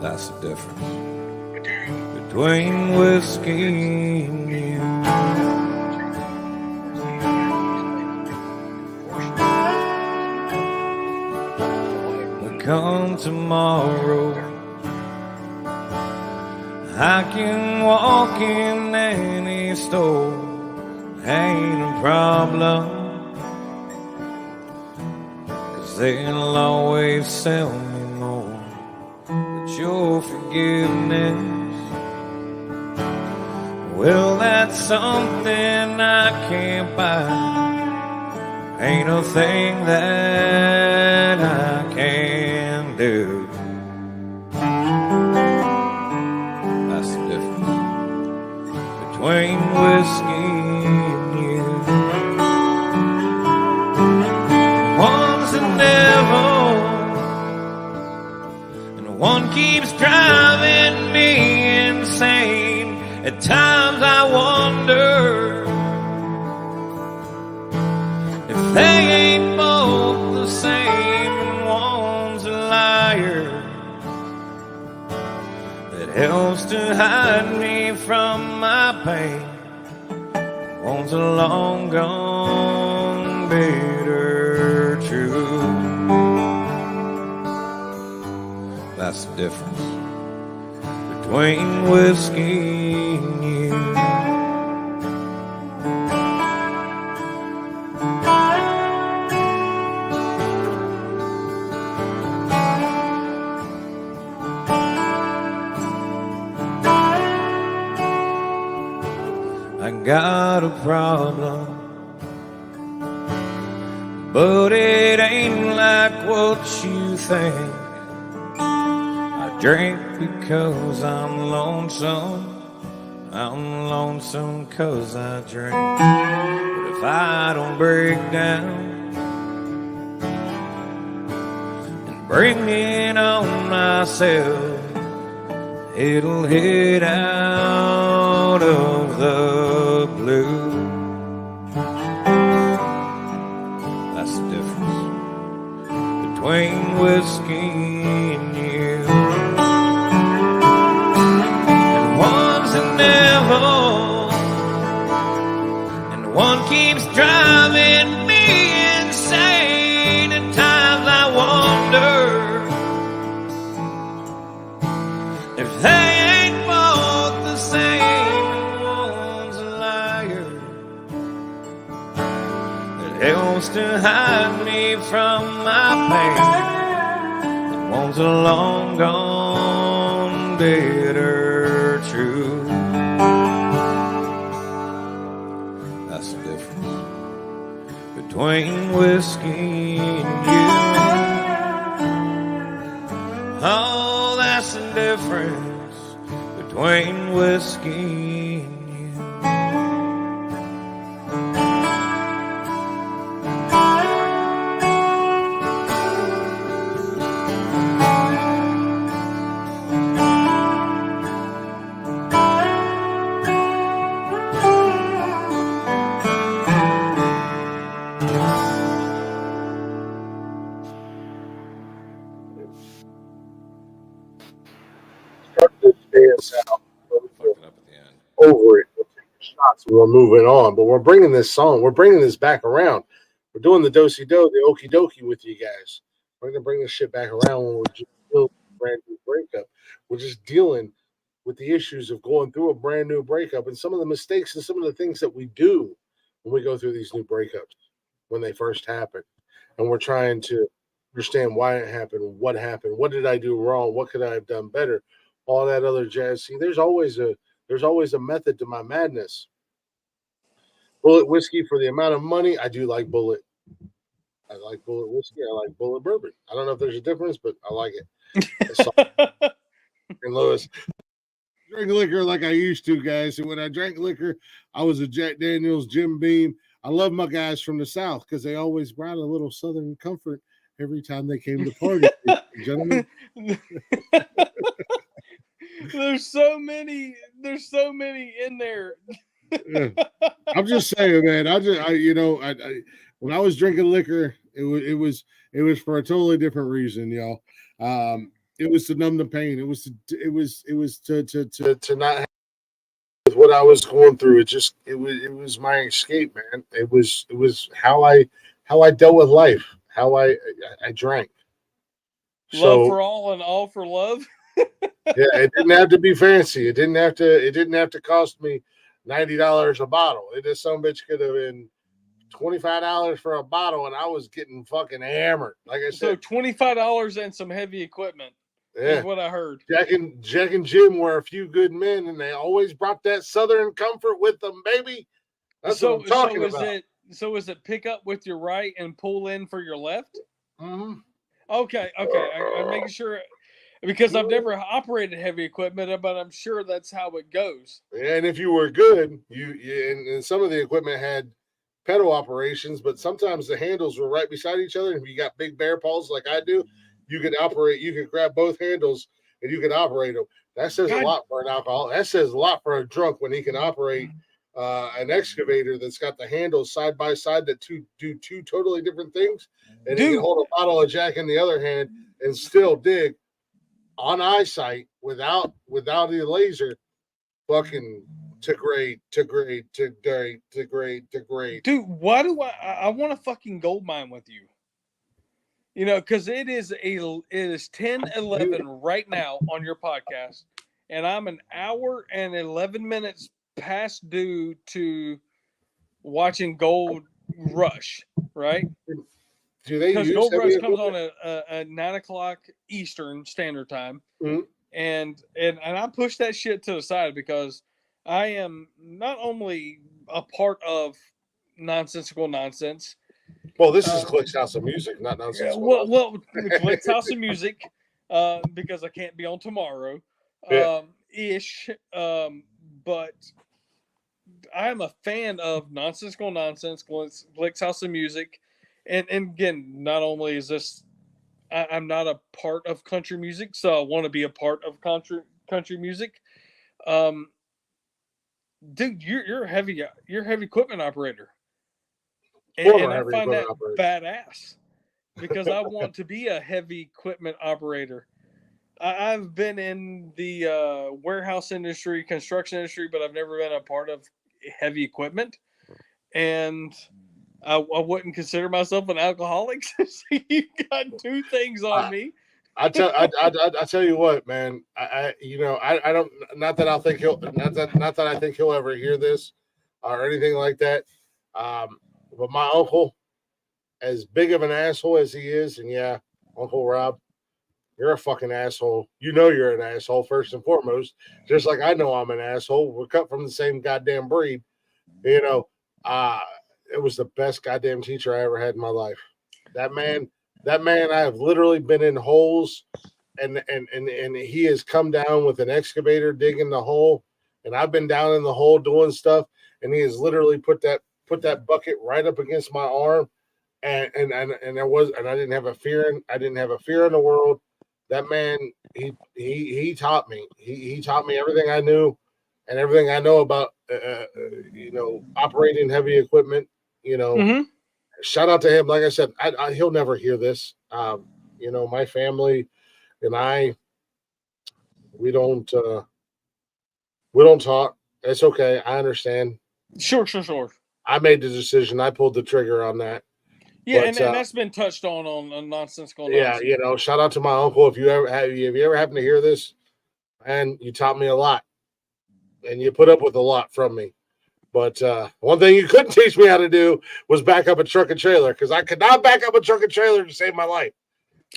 That's the difference between whiskey and you. Come tomorrow, I can walk in any store, ain't a problem, 'cause they'll always sell me more, but your forgiveness. Well, that's something I can't buy. Ain't a thing that I can do. That's the difference between whiskey and you. One's the devil, and one keeps driving me insane. At times I wonder if they ain't both the same. One's a liar that helps to hide me from my pain. One's a long gone bitter truth. That's the difference between whiskey and you. I got a problem, but it ain't like what you think. I drink because I'm lonesome. I'm lonesome 'cause I drink. But if I don't break down and bring it on myself, it'll head out of the blue. That's the difference between whiskey and you. And one's a devil, and one keeps driving me insane. At times I wonder if they ain't both the same. One's a liar that helps to hide me from my pain. One's a long gone bitter truth. That's the difference between whiskey and you. Oh, that's the difference between whiskey and you. Start this dance out. Fucking up at the end. Over it. We'll take the shots and we're moving on. But we're bringing this back around. We're doing the do-si-do, the okie dokie with you guys. We're going to bring this shit back around when we're just dealing with a brand new breakup. We're just dealing with the issues of going through a brand new breakup and some of the mistakes and some of the things that we do when we go through these new breakups when they first happen. And we're trying to understand why it happened, what did I do wrong, what could I have done better, all that other jazz. See, there's always a method to my madness. Bullet whiskey for the amount of money. I do like Bullet. I like Bullet whiskey. I like Bullet bourbon. I don't know if there's a difference, but I like it. And Lewis, drink liquor like I used to, guys. And when I drank liquor, I was a Jack Daniels, Jim Beam. I love my guys from the South because they always brought a little Southern comfort every time they came to party. Gentlemen. There's so many in there. Yeah. I'm just saying, man. I when I was drinking liquor, it was for a totally different reason, y'all. It was to numb the pain. It was to not have with what I was going through. It was my escape, man. It was how I dealt with life, how I drank. Love for all and all for love. Yeah, it didn't have to be fancy. It didn't have to cost me $90 a bottle. This some bitch could have been $25 for a bottle, and I was getting fucking hammered. Like I said, So $25 and some heavy equipment. is what I heard. Jack and Jim were a few good men, and they always brought that Southern comfort with them, baby. That's what I'm talking about. So is it pick up with your right and pull in for your left? Mm-hmm. Okay. I'm making sure because I've never operated heavy equipment, but I'm sure that's how it goes. And if you were good, and some of the equipment had pedal operations, but sometimes the handles were right beside each other. And if you got big bear paws like I do, you could grab both handles and you can operate them. That says a lot for an alcoholic. That says a lot for a drunk when he can operate an excavator that's got the handles side by side that do two totally different things. And he can hold a bottle of Jack in the other hand and still dig on eyesight without the laser. Fucking to grade. Dude, why do I want a fucking gold mine with you? You know, because it is 10:11 right now on your podcast, and I'm an hour and 11 minutes past due to watching Gold Rush, right? Do they use Gold Rush equipment? comes on at 9:00 Eastern Standard Time, mm-hmm. and I push that shit to the side because I am not only a part of Nonsensical Nonsense. Well, this is Glick's House of Music, not Nonsense. Well, Glick's House of Music, because I can't be on tomorrow, ish. But I'm a fan of Nonsensical Nonsense, Glick's House of Music, and again, not only is this, I'm not a part of country music, so I want to be a part of country music. Dude, you're a heavy equipment operator. And I find that badass because I want to be a heavy equipment operator. I've been in the warehouse industry, construction industry, but I've never been a part of heavy equipment. And I wouldn't consider myself an alcoholic. So you got two things on me. I tell you what, man. I don't. Not that I think he'll ever hear this or anything like that. But my uncle, as big of an asshole as he is, and yeah, Uncle Rob, you're a fucking asshole. You know you're an asshole first and foremost. Just like I know I'm an asshole. We're cut from the same goddamn breed. You know, it was the best goddamn teacher I ever had in my life. That man, I have literally been in holes, and he has come down with an excavator digging the hole, and I've been down in the hole doing stuff, and he has literally put that bucket right up against my arm, and I didn't have a fear in the world. That man, he taught me. He taught me everything I knew, and everything I know about operating heavy equipment. Mm-hmm. Shout out to him. Like I said, he'll never hear this. My family and I, we don't talk. It's okay. I understand. Sure. I made the decision. I pulled the trigger on that. Yeah, and that's been touched on Nonsensical Nonsense. Yeah, shout out to my uncle. If you ever happen to hear this, and you taught me a lot, and you put up with a lot from me. But one thing you couldn't teach me how to do was back up a truck and trailer, because I could not back up a truck and trailer to save my life.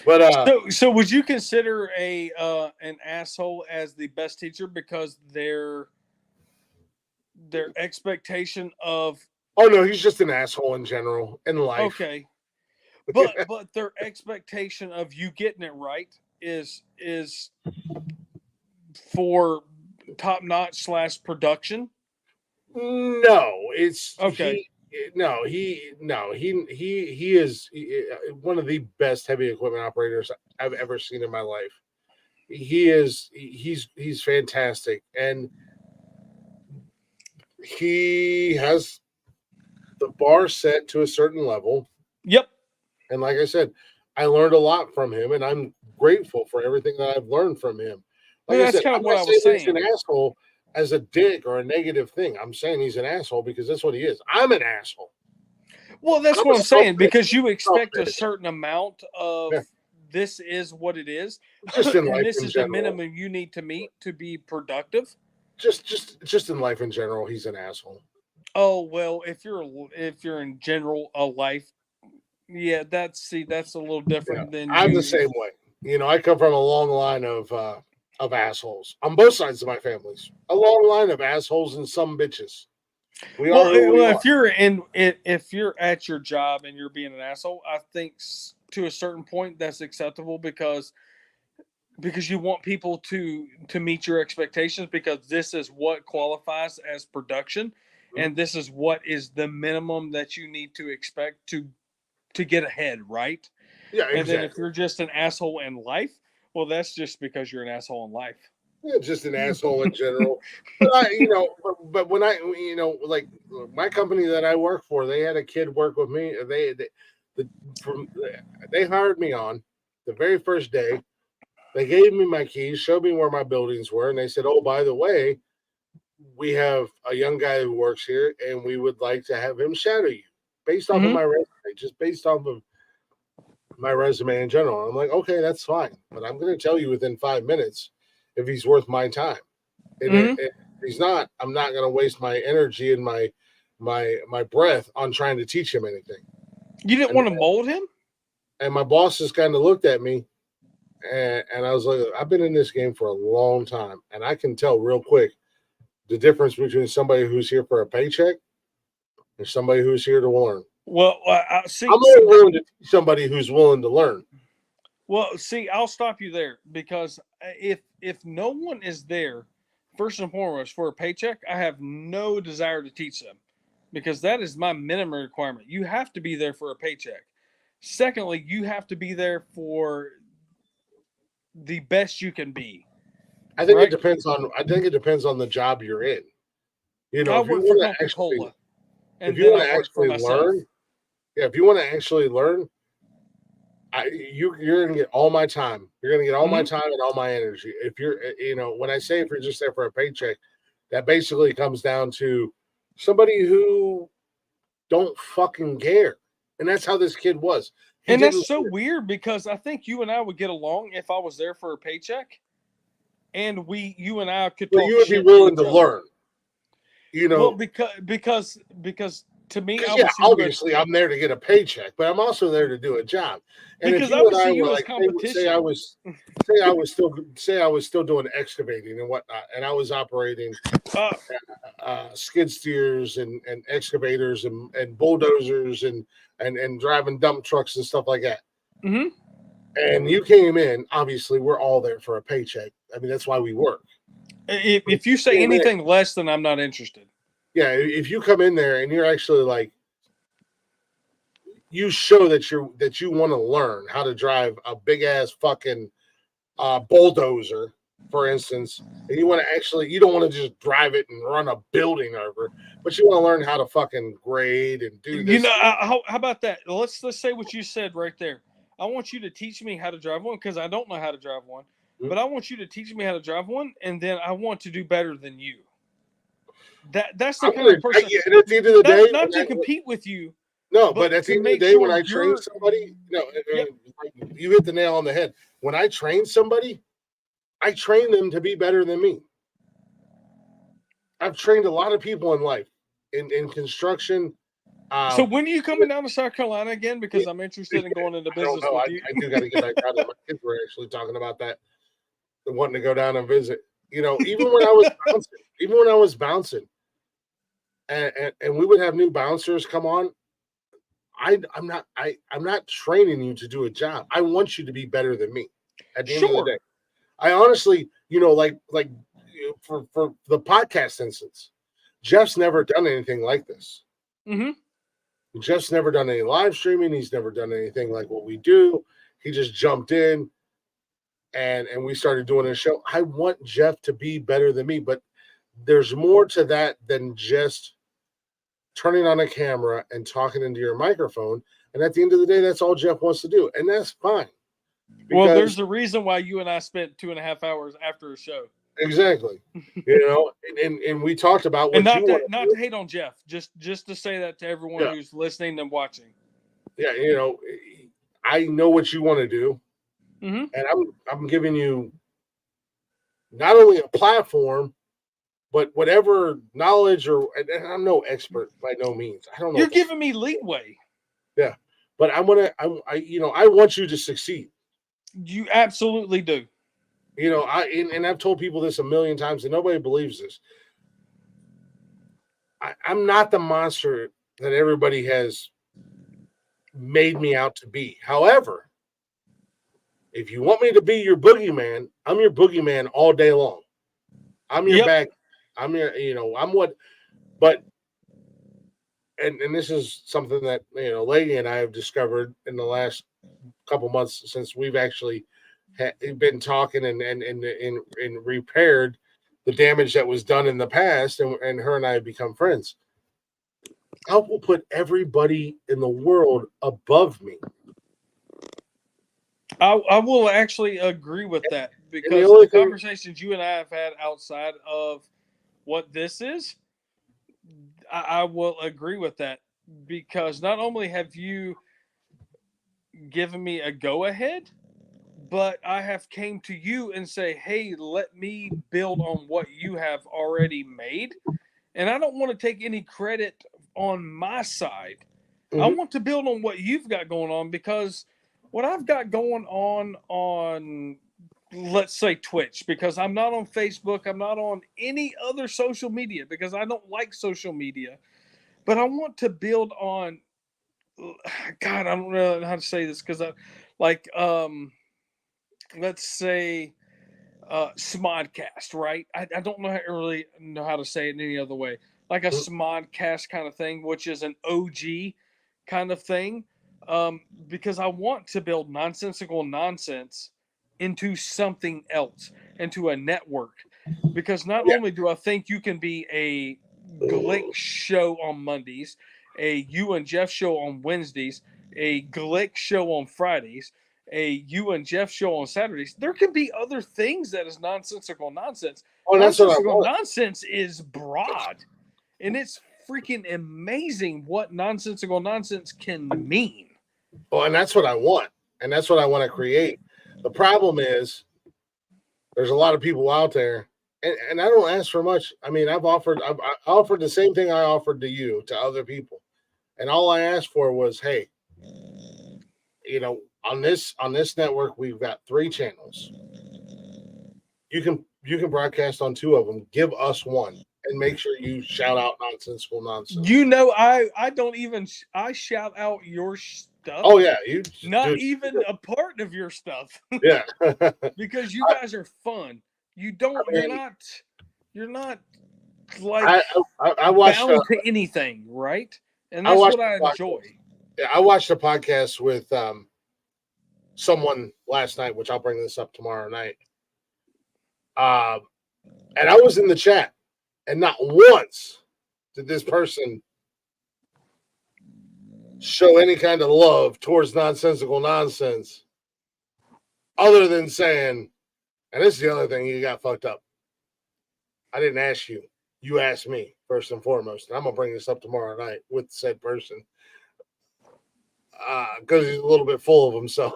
But so would you consider an asshole as the best teacher because their expectation of? Oh no, he's just an asshole in general in life. Okay, but their expectation of you getting it right is for top notch / production. No, it's okay. He is one of the best heavy equipment operators I've ever seen in my life. He's fantastic, and he has the bar set to a certain level. Yep. And like I said, I learned a lot from him, and I'm grateful for everything that I've learned from him. Like that's kind of what I was saying. He's an asshole as a dick or a negative thing. I'm saying he's an asshole because that's what he is. I'm an asshole. Well, that's what I'm saying, because you expect a certain amount of this is what it is. Just in life, and this in is general. the minimum you need to meet to be productive. Just in life in general, he's an asshole. Oh well, if you're in general a life, yeah, that's a little different than I'm the same way. I come from a long line of assholes on both sides of my families. A long line of assholes and some bitches. We are who we are. if you're at your job and you're being an asshole, I think to a certain point that's acceptable because you want people to meet your expectations, because this is what qualifies as production, and this is what is the minimum that you need to expect to get ahead, right? Yeah, exactly. And then if you're just an asshole in life, well, that's just because you're an asshole in life. Yeah, just an asshole in general. But when like my company that I work for, they had a kid work with me. They hired me on the very first day. They gave me my keys, showed me where my buildings were, and they said, "Oh, by the way, we have a young guy who works here, and we would like to have him shadow you, based off of my resume, just based off of my resume in general." I'm like, "Okay, that's fine, but I'm going to tell you within 5 minutes if he's worth my time. And if he's not, I'm not going to waste my energy and my breath on trying to teach him anything." You didn't want to mold him? And my boss just kind of looked at me. And I was like, I've been in this game for a long time, and I can tell real quick the difference between somebody who's here for a paycheck and somebody who's here to learn. Well, see, I'm only willing to teach somebody who's willing to learn. Well, see, I'll stop you there, because if no one is there, first and foremost, for a paycheck, I have no desire to teach them, because that is my minimum requirement. You have to be there for a paycheck. Secondly, you have to be there for the best you can be. I think it depends on the job you're in. I work for Coca-Cola, if you want to actually learn, if you want to actually learn, you're going to get all my time. You're going to get all my time and all my energy. If you're, when I say if you're just there for a paycheck, that basically comes down to somebody who don't fucking care, and that's how this kid was. And that's so weird, because I think you and I would get along if I was there for a paycheck, and you and I could talk. Well, you would be willing to learn, Well, because to me, obviously I'm there to get a paycheck, but I'm also there to do a job. And because if I would see you were as like, competition. say I was still doing excavating and whatnot, and I was operating skid steers and excavators and bulldozers and driving dump trucks and stuff like that. Mm-hmm. And you came in, obviously we're all there for a paycheck. I mean, that's why we work. If you say anything less, then I'm not interested. Yeah, if you come in there and you're actually like, you show that you want to learn how to drive a big ass fucking bulldozer, for instance, and you want to actually, you don't want to just drive it and run a building over, but you want to learn how to fucking grade and do this. How about that? Let's say what you said right there. I want you to teach me how to drive one, because I don't know how to drive one, but I want you to teach me how to drive one, and then I want to do better than you. That's the kind of person. At the end of the day, not to compete with you. No, but at the end of the day, when I train somebody, you hit the nail on the head. When I train somebody, I train them to be better than me. I've trained a lot of people in life, in construction. So when are you coming down to South Carolina again? Because I'm interested in going into business with you. I do got to get back down there. My kids were actually talking about that, wanting to go down and visit. Even when I was bouncing, and we would have new bouncers come on. I'm not training you to do a job. I want you to be better than me. At the end of the day, I honestly, for the podcast instance, Jeff's never done anything like this. Mm-hmm. Jeff's never done any live streaming. He's never done anything like what we do. He just jumped in and we started doing a show. I want Jeff to be better than me, but there's more to that than just turning on a camera and talking into your microphone. And at the end of the day, that's all Jeff wants to do. And that's fine. Well, there's a reason why you and I spent 2.5 hours after a show. Exactly. And we talked about what not to hate on Jeff, just to say that to everyone who's listening and watching. Yeah, I know what you want to do. Mm-hmm. And I'm giving you not only a platform, but whatever knowledge and I'm no expert by no means. I don't know. You're giving me leeway. Yeah. But I want you to succeed. You absolutely do. You know, and I've told people this a million times, and nobody believes this. I'm not the monster that everybody has made me out to be. However, if you want me to be your boogeyman, I'm your boogeyman all day long. I'm your back. I'm your, I'm what, but, and this is something that, Lady and I have discovered in the last couple months since we've actually been talking and repaired the damage that was done in the past, and her and I have become friends. I will put everybody in the world above me. I will actually agree with that, because the conversations you and I have had outside of what this is, I will agree with that, because not only have you given me a go ahead, but I have came to you and say, hey, let me build on what you have already made. And I don't want to take any credit on my side. Mm-hmm. I want to build on what you've got going on, because what I've got going on, let's say Twitch, because I'm not on Facebook, I'm not on any other social media, because I don't like social media, but I want to build on, God, I don't know how to say this, because let's say Smodcast, right? I don't really know how to say it in any other way. Like a Smodcast kind of thing, which is an OG kind of thing, because I want to build nonsensical nonsense into something else, into a network. Because not only do I think you can be a Glick show on Mondays, a You and Jeff show on Wednesdays, a Glick show on Fridays, a You and Jeff show on Saturdays, there can be other things that is nonsensical nonsense. Oh, nonsensical nonsense is broad, and it's freaking amazing what nonsensical nonsense can mean. Well, and that's what I want, and that's what I want to create. The problem is there's a lot of people out there, and I don't ask for much. I mean, I offered the same thing I offered to you, to other people, and all I asked for was, hey, on this network, we've got 3 channels. You can broadcast on 2 of them. Give us one, and make sure you shout out nonsensical nonsense. I don't even shout out your stuff. Oh yeah, even a part of your stuff. Yeah, because you guys are fun. You don't. You're not like I watched bound to anything, right? And that's what I enjoy. Yeah, I watched a podcast with someone last night, which I'll bring this up tomorrow night. And I was in the chat, and not once did this person show any kind of love towards nonsensical nonsense, other than saying, and this is the other thing you got fucked up. I didn't ask you. You asked me first and foremost. And I'm going to bring this up tomorrow night with said person. Because he's a little bit full of himself.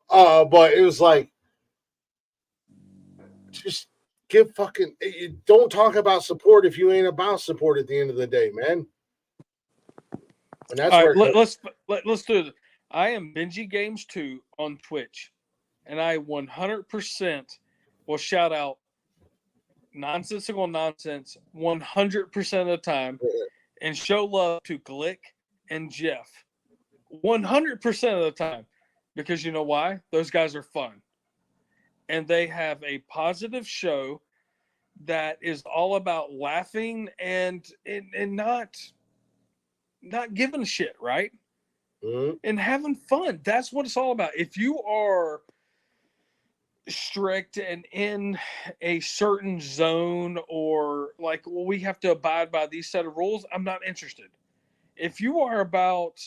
But it was like, just give fucking, don't talk about support if you ain't about support at the end of the day, man. And that's all right, let's do it. I am Benji Games 2 on Twitch, and I 100% will shout out nonsensical nonsense 100% of the time, and show love to Glick and Jeff 100% of the time, because you know why? Those guys are fun, and they have a positive show that is all about laughing and not giving a shit, right? Mm-hmm. And having fun. That's what it's all about. If you are strict and in a certain zone, or like, well, we have to abide by these set of rules, I'm not interested. If you are about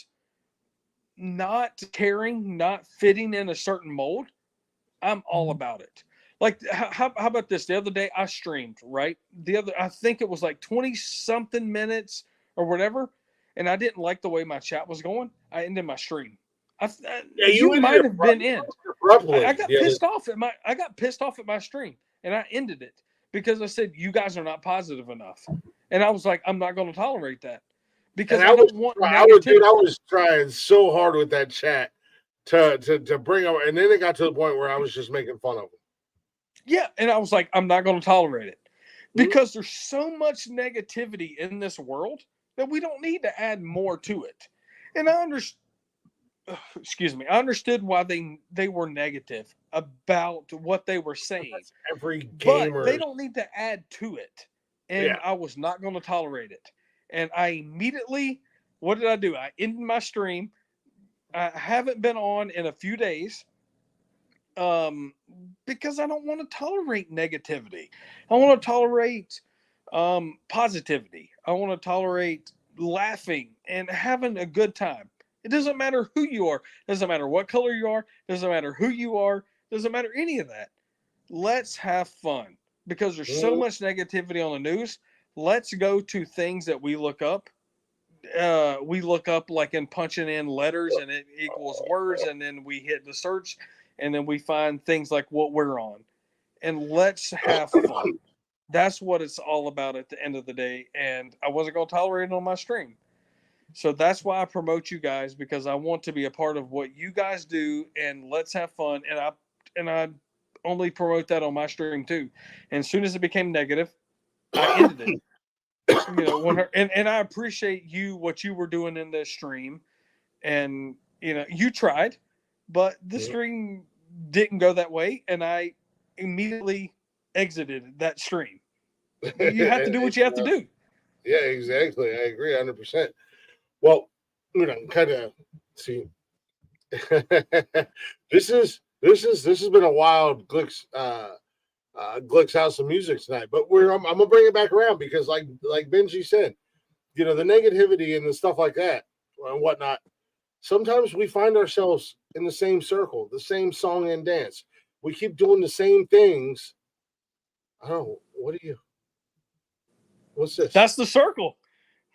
not caring, not fitting in a certain mold, I'm all about it. Like, how about this? The other day I streamed, right? I think it was like 20 something minutes or whatever. And I didn't like the way my chat was going. I ended my stream. You might have been in. I got pissed off at my stream, and I ended it because I said, you guys are not positive enough. And I was like, I'm not going to tolerate that, because I don't want negativity. I was trying so hard with that chat to bring up, and then it got to the point where I was just making fun of them. Yeah, and I was like, I'm not going to tolerate it because there's so much negativity in this world that we don't need to add more to it. And I understand. Excuse me. I understood why they were negative about what they were saying. Every gamer, but they don't need to add to it. And I was not going to tolerate it. And I immediately, what did I do? I ended my stream. I haven't been on in a few days because I don't want to tolerate negativity. I want to tolerate positivity. I want to tolerate laughing and having a good time. It doesn't matter who you are. It doesn't matter what color you are. It doesn't matter who you are. It doesn't matter any of that. Let's have fun because there's so much negativity on the news. Let's go to things that we look up. We look up like in punching in letters and it equals words. And then we hit the search and then we find things like what we're on. And let's have fun. That's what it's all about at the end of the day. And I wasn't going to tolerate it on my stream. So that's why I promote you guys, because I want to be a part of what you guys do, and let's have fun. And I only promote that on my stream too. And as soon as it became negative, I ended it. You know, and I appreciate what you were doing in this stream, and you know you tried, but the stream didn't go that way, and I immediately exited that stream. You have to do what you have to do. Yeah, exactly. I agree 100%. Well, you know, kind of see. This has been a wild Glick's House of Music tonight, but I'm gonna bring it back around because, like Benji said, you know, the negativity and the stuff like that and whatnot. Sometimes we find ourselves in the same circle, the same song and dance. We keep doing the same things. I don't know. What's this? That's the circle.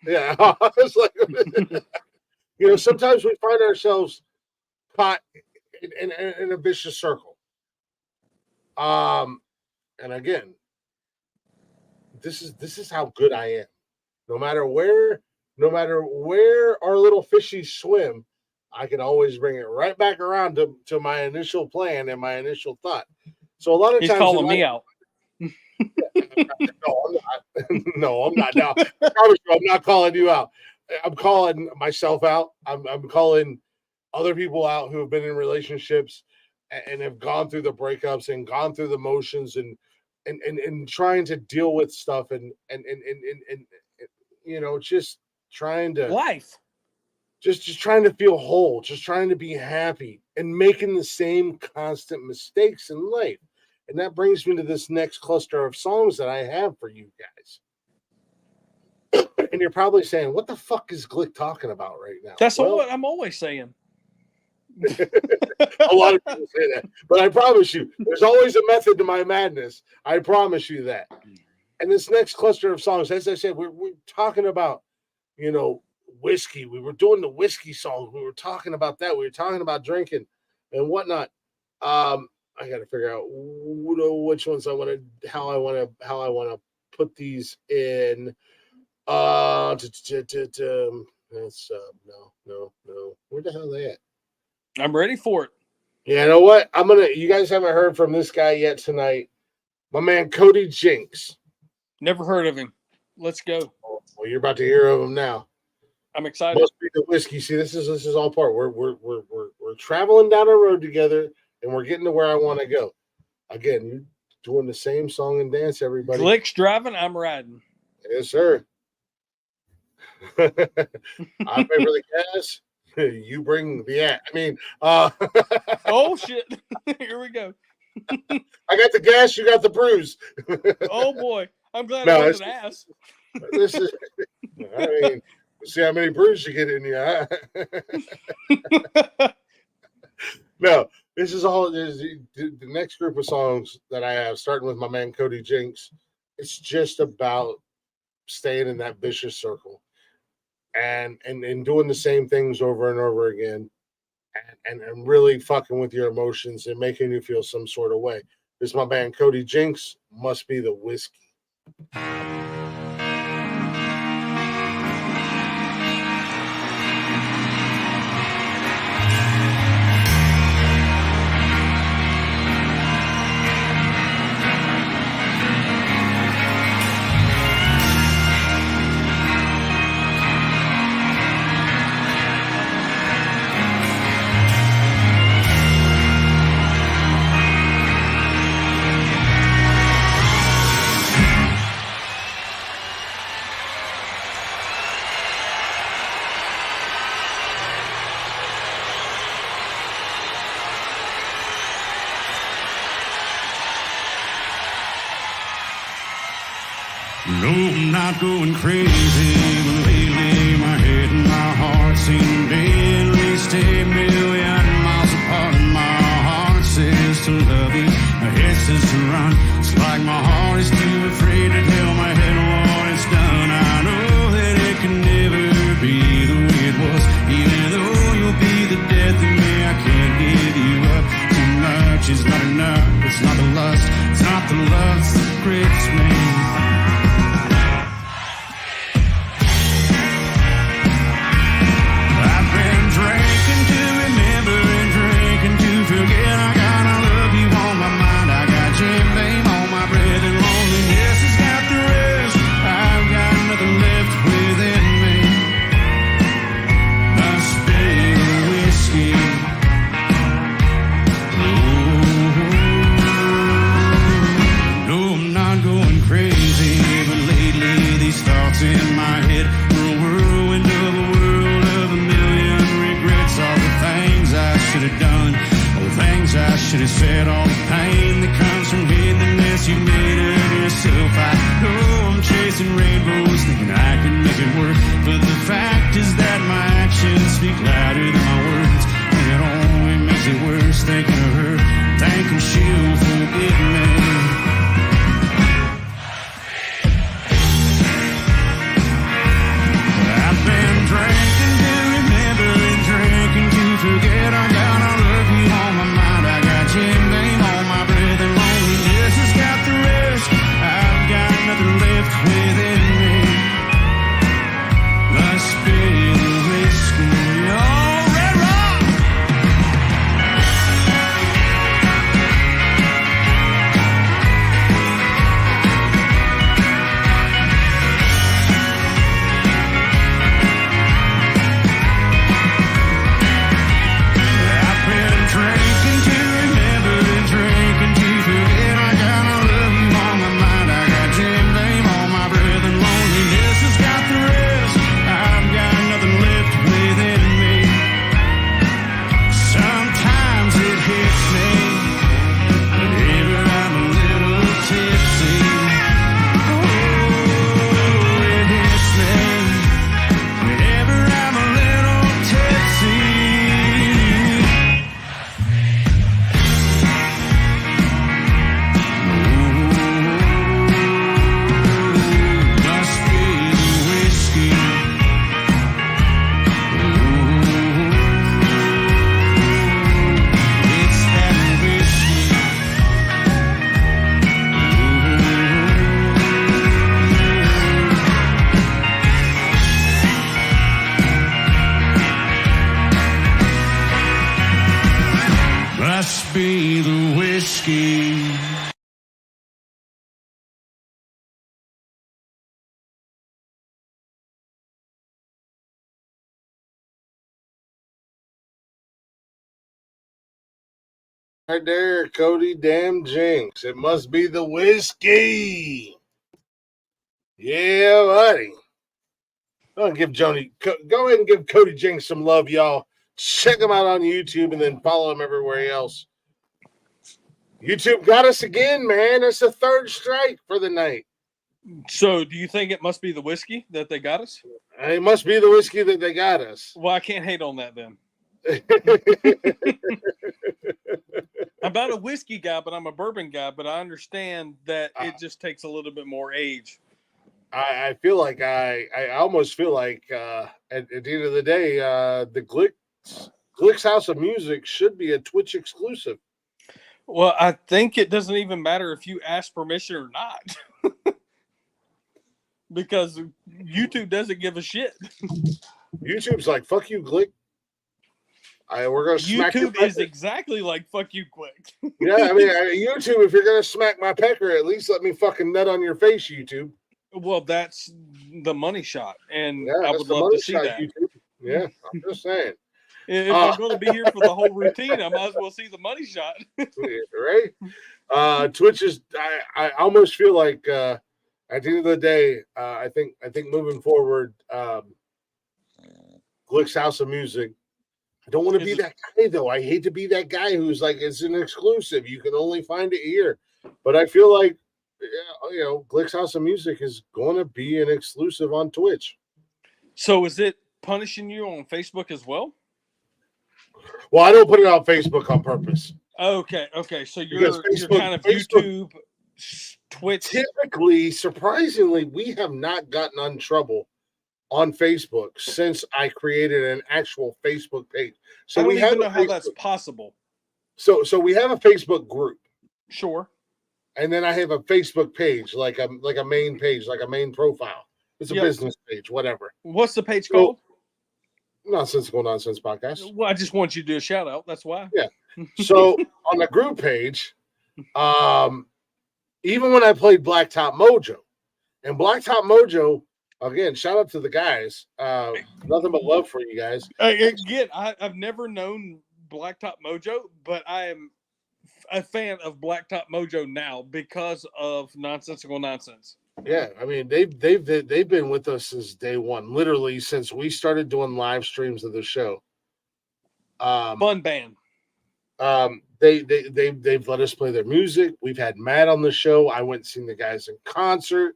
Yeah, it's like, you know, sometimes we find ourselves caught in a vicious circle. And again, this is how good I am. No matter where our little fishies swim, I can always bring it right back around to my initial plan and my initial thought. So a lot of He's times calling me out. No, I'm not. No, I'm not. Now, I promise you, I'm not calling you out. I'm calling myself out. I'm calling other people out who have been in relationships and have gone through the breakups and gone through the motions and trying to deal with stuff and you know, just trying to life. Just trying to feel whole, just trying to be happy and making the same constant mistakes in life. And that brings me to this next cluster of songs that I have for you guys. And you're probably saying, what the fuck is Glick talking about right now? That's what I'm always saying. A lot of people say that. But I promise you, there's always a method to my madness. I promise you that. And this next cluster of songs, as I said, we're talking about, you know, whiskey. We were doing the whiskey songs. We were talking about that. We were talking about drinking and whatnot. I got to figure out which ones how I want to put these in. That's no. Where the hell are they at? I'm ready for it. Yeah, you know what? You guys haven't heard from this guy yet tonight. My man Cody Jinks. Never heard of him. Let's go. Well, you're about to hear of him now. I'm excited. Must be the whiskey. See, this is all part. We're traveling down a road together. And we're getting to where I want to go. Again, you're doing the same song and dance, everybody. Glick's driving, I'm riding. Yes, sir. I pay for the gas. You bring the oh, shit. Here we go. I got the gas, you got the bruise. Oh, boy. I'm glad I wasn't ass. This is, I mean, see how many bruises you get in you. No. This is all. The next group of songs that I have, starting with my man Cody Jinks, it's just about staying in that vicious circle, and doing the same things over and over again, and really fucking with your emotions and making you feel some sort of way. This is my man Cody Jinks. Must be the whiskey. No, I'm not going crazy, but lately my head and my heart seem dead. At least 8 million miles apart, and my heart says to love you, my head says to run. It's like my heart is too afraid to tell my head what it's done. I know that it can never be the way it was, even though you'll be the death of me. I can't give you up. Too much is not enough. It's not the lust, it's not the lust that grips me. In my head, we're a whirlwind of a world of a million regrets. All the things I should have done, all the things I should have said, all the pain that comes from hitting the mess you made of yourself. I know I'm chasing rainbows, thinking I can make it work, but the fact is that my actions speak louder than my words, and it only makes it worse thinking of her, thinking she'll forgive me. Forget I got all of you on my mind. I got your name on my breath, and loneliness has got the rest. I've got nothing left within me. Must be the whiskey. Oh, Red Rock! Must be the whiskey. Right there, Cody Damn Jinx. It must be the whiskey. Yeah, buddy. Go ahead and give Cody Jinx some love, y'all. Check him out on YouTube and then follow him everywhere else. YouTube got us again, man. It's the third strike for the night. So, do you think it must be the whiskey that they got us? It must be the whiskey that they got us. Well, I can't hate on that then. I'm not a whiskey guy, but I'm a bourbon guy. But I understand that it just takes a little bit more age. I feel like I almost feel like at the end of the day, the Glick's House of Music should be a Twitch exclusive. Well, I think it doesn't even matter if you ask permission or not. Because YouTube doesn't give a shit. YouTube's like, fuck you, Glick. We're going to smack YouTube is exactly like, fuck you, Glick. Yeah, I mean, YouTube, if you're going to smack my pecker, at least let me fucking nut on your face, YouTube. Well, that's the money shot, and Yeah, I would love to see shot, that. YouTube. Yeah, I'm just saying. If I'm going to be here for the whole routine, I might as well see the money shot. Right? Twitch is. I almost feel like at the end of the day, I think moving forward, Glick's House of Music. I don't want to be that guy though. I hate to be that guy who's like, it's an exclusive. You can only find it here. But I feel like Glick's House of Music is going to be an exclusive on Twitch. So is it punishing you on Facebook as well? Well, I don't put it on Facebook on purpose. Okay. So Because you're kind of YouTube, Twitch. Typically, surprisingly, we have not gotten in trouble on Facebook since I created an actual Facebook page. So I don't we have even know how that's possible. So we have a Facebook group. Sure. And then I have a Facebook page, like a main page, like a main profile. It's a business page, whatever. What's the page called? Nonsensical Nonsense Podcast. Well, I just want you to do a shout out. That's why. Yeah. So on the group page, even when I played Blacktop Mojo, and Blacktop Mojo, again, shout out to the guys. Nothing but love for you guys. Again, I've never known Blacktop Mojo, but I am a fan of Blacktop Mojo now because of Nonsensical Nonsense. Yeah, I mean they've been with us since day one, literally since we started doing live streams of the show. Fun band. They've let us play their music. We've had Matt on the show. I went and seen the guys in concert.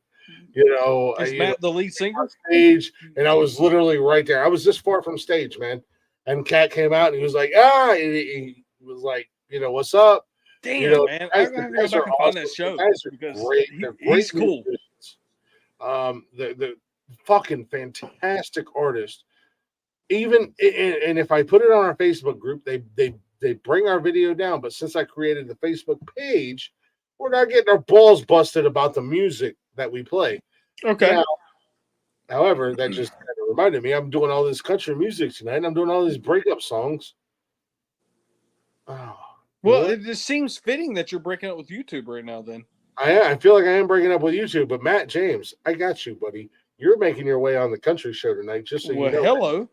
Is Matt the lead singer? Stage, and I was literally right there. I was this far from stage, man. And Cat came out and he was like, he was like, what's up? Damn, man. I gotta go back and find that show because great. He's cool. The fucking fantastic artist. Even and if I put it on our Facebook group, they bring our video down. But since I created the Facebook page, we're not getting our balls busted about the music that we play. Okay. Now, however, that just kind of reminded me, I'm doing all this country music tonight. I'm doing all these breakup songs. Oh. Well, it just seems fitting that you're breaking up with YouTube right now. Then I feel like I am breaking up with YouTube, but Matt James, I got you, buddy. You're making your way on the country show tonight, just so you know. Hello.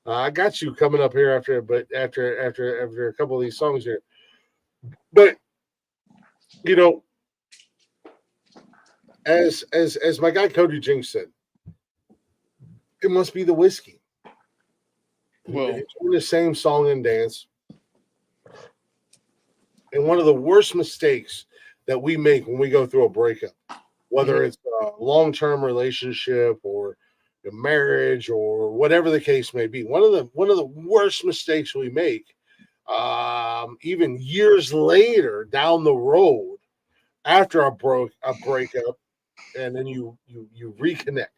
I got you coming up here after a couple of these songs here. But as my guy Cody Jinks said, it must be the whiskey. Well, it's the same song and dance. And one of the worst mistakes that we make when we go through a breakup, whether it's a long-term relationship or a marriage or whatever the case may be, one of the worst mistakes we make, even years later down the road, after a breakup, and then you reconnect.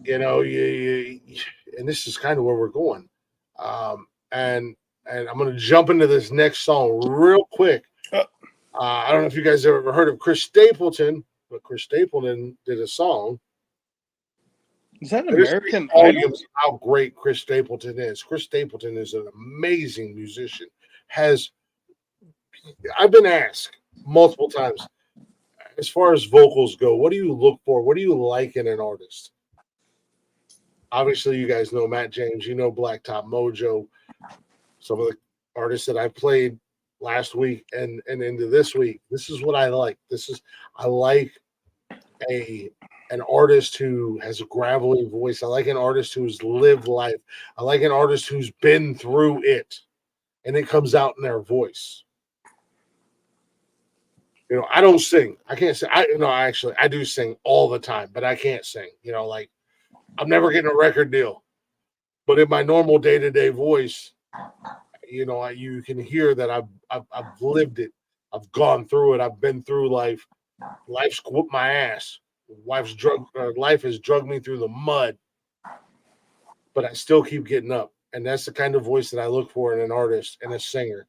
And this is kind of where we're going. And I'm going to jump into this next song real quick. I don't know if you guys have ever heard of Chris Stapleton, but Chris Stapleton did a song. Is that American Idol? How great Chris Stapleton is. Chris Stapleton is an amazing musician. I've been asked multiple times, as far as vocals go, what do you look for? What do you like in an artist? Obviously, you guys know Matt James. You know Blacktop Mojo. Some of the artists that I played last week and into this week. This is what I like. I like an artist who has a gravelly voice. I like an artist who's lived life. I like an artist who's been through it, and it comes out in their voice. I don't sing. I can't sing. I do sing all the time, but I can't sing. Like I'm never getting a record deal. But in my normal day-to-day voice, you can hear that I've lived it. I've gone through it. I've been through life. Life's whooped my ass. Life has drugged me through the mud. But I still keep getting up. And that's the kind of voice that I look for in an artist and a singer.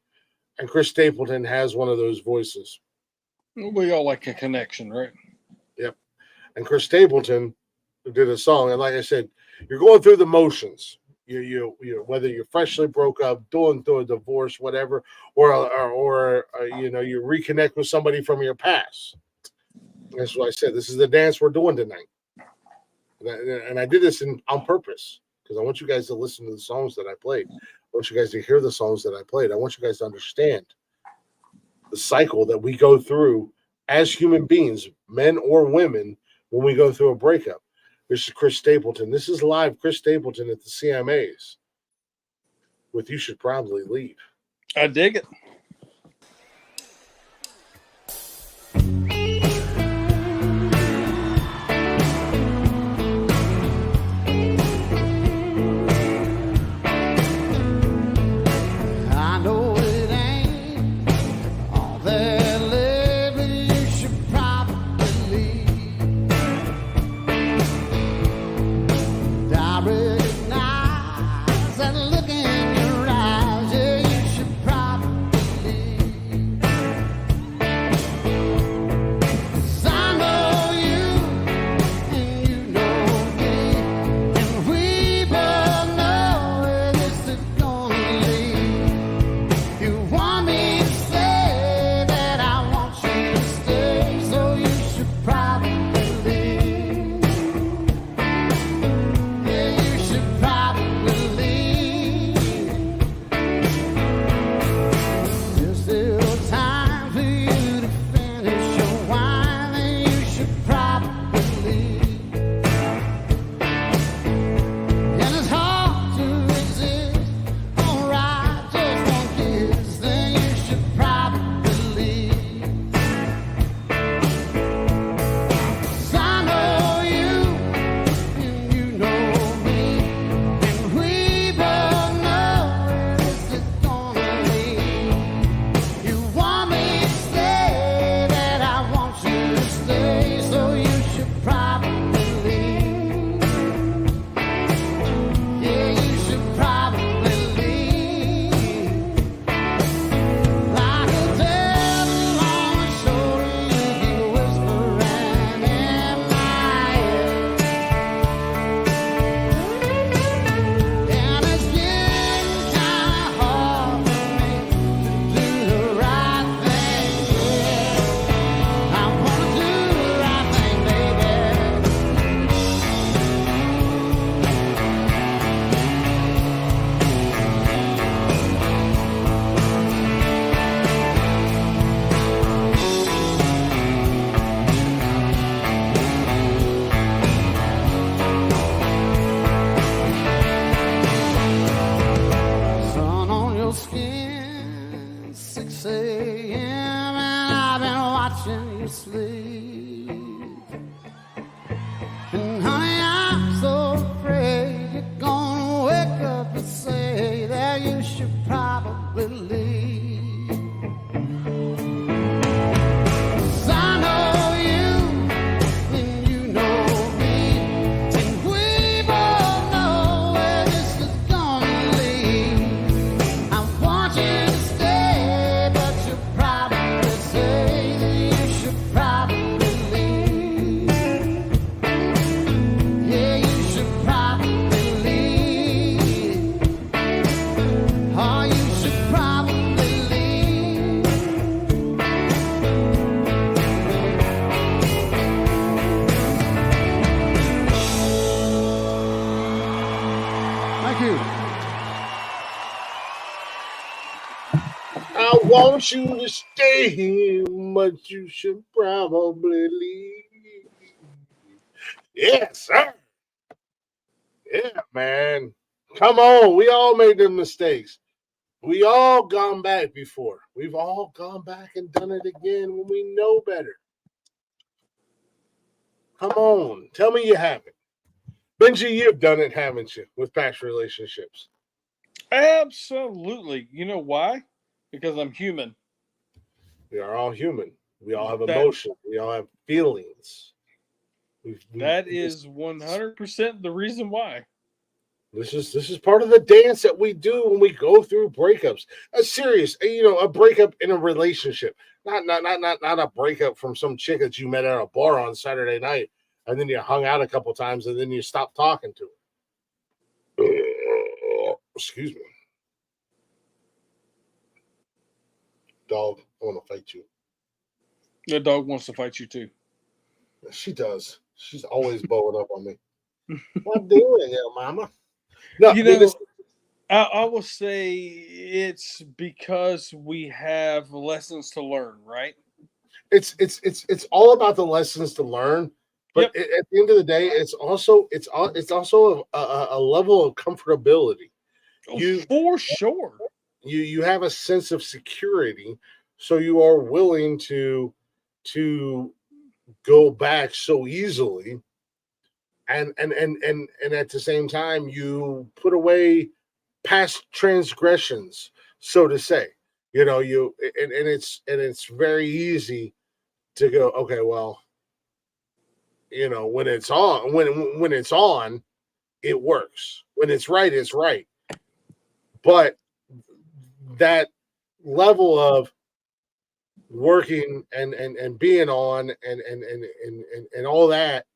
And Chris Stapleton has one of those voices. We all like a connection, right? Yep. And Chris Stapleton did a song. And like I said, you're going through the motions. You whether you're freshly broke up, going through a divorce, whatever, or you reconnect with somebody from your past. That's what I said. This is the dance we're doing tonight, and I did this on purpose because I want you guys to listen to the songs that I played. I want you guys to hear the songs that I played. I want you guys to understand the cycle that we go through as human beings, men or women, when we go through a breakup. This is Chris Stapleton. This is live Chris Stapleton at the CMAs with You Should Probably Leave. I dig it. same, and I've been watching you sleep. And honey, I'm so afraid you're gonna wake up and say that you should probably leave. 'Cause I know you, and you know me, and we both know where this is gonna lead. I want you to stay, but you probably say that you should probably leave. Yeah, you should probably leave. Oh, you should probably leave. Thank you. I want you to stay here, but you should probably leave. Yes, sir. Yeah, man. Come on. We all made them mistakes. We all gone back before. We've all gone back and done it again when we know better. Come on. Tell me you haven't. Benji, you've done it, haven't you, with past relationships? Absolutely. You know why? Because I'm human. We are all human. We all have That- emotion. We all have feelings. That is 100% the reason why. This is part of the dance that we do when we go through breakups. A serious, a breakup in a relationship, not a breakup from some chick that you met at a bar on Saturday night, and then you hung out a couple times, and then you stopped talking to her. Excuse me, dog. I want to fight you. The dog wants to fight you too. She does. She's always blowing up on me. What doing here, mama? No, You know, I will say it's because we have lessons to learn, right? it's all about the lessons to learn, but at the end of the day, it's also a level of comfortability. For sure. You have a sense of security, so you are willing to go back so easily, and at the same time you put away past transgressions, so to say. And it's very easy to go, okay, well, when it's on, it works. When it's right, it's right. But that level of working and being on and all that,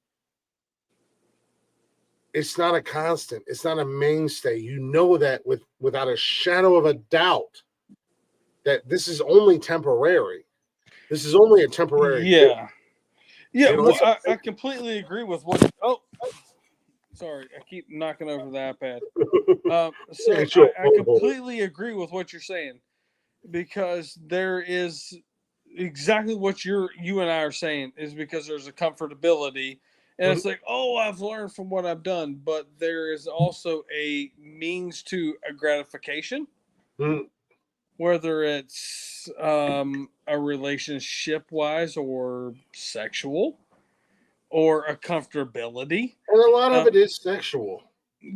it's not a constant. It's not a mainstay. You know that without a shadow of a doubt that this is only temporary. This is only a temporary thing. Yeah. Well, I completely agree with what. Oh, sorry, I keep knocking over the iPad. I completely agree with what you're saying, because there is exactly what you and I are saying, is because there's a comfortability, and it's like, oh, I've learned from what I've done, but there is also a means to a gratification, whether it's a relationship wise or sexual or a comfortability, and a lot of it is sexual.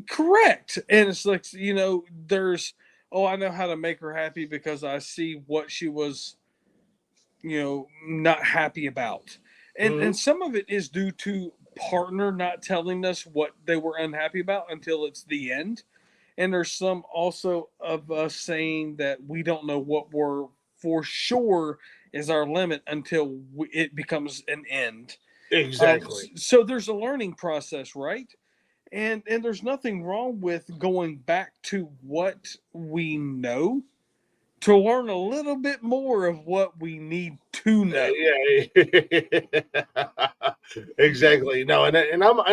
Correct. And it's like, there's, I know how to make her happy because I see what she was, not happy about. And some of it is due to partner not telling us what they were unhappy about until it's the end. And there's some also of us saying that we don't know what we're for sure is our limit until it becomes an end. Exactly. So there's a learning process, right? And there's nothing wrong with going back to what we know to learn a little bit more of what we need to know. Exactly. No, and I'm a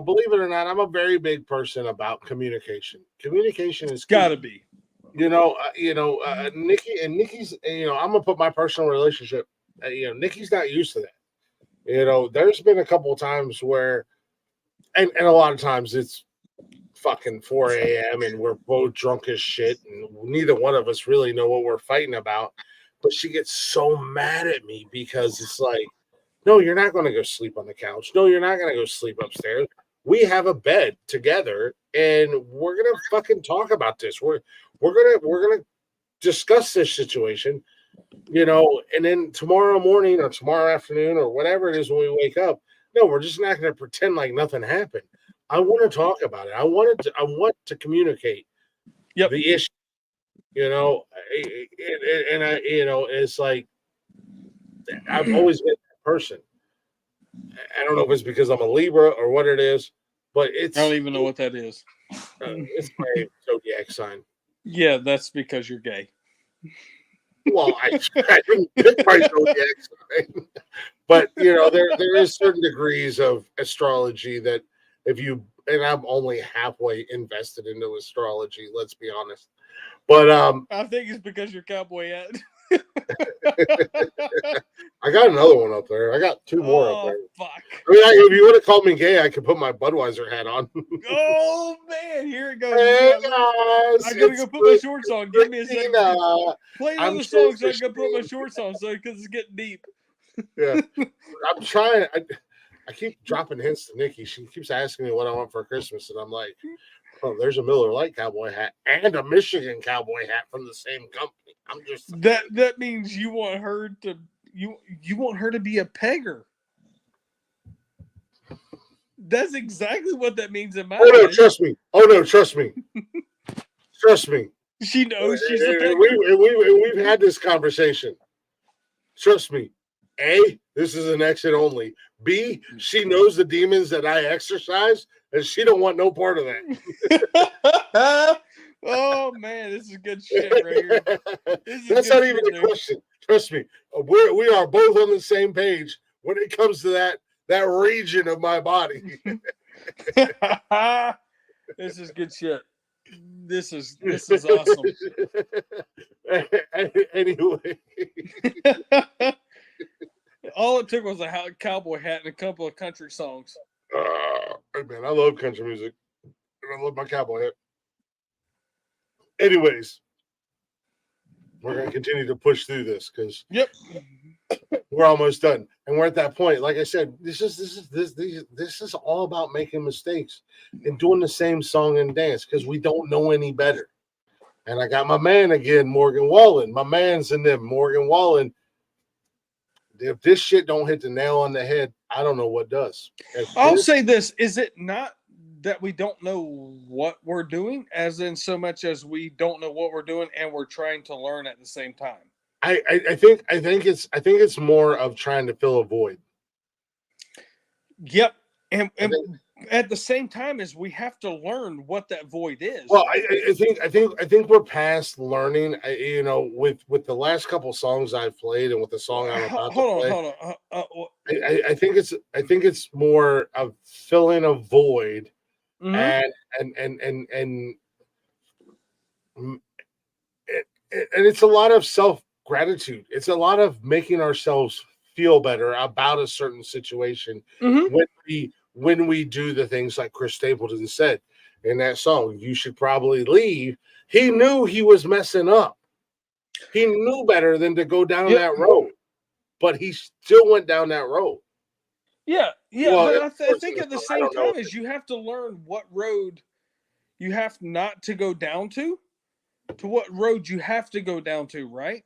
believe it or not, I'm a very big person about communication. Communication is got to be. Nikki's. I'm gonna put my personal relationship. Nikki's not used to that. There's been a couple of times where, and a lot of times it's fucking 4 a.m. and we're both drunk as shit, and neither one of us really know what we're fighting about. But she gets so mad at me because it's like, no, you're not going to go sleep on the couch. No, you're not going to go sleep upstairs. We have a bed together, and we're gonna fucking talk about this. We're gonna discuss this situation, and then tomorrow morning or tomorrow afternoon or whatever it is when we wake up. No, we're just not gonna pretend like nothing happened. I want to talk about it. I want to communicate the issue. And it's like I've always been that person. I don't know if it's because I'm a Libra or what it is, but I don't even know what that is. It's my zodiac sign. Yeah, that's because you're gay. Well, I didn't pick my zodiac sign, but there is certain degrees of astrology that and I'm only halfway invested into astrology. Let's be honest, but I think it's because you're cowboy hat. I got another one up there. I got two more up there. Fuck. I mean, if you would have called me gay, I could put my Budweiser hat on. Oh man, here it goes. Hey guys, I gotta go put my shorts on. Give me a second. Play another song so I can put my shorts on, because it's getting deep. Yeah, I'm trying. I keep dropping hints to Nikki. She keeps asking me what I want for Christmas, and I'm like, "Oh, there's a Miller Lite cowboy hat and a Michigan cowboy hat from the same company." I'm just that means you want her to you want her to be a pegger. That's exactly what that means in my Oh no, head. trust me. Oh no, trust me. Trust me. She knows she's a pegger. We've had this conversation. Trust me. A, this is an exit only. B, she knows the demons that I exercise, and she don't want no part of that. Oh man, this is good shit right here. That's not even a question. Trust me, we are both on the same page when it comes to that region of my body. This is good shit. This is awesome. Anyway, all it took was a cowboy hat and a couple of country songs. Hey man, I love country music, and I love my cowboy hat. Anyways, we're gonna continue to push through this because we're almost done, and we're at that point. Like I said, this is all about making mistakes and doing the same song and dance because we don't know any better. And I got my man again, Morgan Wallen. My man's in them, Morgan Wallen. If this shit don't hit the nail on the head, I don't know what does. I'll say this: is it not that we don't know what we're doing, as in so much as we don't know what we're doing and we're trying to learn at the same time? I think it's more of trying to fill a void. Yep, and at the same time as we have to learn what that void is. Well, I think we're past learning. With the last couple songs I've played and with the song I'm about to play. Hold on. I think it's more of filling a void. And it's a lot of self-gratitude. It's a lot of making ourselves feel better about a certain situation when we do the things like Chris Stapleton said in that song. You should probably leave. He knew he was messing up. He knew better than to go down that road, but he still went down that road. Yeah. Well, but I think at the same time is you have to learn what road you have not to go down to what road you have to go down to, right?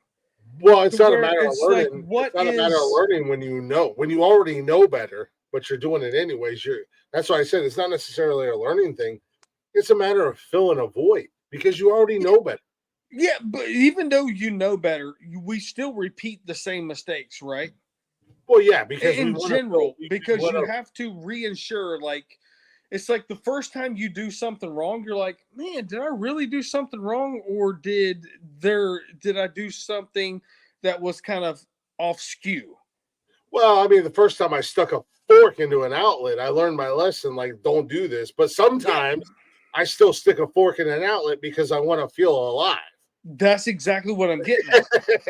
Well, it's not a matter of learning. Like, it's not a matter of learning when you already know better, but you're doing it anyways. That's why I said it's not necessarily a learning thing. It's a matter of filling a void because you already know better. Yeah, but even though you know better, we still repeat the same mistakes, right? Well, yeah, because in general, because you have to reinsure. Like, it's like the first time you do something wrong, you're like, man, did I really do something wrong, or did I do something that was kind of off skew? Well, I mean, the first time I stuck a fork into an outlet, I learned my lesson. Like, don't do this. But sometimes I still stick a fork in an outlet because I want to feel alive. That's exactly what I'm getting at.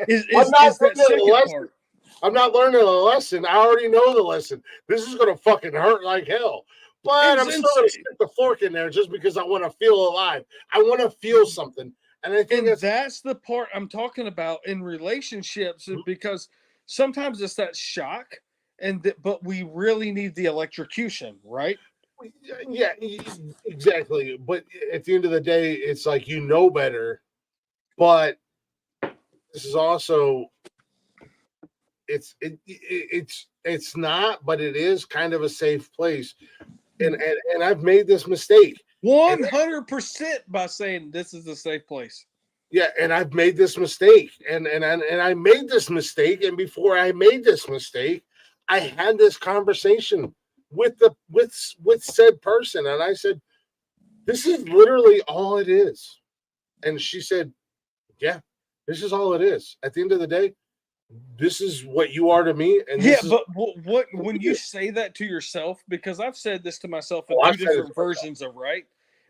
Is that second part. I'm not learning a lesson. I already know the lesson. This is going to fucking hurt like hell. But I'm still going to stick the fork in there just because I want to feel alive. I want to feel something. And I think that's the part I'm talking about in relationships, because sometimes it's that shock, but we really need the electrocution, right? Yeah, exactly. But at the end of the day, it's like you know better. But this is also it's not, but it is kind of a safe place. And I've made this mistake 100% by saying this is a safe place. Yeah, and I've made this mistake, and I made this mistake, and before I made this mistake, I had this conversation with said person, and I said, "This is literally all it is," and she said, "Yeah, this is all it is. At the end of the day, this is what you are to me." And but what when you say that to yourself, because I've said this to myself in two different versions of right,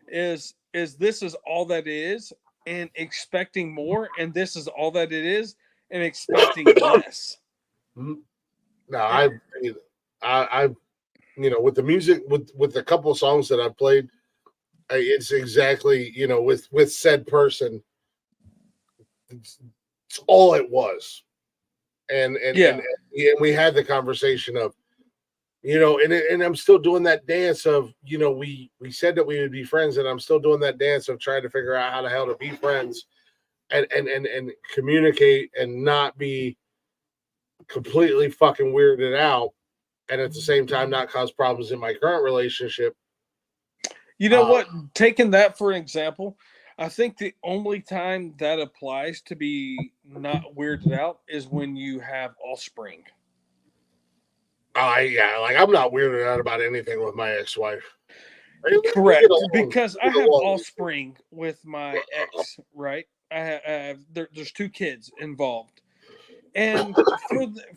is this is all that it is, and expecting more, and this is all that it is, and expecting less. No, I with the music, with the couple of songs that I've played, it's exactly with said person, it's all it was, and we had the conversation of, and I'm still doing that dance of, we said that we would be friends, and I'm still doing that dance of trying to figure out how the hell to be friends, and communicate and not be completely fucking weirded out, and at the same time not cause problems in my current relationship. You know what? Taking that for an example, I think the only time that applies to be not weirded out is when you have offspring. I'm not weirded out about anything with my ex-wife. Correct, because I have offspring with my ex, right? I have there's 2 kids involved, and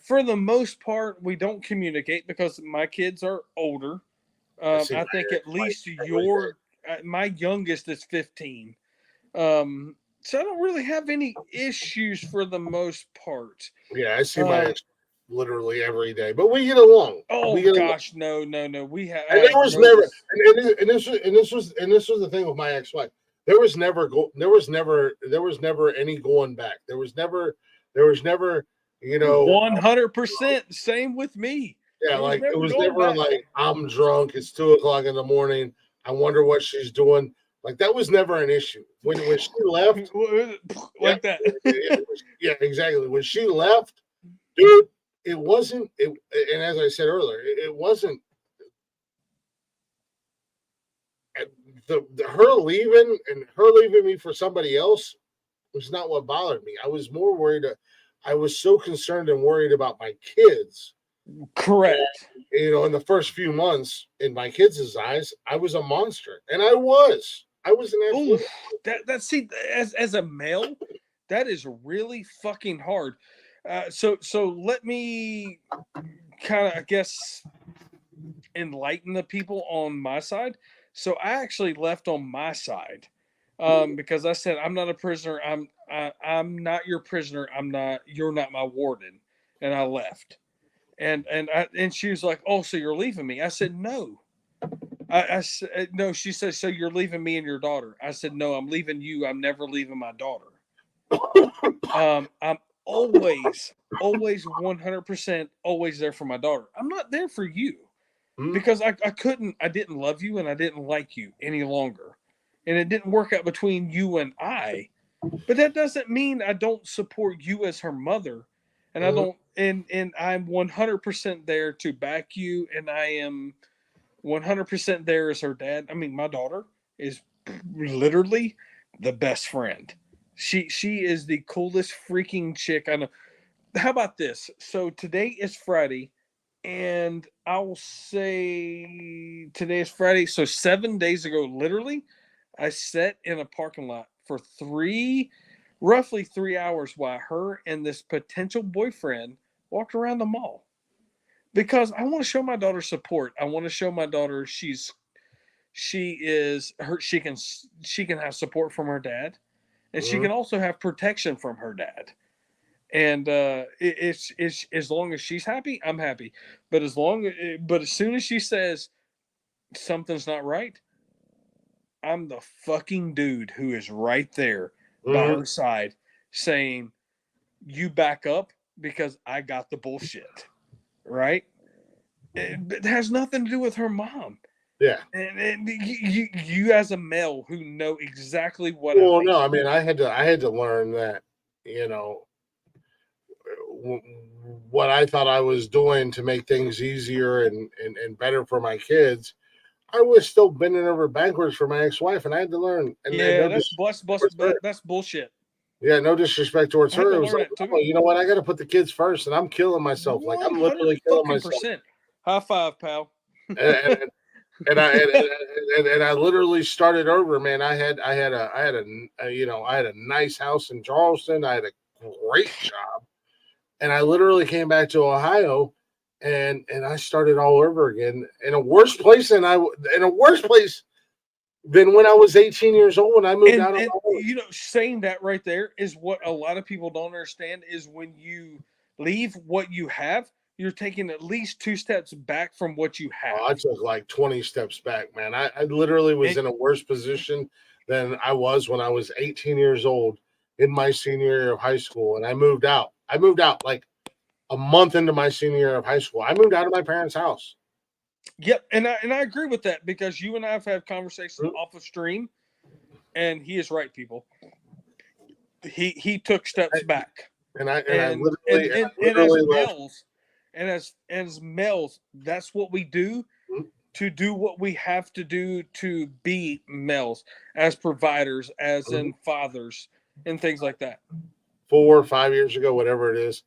for the most part, we don't communicate because my kids are older. I think at least my youngest is 15. So I don't really have any issues for the most part. Yeah, I see my ex literally every day, but we get along. Oh gosh, no. We have. And there was never, and this was the thing with my ex-wife. There was never any going back. There was never, 100%. Same with me. Yeah, it was never like, I'm drunk. It's 2:00 in the morning. I wonder what she's doing. Like, that was never an issue. When she left, like that. Yeah, exactly. When she left, dude, it wasn't. And as I said earlier, it wasn't. Her leaving me for somebody else was not what bothered me. I was more worried. I was so concerned and worried about my kids. Correct. And, in the first few months, in my kids' eyes, I was a monster, and I was an absolute. See, as a male, that is really fucking hard. So let me kind of, I guess, enlighten the people on my side. So I actually left on my side, because I said, I'm not a prisoner. I'm not your prisoner. You're not my warden. And I left. And she was like, "Oh, so you're leaving me?" I said, "No." I said, "No." She said, "So you're leaving me and your daughter?" I said, "No, I'm leaving you. I'm never leaving my daughter." I'm always 100% always there for my daughter. I'm not there for you because I didn't love you and I didn't like you any longer, and it didn't work out between you and I. But that doesn't mean I don't support you as her mother, and I don't. And I'm 100% there to back you, and I am 100% there as her dad. I mean, my daughter is literally the best friend. She is the coolest freaking chick I know. How about this? So today is Friday, and I'll say today is Friday. So 7 days ago, literally, I sat in a parking lot for roughly 3 hours while her and this potential boyfriend walked around the mall, because I want to show my daughter support. I want to show my daughter she can have support from her dad, and she can also have protection from her dad. And it's as long as she's happy, I'm happy. But as soon as she says, something's not right, I'm the fucking dude who is right there by Mhm. her side saying, you back up because I got the bullshit. Right? It has nothing to do with her mom. Yeah. And you as a male who know exactly what Well, a no, I mean, I had to learn that, you know, what I thought I was doing to make things easier and better for my kids, I was still bending over backwards for my ex-wife, and I had to learn. And yeah, no that's disrespect towards her. that's bullshit. Yeah, no disrespect towards I had her. to It was learn like, that too. oh, you know what? I got to put the kids first, and I'm killing myself. Like I'm literally killing myself. 100%. High five, pal. And, and, and I literally started over, man. I had a nice house in Charleston. I had a great job, and I literally came back to Ohio, and I started all over again in a worse place than when I was 18 years old when I moved out on And my own. you know, saying that right there is what a lot of people don't understand is when you leave what you have, you're taking at least 2 steps back from what you Oh, I have. took like 20 steps back, man. I literally was And in a worse position than I was when I was 18 years old in my senior year of high school. And I moved out. I moved out like a month into my senior year of high school. I moved out of my parents' house. yep, and I agree with that because you and I have had conversations Mhm. off of stream, and he is right, people. He took steps back, and as literally left. males, and as males, that's what we do Mhm. to do what we have to do to be males as providers, as Mhm. in fathers, and things like that. 4 or 5 years ago, whatever it is,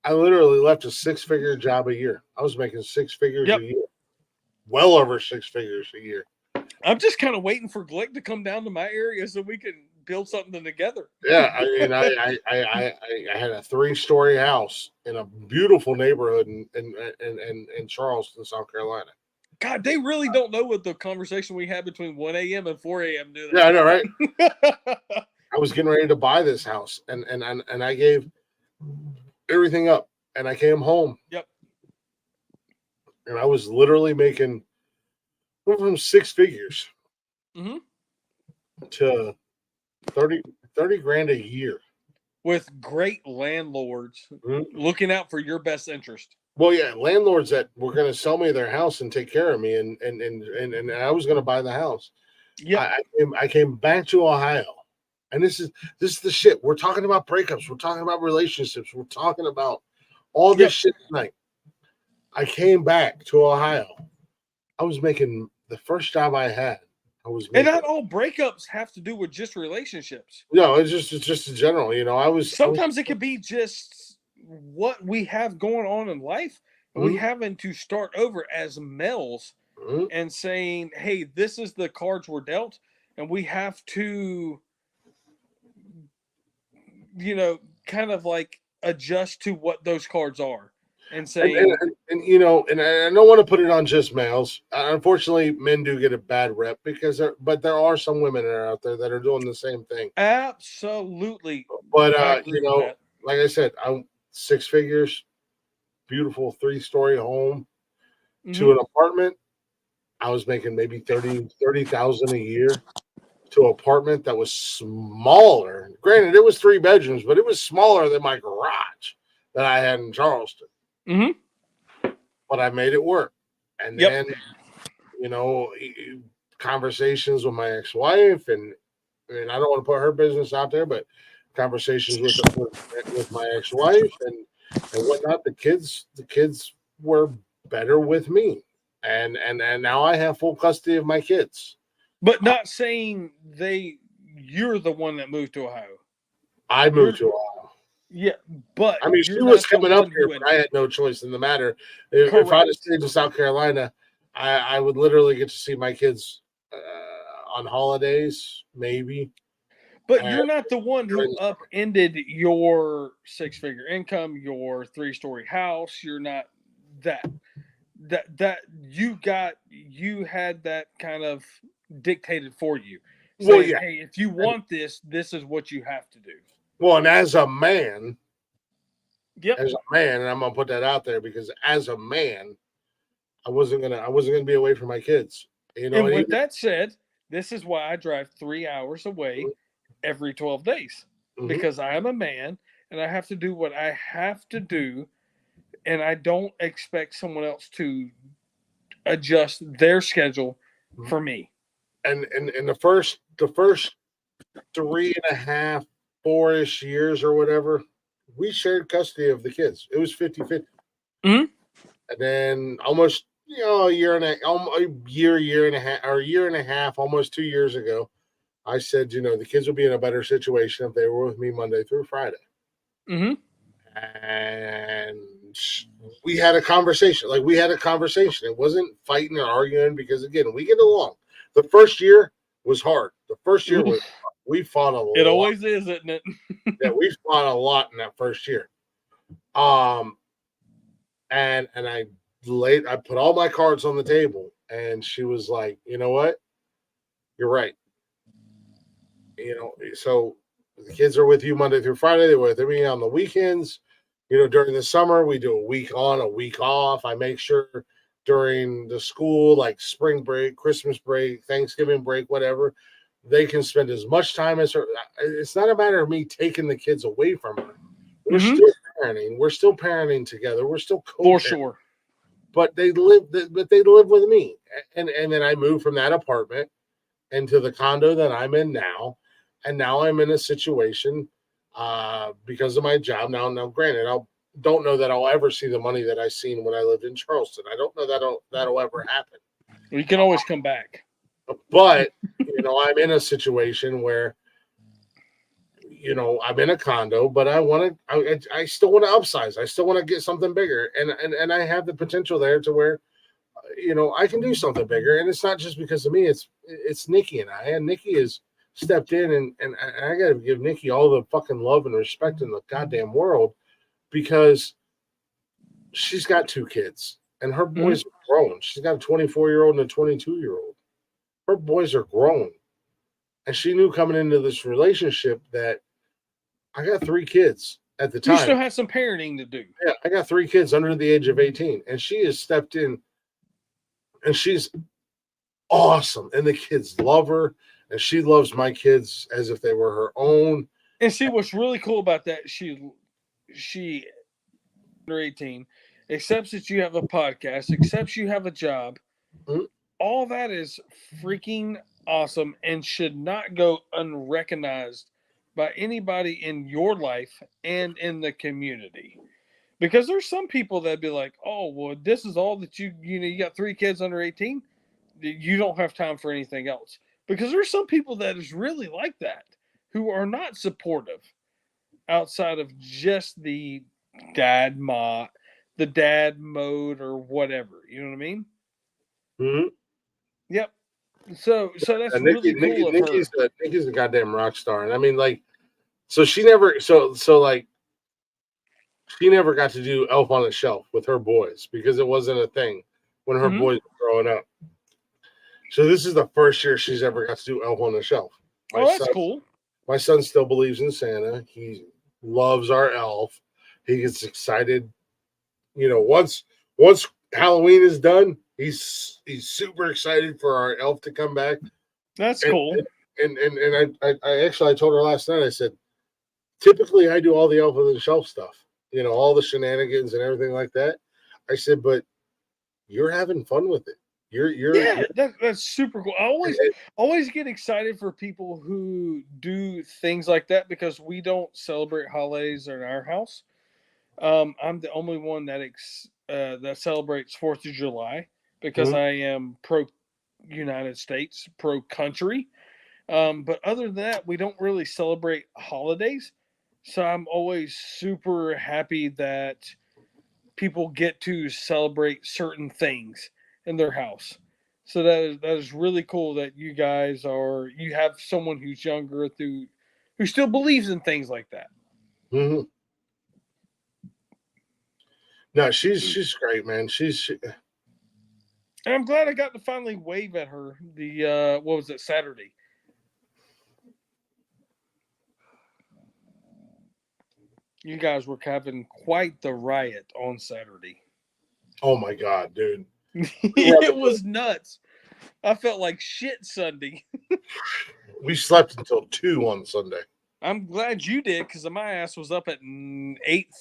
I literally left a 6-figure job a year. I was making 6 figures a Yep. year, well over 6 figures a year. I'm just kind of waiting for Glick to come down to my area so we can build something together. Yeah, I mean, I had a 3-story house in a beautiful neighborhood in Charleston, South Carolina. God, they really don't know what the conversation we had between 1 a.m. and 4 a.m. do Yeah, I know, right? they? I was getting ready to buy this house, and I gave everything up, and I came home, Yep. and I was literally making from 6 figures Mm-hmm. to 30 grand a year. With great landlords Mhm. looking out for your best interest. Well, yeah, landlords that were going to sell me their house and take care of me, and I was going to buy the house. Yep. I came back to Ohio, and this is the shit. We're talking about breakups. We're talking about relationships. We're talking about all this Yep. shit tonight. I came back to Ohio. I was making the first job I had. I was And making. not all breakups have to do with just relationships. No, it's just in general. You know, I was. Sometimes it could be just what we have going on in life, and we Mhm, having to start over as males mhm. and saying, "Hey, this is the cards we're dealt, and we have to, kind of like adjust to what those cards are." And And, saying, you know, and I don't want to put it on just males. Unfortunately, men do get a bad rep but there are some women that are out there that are doing the same thing. absolutely, But I agree you with know, that. like I said, I'm 6 figures, beautiful 3-story home Hmm. to an apartment. I was making maybe 30,000 a year to an apartment that was smaller. Granted, it was 3 bedrooms, but it was smaller than my garage that I had in Charleston. Hmm. But I made it work. And Yep. then, you know, conversations with my ex-wife, and I don't want to put her business out there, but conversations with my ex-wife and whatnot. The kids were better with me, and now I have full custody of my kids. But not saying you're the one that moved to Ohio. I You're moved to Ohio. Yeah, but I mean, she you're was not the coming up one here, who but I had no choice in the matter. If I'd have correct. stayed in South Carolina, I would literally get to see my kids on holidays, maybe. But And you're not the one who upended your 6-figure income, your 3-story house. You're not that you had that kind of dictated for you, well, saying, yeah. "Hey, if you want this, this is what you have to do." Well, and as a man, Yep. and I'm gonna put that out there because as a man, I wasn't gonna be away from my kids. You know, And and with even, that said, this is why I drive 3 hours away every 12 days Mhm. because I am a man and I have to do what I have to do. And I don't expect someone else to adjust their schedule for me. and the first 3.5, 4-ish years or whatever, we shared custody of the kids. It was 50-50. Mhm. And then almost, a year and year and a half, or a year and a half, almost 2 years ago, I said, the kids would be in a better situation if they were with me Monday through Friday. Mm-hmm. And we had a conversation. Like, we had a conversation. It wasn't fighting or arguing because, again, we get along. The first year was hard. The first year was, we fought a It lot. always is, isn't it? Yeah, we fought a lot in that first year. And I put all my cards on the table, and she was like, "You know what? You're right. So the kids are with you Monday through Friday. They're with me on the weekends. During the summer, we do a week on, a week off. I make sure during the school, like spring break, Christmas break, Thanksgiving break, whatever, they can spend as much time as her. It's not a matter of me taking the kids away from her. We're Mm-hmm. still parenting. We're still parenting together. We're still For co-parenting. sure. But they live with me. And then I moved from that apartment into the condo that I'm in now. And now I'm in a situation because of my job. Now, granted, I don't know that I'll ever see the money that I seen when I lived in Charleston. I don't know that'll ever happen. You can always come back. But I'm in a situation where I'm in a condo, but I still want to upsize. I still want to get something bigger, and I have the potential there to where I can do something bigger. And it's not just because of me. It's Nikki and Nikki has stepped in, and I got to give Nikki all the fucking love and respect in the goddamn world, because she's got 2 kids and her boys are grown. She's got a 24-year-old and a 22-year-old. Her boys are grown, and she knew coming into this relationship that I got 3 kids at the You still time. have some parenting to do. Yeah, I got 3 kids under the age of 18, and she has stepped in, and she's awesome, and the kids love her, and she loves my kids as if they were her own. And see what's really cool about that, she under 18 accepts that you have a podcast, accepts you have a job. Mhm. All that is freaking awesome and should not go unrecognized by anybody in your life and in the community. Because there's some people that'd be like, "Oh, well, this is all that you got 3 kids under 18. You don't have time for anything else." Because there's some people that is really like that who are not supportive outside of just the the dad mode or whatever. You know what I mean? Mhm. Yep. So that's And really cool of her. Nikki's a goddamn rock star, and I mean, like, so she never, so like, she never got to do Elf on the Shelf with her boys because it wasn't a thing when her Mhm. boys were growing up. So this is the first year she's ever got to do Elf on the Shelf. My Oh, that's son, cool. my son still believes in Santa. He loves our elf. He gets excited. Once Halloween is done, he's super excited for our elf to come back. That's And cool. I told her last night. I said, typically I do all the Elf on the Shelf stuff. All the shenanigans and everything like that. I said, but you're having fun with it. Yeah, that's super cool. I always get excited for people who do things like that because we don't celebrate holidays in our house. I'm the only one that celebrates 4th of July because Mhm. I am pro United States, pro country. But other than that, we don't really celebrate holidays. So I'm always super happy that people get to celebrate certain things in their house. So that is really cool that you have someone who's younger who still believes in things like that. Mhm. No, she's great, man. And I'm glad I got to finally wave at her the what was it, Saturday. You guys were having quite the riot on Saturday. Oh my god, dude. It was nuts. I felt like shit Sunday. We slept until 2 on Sunday. I'm glad you did because my ass was up at 8:30.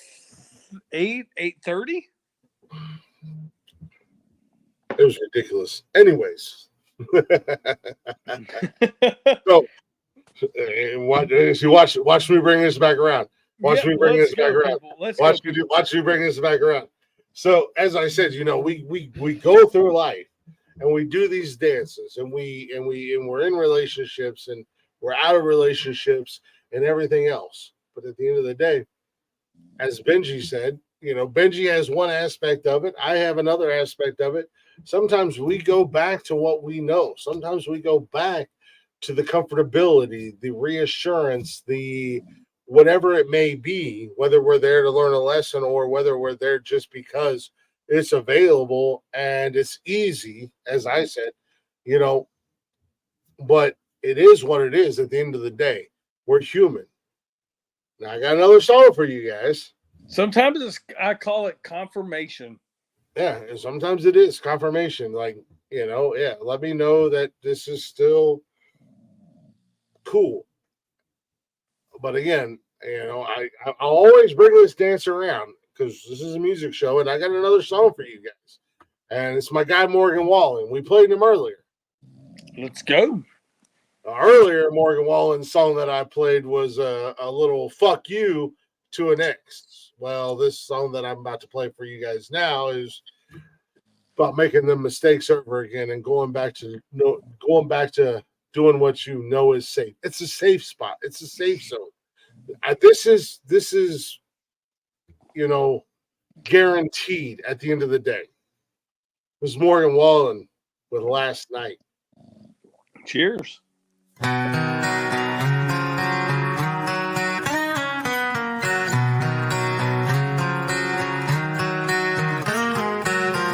It was ridiculous. Anyways. So, watch me bring this back around. Watch me bring this back around. Watch me bring this back around. So, as I said, we go through life and we do these dances and we're in relationships and we're out of relationships and everything else. But at the end of the day, as Benji said, Benji has one aspect of it. I have another aspect of it. Sometimes we go back to what we know. Sometimes we go back to the comfortability, the reassurance, the whatever it may be, whether we're there to learn a lesson or whether we're there just because it's available and it's easy, as I said, but it is what it is at the end of the day. We're human. Now, I got another song for you guys. Sometimes I call it confirmation. Yeah, and sometimes it is confirmation. Like, let me know that this is still cool. But again, I'll always bring this dance around because this is a music show, and I got another song for you guys. And it's my guy Morgan Wallen. We played him earlier. Let's go. Earlier, Morgan Wallen's song that I played was a little "fuck you" to an ex. Well, this song that I'm about to play for you guys now is about making the mistakes over again and going back to doing what you know is safe. It's a safe spot. It's a safe zone. This is guaranteed at the end of the day. It was Morgan Wallen with "Last Night." Cheers.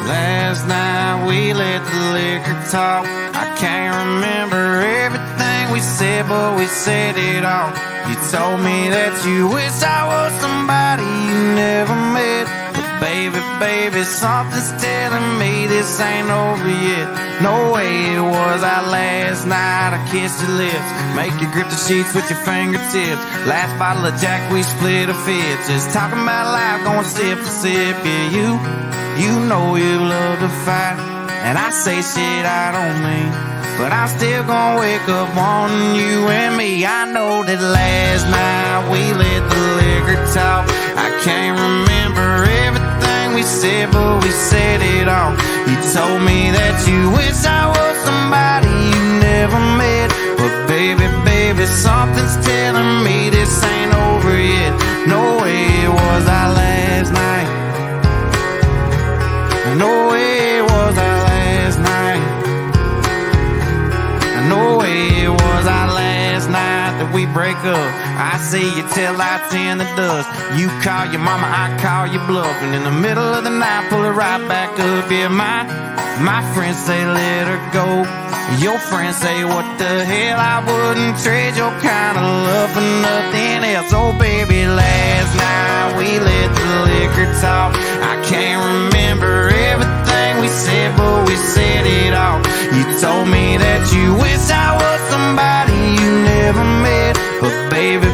Last night we let the liquor talk. I can't remember everything we said, but we said it all. You told me that you wish I was somebody you never met. But baby, something's telling me this ain't over yet. No way it was our last night. I kissed your lips, make you grip the sheets with your fingertips. Last bottle of Jack, we split a fifth. Just talking about life, going sip for sip. Yeah, you know you love to fight, and I say shit I don't mean, but I'm still gonna wake up wanting you and me. I know that last night we let the liquor talk. I can't remember everything we said, but we said it all. You told me that you wish I was somebody you never met. But baby, something's telling me this ain't over yet. No way it was our last night. No way it was our last night. No way it was our last night that we break up. I see you till I turn the dust. You call your mama, I call your bluff, and in the middle of the night pull it right back up. Yeah, my friends say let her go. Your friends say what the hell, I wouldn't trade your kind of love for nothing else. Oh baby, last night we let the liquor talk. I can't remember everything we said, but we said it all. You told me that you wish I was somebody you never met. But baby,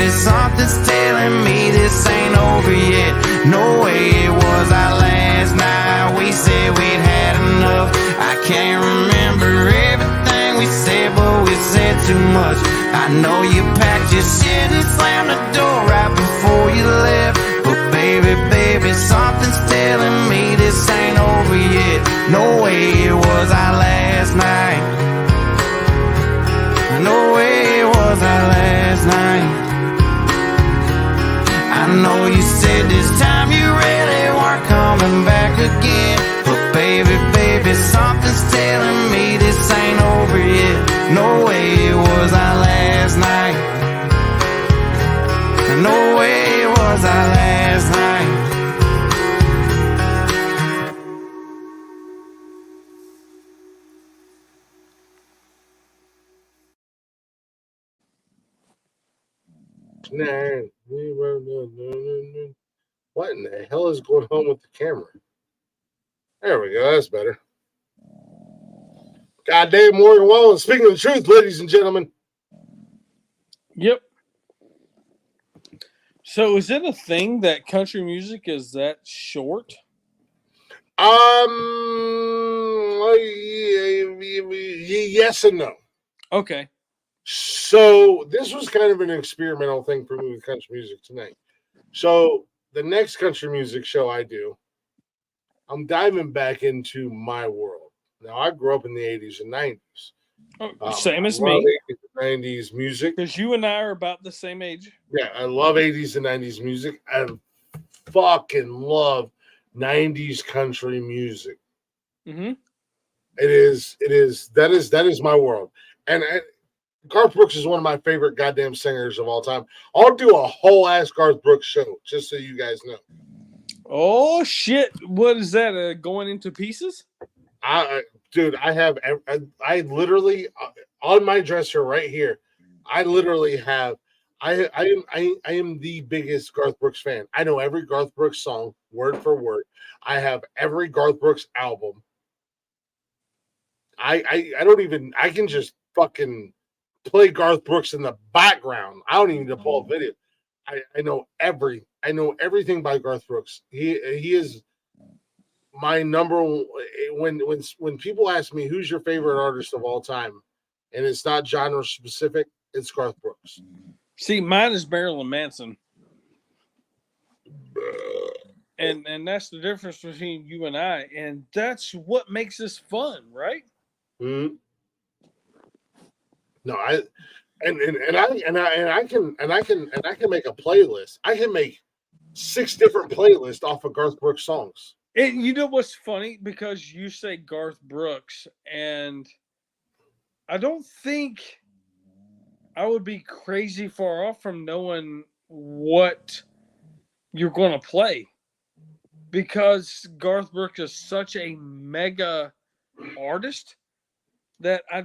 something's telling me this ain't over yet. No way it was our last night. We said we'd had enough. I can't remember everything we said, but we said too much. I know you packed your shit and slammed the door right before you left. But baby, something's telling me this ain't over yet. No way it was our last night. No way it was our last night. I know you said this time you really weren't coming back again. But baby, something's telling me this ain't over yet. No way it was our last night. No way it was our last night. What in the hell is going on with the camera? There we go. That's better. Goddamn Morgan Wallen. Speaking of the truth, ladies and gentlemen. Yep. So is it a thing that country music is that short? Yes and no. Okay. So this was kind of an experimental thing for me with country music tonight. So the next country music show I do, I'm diving back into my world. Now I grew up in the 80s and 90s. Same as I love me. 80s and 90s music. Because you and I are about the same age. Yeah, I love 80s and 90s music. I fucking love 90s country music. Mm-hmm. That is my world. And Garth Brooks is one of my favorite goddamn singers of all time. I'll do a whole ass Garth Brooks show, just so you guys know. Oh shit! What is that? Going into pieces? Dude, I literally on my dresser right here. I literally have. I am the biggest Garth Brooks fan. I know every Garth Brooks song word for word. I have every Garth Brooks album. I don't even. I can just fucking play Garth Brooks in the background. I don't even need to pull a video. I know everything by Garth Brooks. He is my number one. When people ask me who's your favorite artist of all time, and it's not genre specific, it's Garth Brooks. See, mine is Marilyn Manson. And that's the difference between you and I, and that's what makes this fun, right? Mm-hmm. No, I can make a playlist. I can make 6 different playlists off of Garth Brooks songs. And you know what's funny? Because you say Garth Brooks, and I don't think I would be crazy far off from knowing what you're going to play. Because Garth Brooks is such a mega artist that I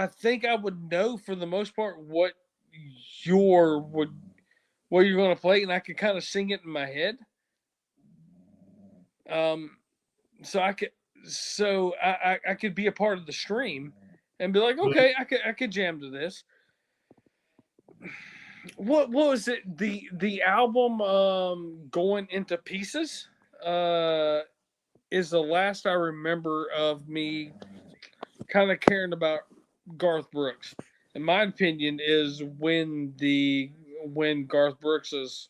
think I would know for the most part what you're going to play, and I could kind of sing it in my head. So I could be a part of the stream and be like, okay, I could jam to this. What was it? The album Going Into Pieces is the last I remember of me kind of caring about Garth Brooks. In my opinion, is when Garth Brooks is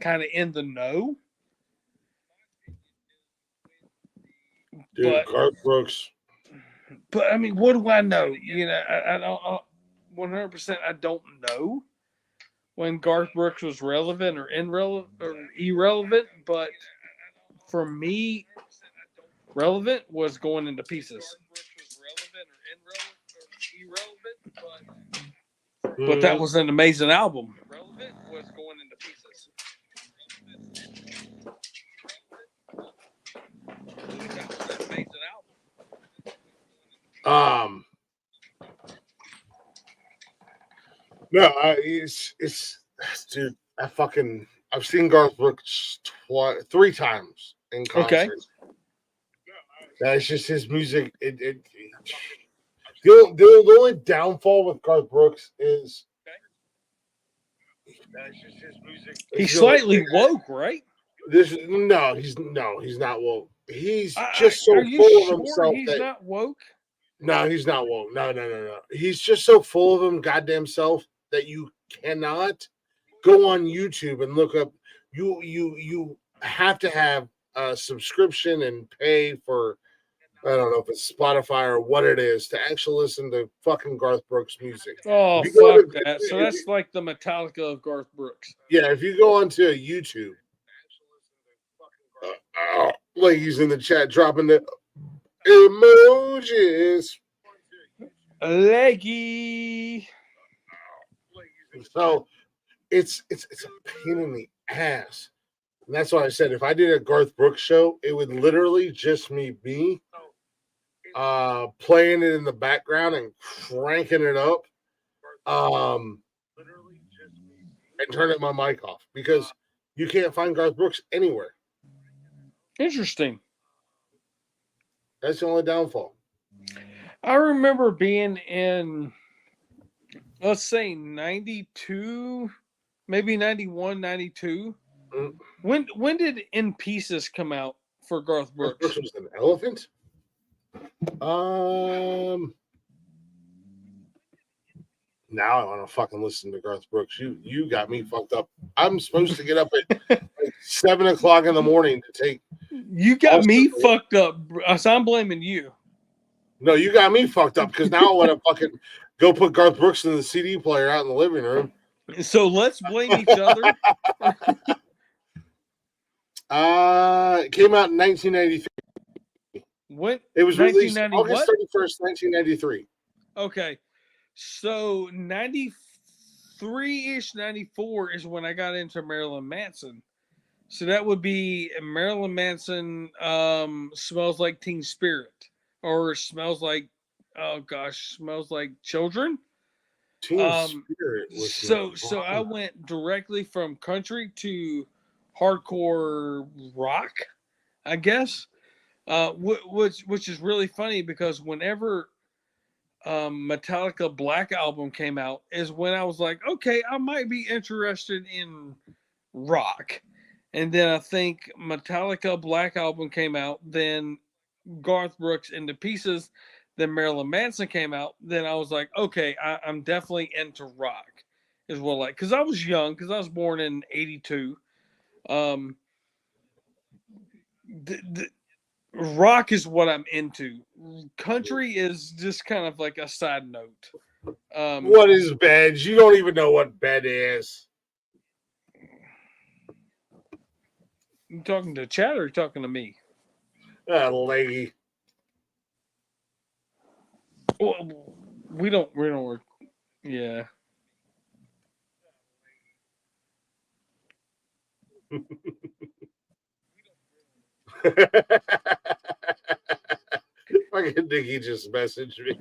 kind of in the know. Dude, Garth Brooks. But I mean, what do I know? You know, I don't 100%. I don't know when Garth Brooks was relevant or irrelevant. But for me, relevant was Going Into Pieces. But that was an amazing album. Relevant was Going Into Pieces. No, it's dude. I've seen Garth Brooks 3 times in concert. Okay. That's just his music. The only downfall with Garth Brooks is that's just his music. He's slightly woke, right? He's not woke. He's just so are you full sure of himself. He's not woke. No, he's not woke. No. He's just so full of him goddamn self that you cannot go on YouTube and look up. You have to have a subscription and pay for, I don't know if it's Spotify or what it is, to actually listen to fucking Garth Brooks music. Oh, fuck that. So that's like the Metallica of Garth Brooks. Yeah, if you go onto YouTube, ladies in the chat dropping the emojis. Leggy. So it's a pain in the ass. And that's why I said if I did a Garth Brooks show, it would literally just me playing it in the background and cranking it up. And turning my mic off because you can't find Garth Brooks anywhere. Interesting. That's the only downfall. I remember being in, let's say, 92, maybe 91, 92. Mm. When did In Pieces come out for Garth Brooks? Brooks was an elephant. Now I want to fucking listen to Garth Brooks. You got me fucked up. I'm supposed to get up at like 7:00 in the morning to take. You got me fucked up. So I'm blaming you. No, you got me fucked up because now I want to fucking go put Garth Brooks in the CD player out in the living room. So let's blame each other. It came out in 1993. When It was released 1990 August what? 31st, 1993. Okay. So 93-ish, 94 is when I got into Marilyn Manson. So that would be Marilyn Manson Smells Like Teen Spirit. Or Smells Like, oh gosh, Smells Like Children. Teen Spirit was So I went directly from country to hardcore rock, I guess. Which is really funny because whenever Metallica Black Album came out is when I was like, okay, I might be interested in rock. And then I think Metallica Black Album came out, then Garth Brooks Into Pieces, then Marilyn Manson came out. Then I was like, okay, I'm definitely into rock. Is what like, because I was young, because I was born in '82. Rock is what I'm into. Country is just kind of like a side note. What is bed? You don't even know what bed is. You talking to Chad or you talking to me? Lady. Well, we don't work. Yeah. Fucking Nikki just messaged me.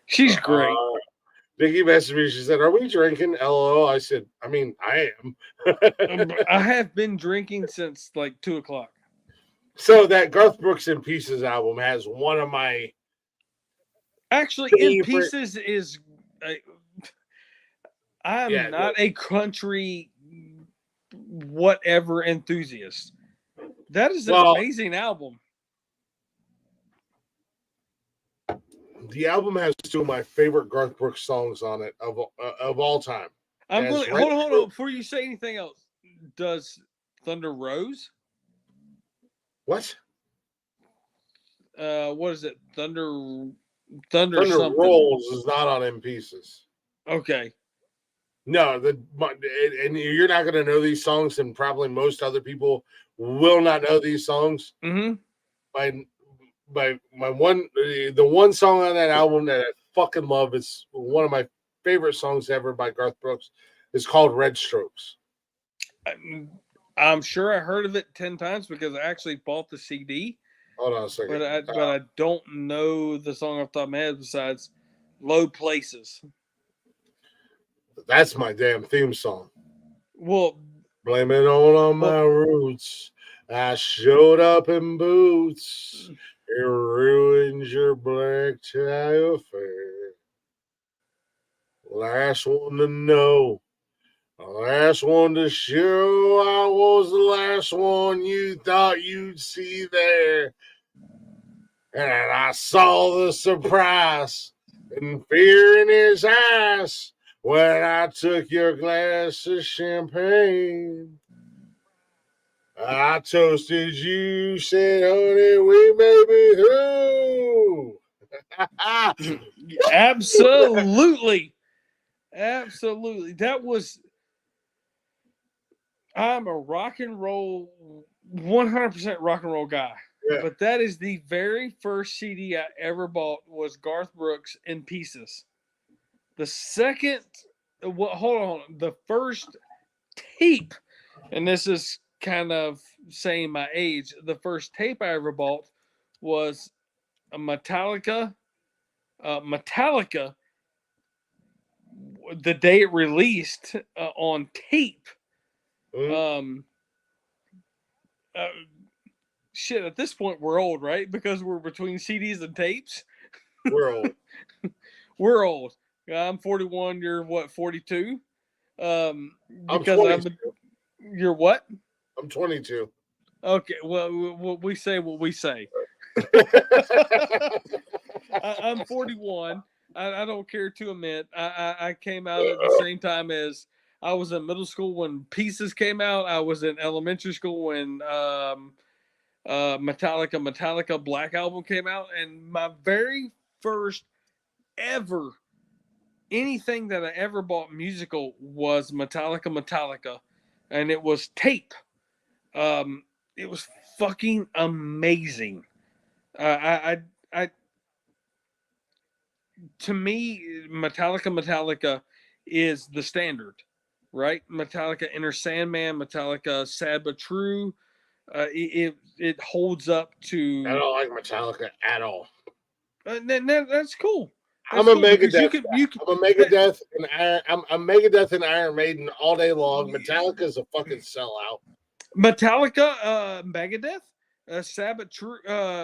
She's great. Nikki messaged me. She said, "Are we drinking?" LOL. I said, "I mean, I am." I have been drinking since like 2:00. So that Garth Brooks In Pieces album has one of my actually favorite... In Pieces is. I'm not a country whatever enthusiast. That is an amazing album. The album has two of my favorite Garth Brooks songs on it of all time. I'm going. Hold on. Before you say anything else, does Thunder Rose? What? What is it? Thunder something. Rolls is not on In Pieces. Okay. No, and you're not going to know these songs, and probably most other people will not know these songs. Mm-hmm. The one song on that album that I fucking love is one of my favorite songs ever by Garth Brooks. It's called Red Strokes. I'm sure I heard of it 10 times because I actually bought the CD. Hold on a second. But I don't know the song off the top of my head besides Low Places. That's my damn theme song. Well, blame it on my roots. I showed up in boots. It ruined your black tie affair. Last one to know. Last one to show. I was the last one you thought you'd see there. And I saw the surprise and fear in his eyes when I took your glass of champagne. I toasted you, said, honey, we may be through. Absolutely. Absolutely. That was, I'm a rock and roll, 100% rock and roll guy. Yeah. But that is the very first CD I ever bought was Garth Brooks In Pieces. The second, hold on, the first tape, and this is kind of saying my age, the first tape I ever bought was a Metallica, the day it released on tape. shit, at this point we're old, right? Because we're between CDs and tapes. We're old. We're old. I'm 41. You're what, 42? I'm Because 22. You're what? I'm 22. Okay. Well, we say what we say. I'm 41. I don't care to admit. I came out at the same time as I was in middle school when Pieces came out. I was in elementary school when Metallica Black Album came out, and my very first ever anything that I ever bought musical was Metallica, and it was tape. It was fucking amazing. I to me, Metallica is the standard, right? Metallica Inner Sandman, Metallica Sad But True. It holds up I to. don't like Metallica at all. That's cool. I'm That's a cool because Megadeth guy. I'm a Megadeth and I'm Megadeth and Iron Maiden all day long. Metallica's a fucking sellout. Metallica, Megadeth, Sabbath,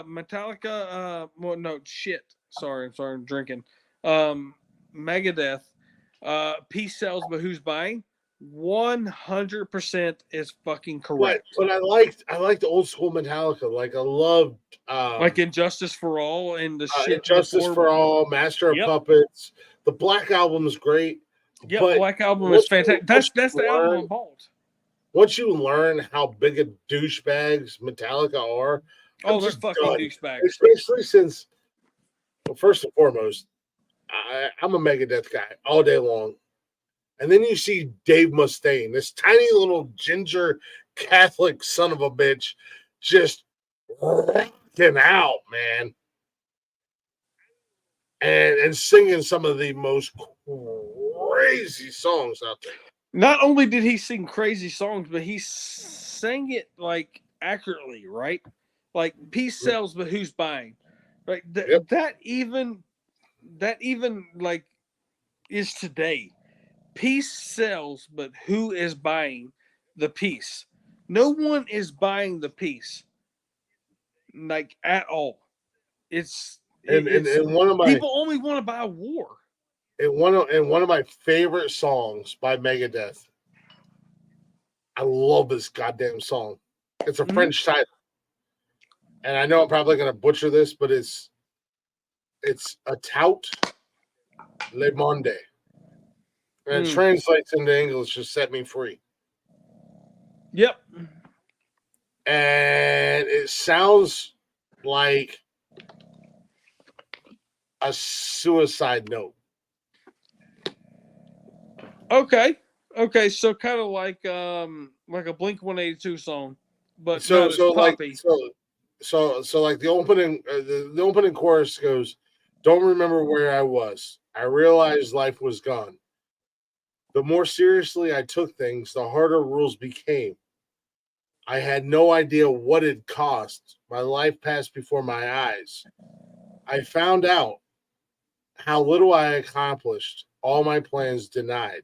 Metallica. Well, no shit. Sorry, I'm drinking. Megadeth, Peace sells, but who's buying? 100% is fucking correct. But I liked old school Metallica. Like I loved Like Injustice for All and the shit. Justice before. for All, Master of Yep. Puppets. The Black Album is great. Yep, but Black Album is fantastic. That's the album I bought. Once you learn how big of douchebags Metallica are, Oh, they're fucking douchebags. Especially since, well, first and foremost, I'm a Megadeth guy all day long. And then you see Dave Mustaine, this tiny little ginger Catholic son of a bitch, just rocking out, man. And singing some of the most crazy songs out there. Not only did he sing crazy songs, but he sang it like accurately, right? Like peace sells, but who's buying? Right? That even like is today. Peace sells, but who is buying the piece? No one is buying the piece, like at all. It's one of my people only want to buy war. And one of my favorite songs by Megadeth. I love this goddamn song. It's a French title, and I know I'm probably going to butcher this, but it's a tout le monde, and it translates into English to set me free. Yep. And it sounds like a suicide note. Okay, so kind of like a Blink 182 song, but so like the opening the opening chorus goes, "Don't remember where I was. I realized life was gone. The more seriously I took things, the harder rules became. I had no idea what it cost. My life passed before my eyes. I found out how little I accomplished. All my plans denied.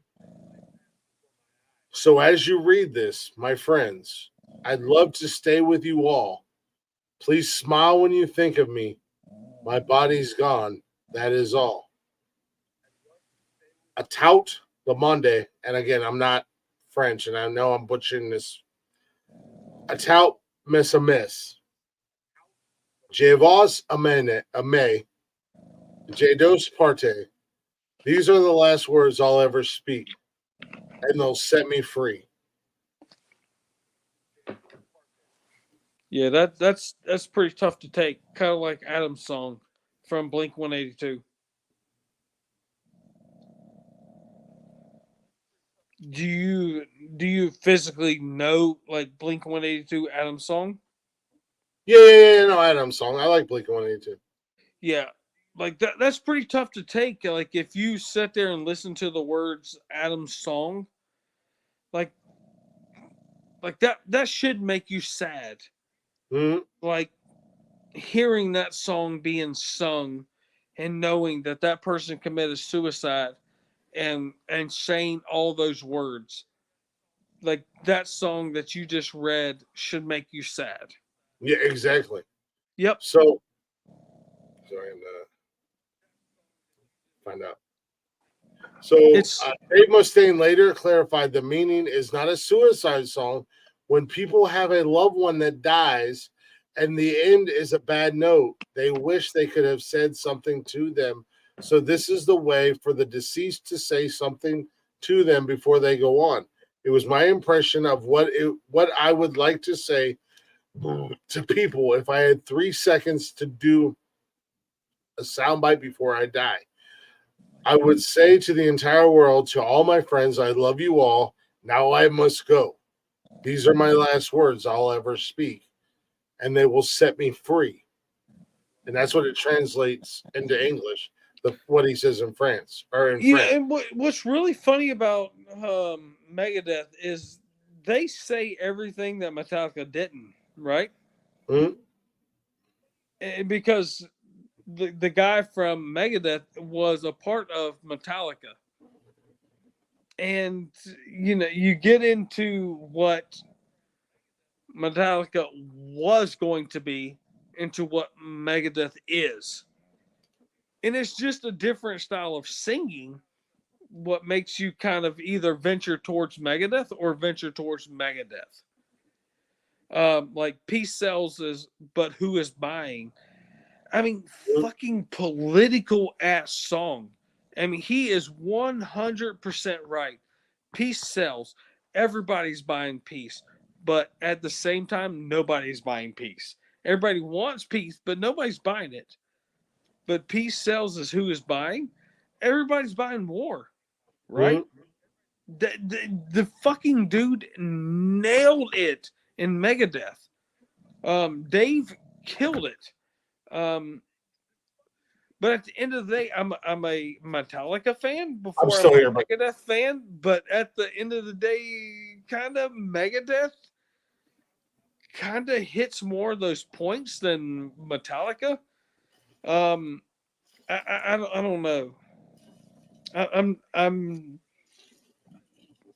So as you read this, my friends, I'd love to stay with you all. Please smile when you think of me. My body's gone. That is all." A tout le monde, and again, I'm not French, and I know I'm butchering this. A tout miss a miss. Je vos amene, je dos parte. These are the last words I'll ever speak, and they'll set me free. Yeah, that's pretty tough to take. Kind of like Adam's song from Blink 182. Do you physically know like Blink 182 Adam's song? Yeah, no, Adam's song. I like Blink 182. Yeah, like that's pretty tough to take. Like if you sit there and listen to the words Adam's song, like that should make you sad. Mm-hmm. Like hearing that song being sung and knowing that person committed suicide and saying all those words. like that song that you just read should make you sad. Yeah, exactly. Yep. So, sorry, I'm gonna find out. So, It's Dave Mustaine later clarified the meaning is not a suicide song. When people have a loved one that dies and the end is a bad note, they wish they could have said something to them. So, this is the way for the deceased to say something to them before they go on. It was my impression of what I would like to say to people if I had 3 seconds to do a soundbite before I die. I would say to the entire world, to all my friends, I love you all. Now I must go. These are my last words I'll ever speak, and they will set me free. And that's what it translates into English, what he says in France or in you know, French. and what's really funny about Megadeth is they say everything that Metallica didn't, right? Mhm. Because the guy from Megadeth was a part of Metallica. And you get into what Metallica was going to be into what Megadeth is. And it's just a different style of singing what makes you kind of either venture towards Megadeth or venture towards Megadeth. Like Peace Sells is But Who Is Buying? I mean, fucking political ass song. I mean, he is 100% right. Peace sells. Everybody's buying peace. But at the same time, nobody's buying peace. Everybody wants peace, but nobody's buying it. But peace sells is who is buying. Everybody's buying war, right? Mhm. The fucking dude nailed it in Megadeth. Dave killed it. Um, But at the end of the day, I'm a Metallica fan I'm before I'm still a here, but Megadeth fan. But at the end of the day, kind of Megadeth kind of hits more of those points than Metallica. Um, I don't know. I'm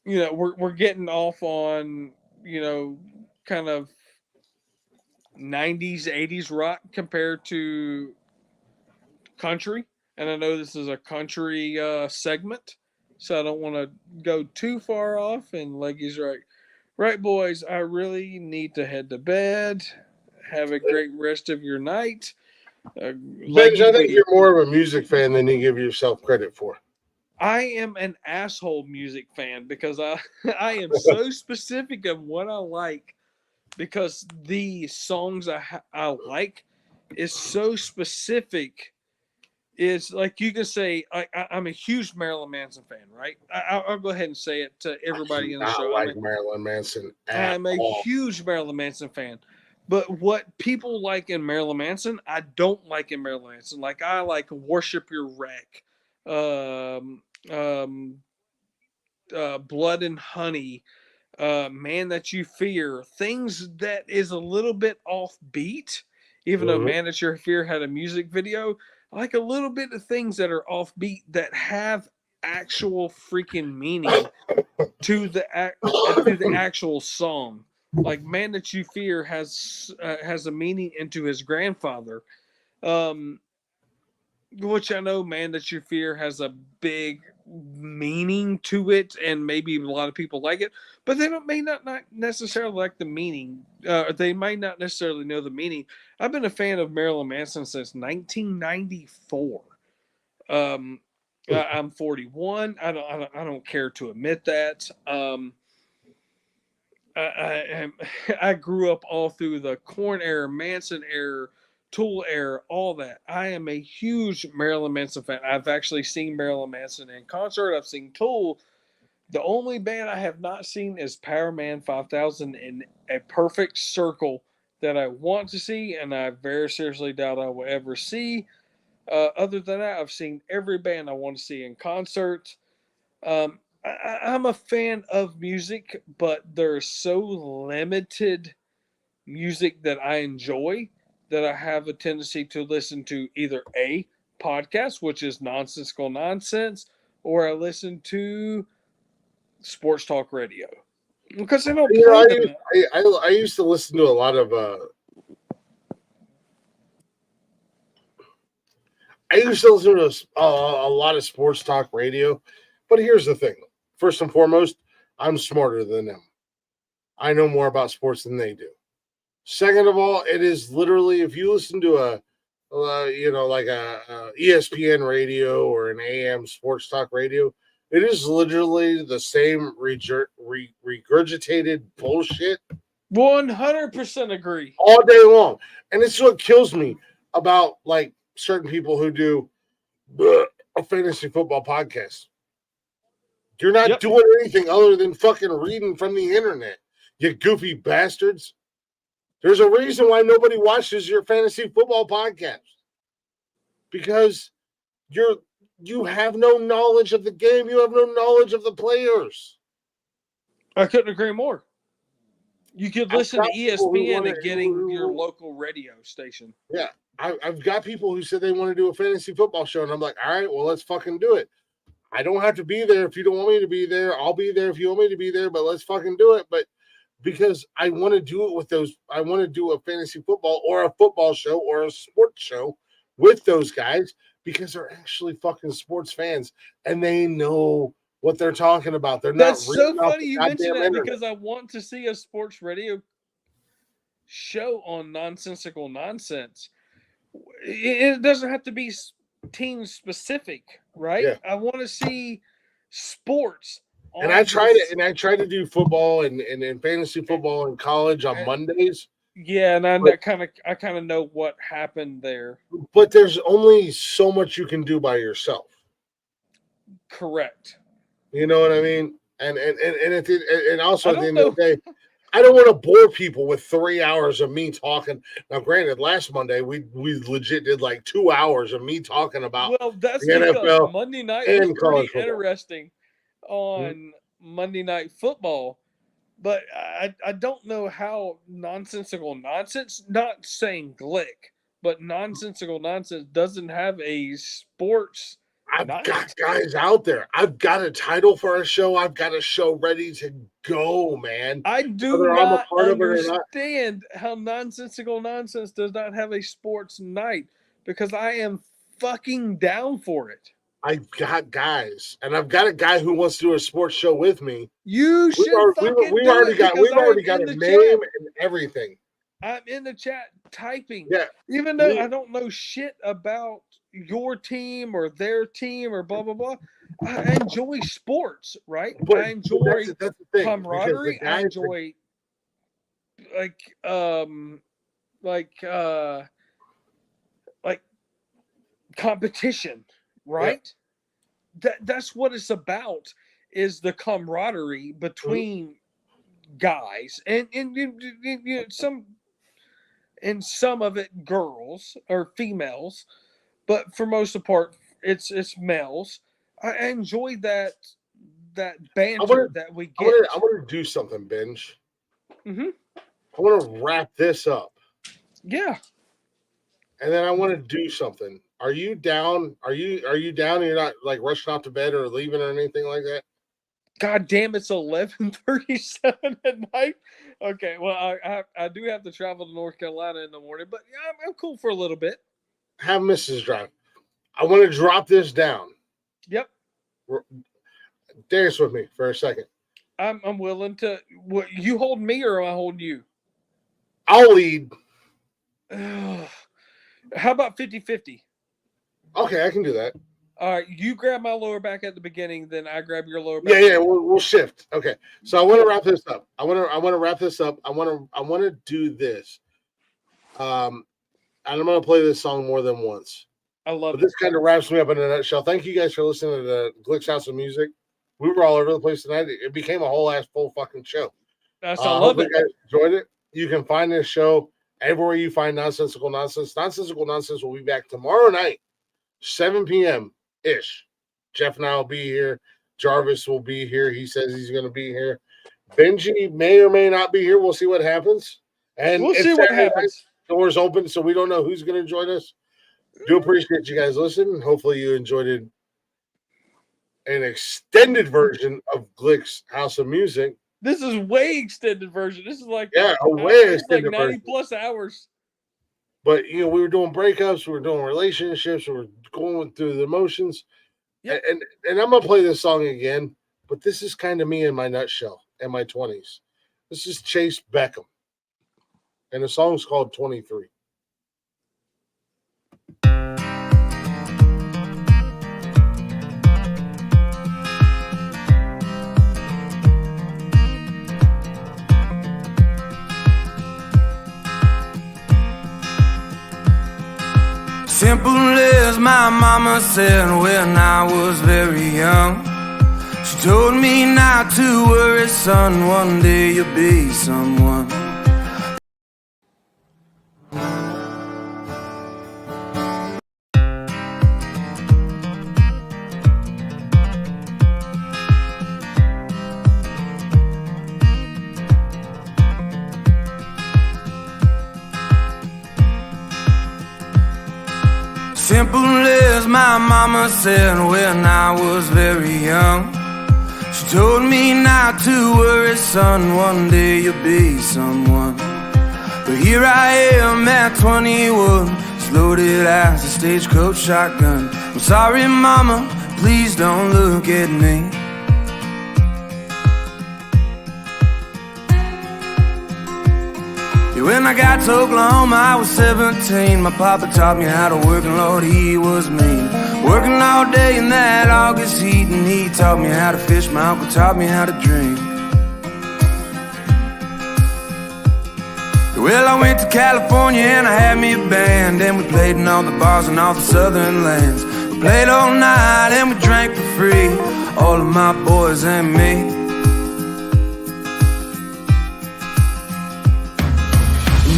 we're getting off on kind of 90s 80s rock compared to country, and I know this is a country segment, so I don't want to go too far off. And Leggy's right, right, boys. I really need to head to bed. Have a great rest of your night, Benj, Leggy. I think you're more of a music fan than you give yourself credit for. I am an asshole music fan because I I am so specific of what I like because the songs I like is so specific. Is like you can say I'm a huge Marilyn Manson fan, right? I'll go ahead and say it to I everybody do in the not show. like Marilyn Manson at I'm a all. huge Marilyn Manson fan, but what people like in Marilyn Manson, I don't like in Marilyn Manson. Like I like Worship Your Wreck, um, um, Blood and Honey, Man That You Fear, things that is a little bit offbeat. Even though Mhm. Man That You Fear had a music video, I like a little bit of things that are offbeat that have actual freaking meaning to the actual song. Like Man That You Fear has a meaning into his grandfather. Um, which I know, Man That You Fear has a big meaning to it, and maybe a lot of people like it, but they may not necessarily like the meaning. They might not necessarily know the meaning. I've been a fan of Marilyn Manson since 1994. Um, I'm 41. I don't care to admit that. I grew up all through the Korn era, Manson era, Tool era, all that. I am a huge Marilyn Manson fan. I've actually seen Marilyn Manson in concert. I've seen Tool. The only band I have not seen is Powerman 5000 in a perfect circle that I want to see, and I very seriously doubt I will ever see. Other than that, I've seen every band I want to see in concert. I'm a fan of music, but there's so limited music that I enjoy that I have a tendency to listen to either a podcast, which is nonsensical nonsense, or I listen to sports talk radio. Because they don't You play know, them. I used to listen to a lot of a lot of sports talk radio. But here's the thing: first and foremost, I'm smarter than them. I know more about sports than they do. Second of all, it is literally if you listen to like a ESPN radio or an AM sports talk radio, it is literally the same regurgitated bullshit 100% agree. all day long. And it's what kills me about like certain people who do a fantasy football podcast. You're not Yep. doing anything other than fucking reading from the internet, you goofy bastards. There's a reason why nobody watches your fantasy football podcast. Because you have no knowledge of the game, you have no knowledge of the players. I couldn't agree more. You could listen to ESPN and getting your who- local radio station. Yeah, I've got people who said they want to do a fantasy football show, and I'm like, all right, well, let's fucking do it. I don't have to be there if you don't want me to be there. I'll be there if you want me to be there, but let's fucking do it. But because I want to do it with those, I want to do a fantasy football or a football show or a sports show with those guys because they're actually fucking sports fans and they know what they're talking about. They're That's not so reading off funny the you mentioned goddamn that internet. because I want to see a sports radio show on nonsensical nonsense. It doesn't have to be team specific, right? Yeah. I want to see sports. And I tried it, and I tried to do football and fantasy football in college on Mondays. Yeah, and I kind of know what happened there. But there's only so much you can do by yourself. Correct. You know what I mean? And also I at the don't end of the day, I don't want to bore people with 3 hours of me talking. Now, granted, last Monday we legit did like 2 hours of me talking about Well, that's the because NFL Monday night and was college pretty football. interesting on Monday Night Football. But I don't know how nonsensical nonsense, not saying Glick, but nonsensical nonsense doesn't have a sports I've night. got guys out there. I've got a title for a show. I've got a show ready to go, man. I do Whether I'm a not part of it or not. understand how nonsensical nonsense does not have a sports night because I am fucking down for it. I've got guys, and I've got a guy who wants to do a sports show with me. You should We've already got a name and everything. I'm in the chat typing. Yeah. Even though I don't know shit about your team or their team or blah blah blah. I enjoy sports, right? But I enjoy that's the thing, camaraderie. I because the enjoy like competition, right? That's what it's about is the camaraderie between guys and some of it girls or females, but for most of the part it's males. I enjoy that banter that we get. I want to do something, Binge. Mhm. I want to wrap this up. Yeah. And then I want to do something. Are you down? Are you down and you're not like rushing off to bed or leaving or anything like that? God damn, it's 11:37 at night. Okay, well, I do have to travel to North Carolina in the morning, but yeah, I'm cool for a little bit. Have Mrs. drive. I want to drop this down. Yep. Dance with me for a second. I'm willing to. What, you hold me or am I holding you? I'll lead. How about 50-50? Okay, I can do that. All right, you grab my lower back at the beginning, then I grab your lower back. Yeah, we'll shift. Okay, so I want to wrap this up. I want to wrap this up. I want to do this. And I'm going to play this song more than once. I love it. This kind of wraps me up in a nutshell. Thank you guys for listening to the Glick's House of Music. We were all over the place tonight. It became a whole ass full fucking show. I love it. You guys enjoyed it. You can find this show everywhere you find Nonsensical Nonsense. Nonsensical Nonsense will be back tomorrow night, 7 p.m. ish. Jeff and I will be here. Jarvis will be here. He says he's going to be here. Benji may or may not be here. We'll see what happens. And we'll see what happens. Doors open, so we don't know who's going to join us. Do appreciate you guys listening. Hopefully you enjoyed an extended version of Glick's House of Music. This is way extended version. This is like Yeah, a way it's like extended 90 version. plus hours. But we were doing breakups, we were doing relationships, we were going through the emotions. Yep. And I'm gonna play this song again, but this is kind of me in my nutshell in my 20s. This is Chase Beckham. And the song's called 23. Simple as my mama said when I was very young. She told me not to worry, son, one day you'll be someone. Simple as my mama said when I was very young. She told me not to worry, son, one day you'll be someone. But here I am at 21, as loaded as a stagecoach shotgun. I'm sorry, mama, please don't look at me. When I got to Oklahoma, I was 17. My papa taught me how to work, and Lord, he was mean. Working all day in that August heat, and he taught me how to fish. My uncle taught me how to drink. Well, I went to California and I had me a band, and we played in all the bars in all the southern lands. We played all night and we drank for free, all of my boys and me.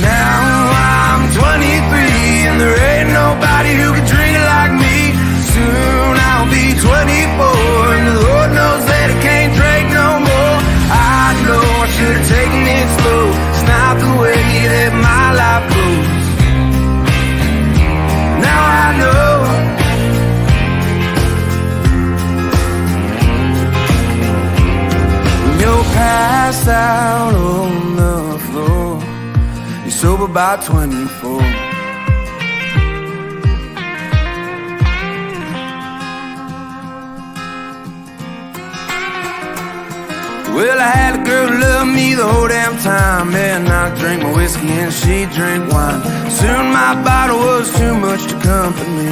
Now I'm 23 and there ain't nobody who can drink it like me. Soon I'll be 24 and the Lord knows that I can't drink no more. I know I should have taken it slow. It's not the way that my life goes. Now I know. When you're passed out on the floor, sober by 24. Well, I had a girl who loved me the whole damn time, and I drank my whiskey and she drank wine. Soon my bottle was too much to comfort me.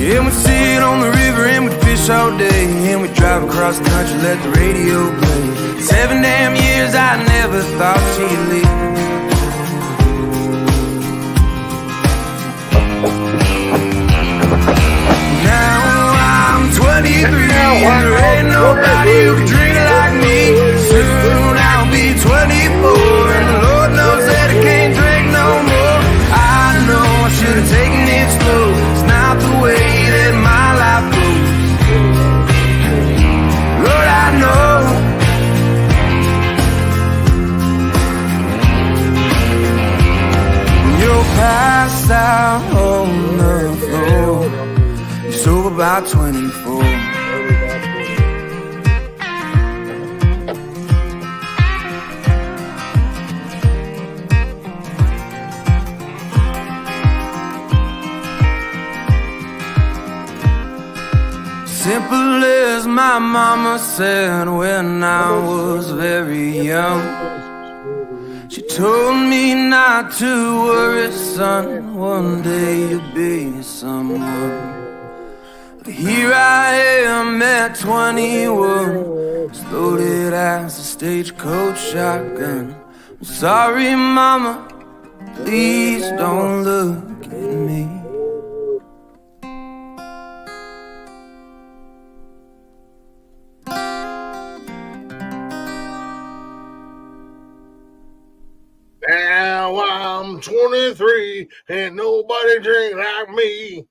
Yeah, we'd sit on the river and we'd fish all day, and we'd drive across the country, let the radio play. 7 damn years I never thought she'd leave. Now I'm 23 and there ain't nobody who can drink it like me. Soon I'll be 24 and the Lord knows that I can't drink no more. I know I should have taken it slow. It's not the way that my life goes. Lord, I know. When you're passed out on the floor, you're sober by 24. Simple as my mama said when I was very young. She told me not to worry, son, one day you'll be someone. But here I am at 21, as loaded as a stagecoach shotgun. I'm sorry, mama, please don't look at me. Now I'm 23 and nobody drink like me.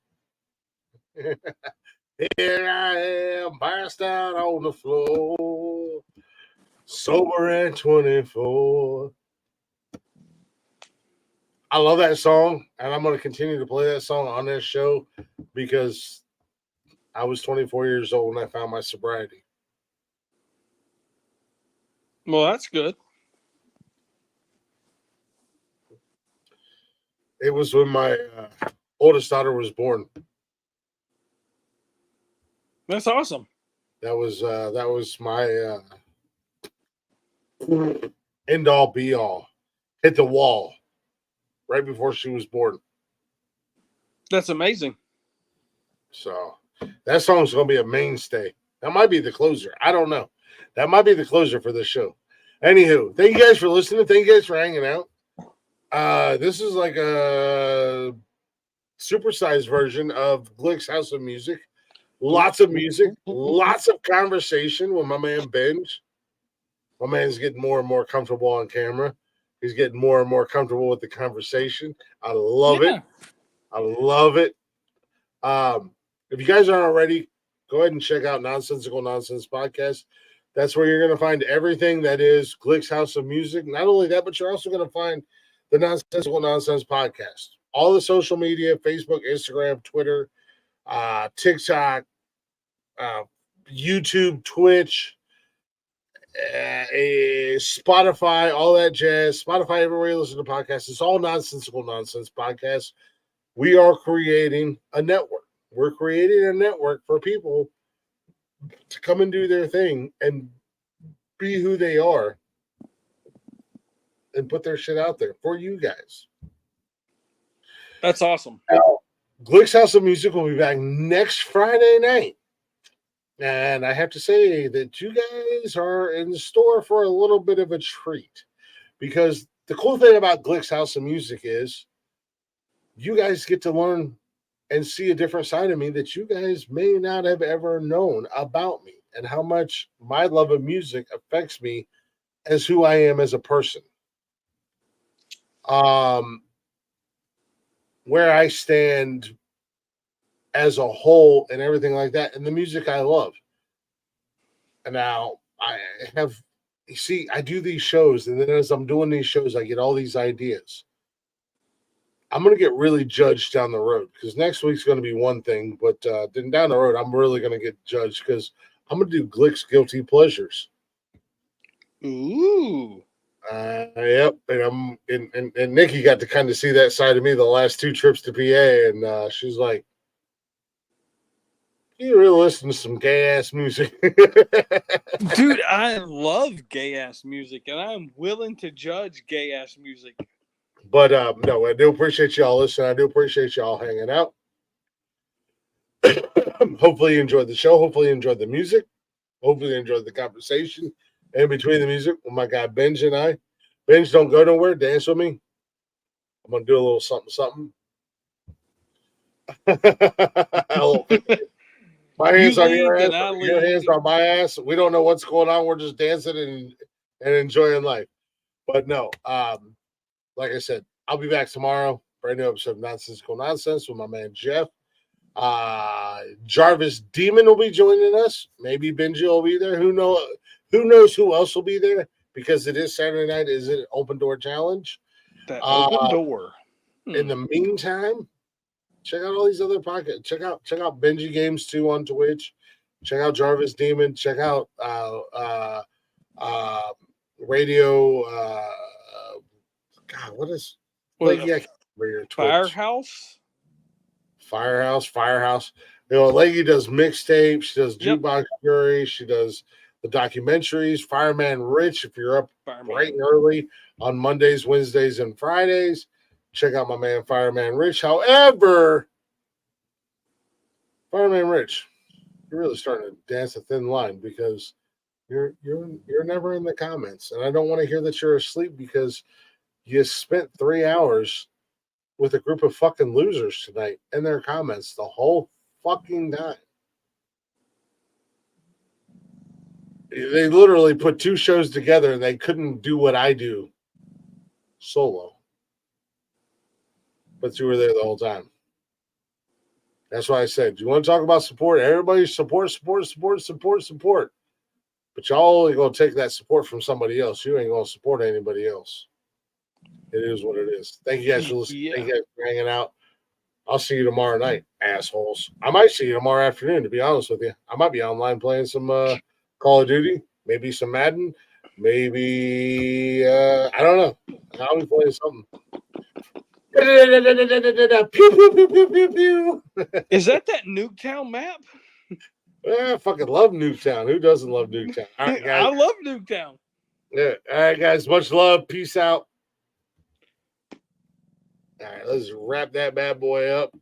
Here I am, passed out on the floor, sober at 24. I love that song, and I'm going to continue to play that song on this show because I was 24 years old when I found my sobriety. Well, that's good. It was when my oldest daughter was born. That's awesome. That was my end all be all. Hit the wall right before she was born. That's amazing. So that song's gonna be a mainstay. That might be the closer. I don't know. That might be the closer for the show. Anywho, thank you guys for listening. Thank you guys for hanging out. This is like a supersized version of Glick's House of Music. Lots of music, lots of conversation with my man Benj. My man's getting more and more comfortable on camera. He's getting more and more comfortable with the conversation. I love it. I love it. If you guys aren't already, go ahead and check out Nonsensical Nonsense Podcast. That's where you're going to find everything that is Glick's House of Music. Not only that, but you're also going to find the Nonsensical Nonsense Podcast. All the social media, Facebook, Instagram, Twitter, TikTok, YouTube, Twitch, Spotify, all that jazz. Spotify, everywhere you listen to podcasts. It's all Nonsensical Nonsense Podcasts. We are creating a network. We're creating a network for people to come and do their thing and be who they are and put their shit out there for you guys. That's awesome. Now, Glick's House of Music will be back next Friday night. And I have to say that you guys are in store for a little bit of a treat. Because the cool thing about Glick's House of Music is you guys get to learn and see a different side of me that you guys may not have ever known about me and how much my love of music affects me as who I am as a person. Where I stand as a whole and everything like that, and the music I love. And now I have, you see, I do these shows, and then as I'm doing these shows, I get all these ideas. I'm going to get really judged down the road because next week's going to be one thing, but then down the road, I'm really going to get judged because I'm going to do Glick's Guilty Pleasures. Ooh. Yep. And and Nikki got to kind of see that side of me the last 2 trips to PA, and she's like, "You really listen to some gay ass music?" Dude, I love gay ass music, and I'm willing to judge gay ass music. But no, I do appreciate y'all listening. I do appreciate y'all hanging out. Hopefully you enjoyed the show. Hopefully you enjoyed the music. Hopefully you enjoyed the conversation in between the music with my guy Benj and I. Benj, don't go nowhere. Dance with me. I'm going to do a little something. My hands on your ass. Your hands on my ass. We don't know what's going on. We're just dancing and enjoying life. But no, like I said, I'll be back tomorrow. Brand new episode of Nonsensical Nonsense with my man Jeff. Jarvis Demon will be joining us. Maybe Benji will be there. Who knows who else will be there? Because it is Saturday night. Is it an open door challenge? That open door. In the meantime, check out all these other podcasts. Check out Benji Games 2 on Twitch. Check out Jarvis Demon. Check out Radio. God, what is Firehouse? Firehouse. You know, Leggy does mixtapes. She does Jukebox Fury. She does the documentaries. Fireman Rich, if you're up bright and early on Mondays, Wednesdays, and Fridays, check out my man Fireman Rich. However, Fireman Rich, you're really starting to dance a thin line because you're never in the comments, and I don't want to hear that you're asleep because you spent 3 hours with a group of fucking losers tonight in their comments the whole fucking time. They literally put 2 shows together and they couldn't do what I do solo. But you were there the whole time. That's why I said, you want to talk about support? Everybody support. But y'all only going to take that support from somebody else. You ain't going to support anybody else. It is what it is. Thank you guys for listening. Thank you guys for hanging out. I'll see you tomorrow night, assholes. I might see you tomorrow afternoon, to be honest with you. I might be online playing some Call of Duty, maybe some Madden, maybe I don't know. I'll be playing something. Pew, pew, pew, pew, pew, pew. Is that Nuketown map? I fucking love Nuketown. Who doesn't love Nuketown? All right, guys. I love Nuketown. Yeah. All right, guys. Much love. Peace out. All right, let's wrap that bad boy up.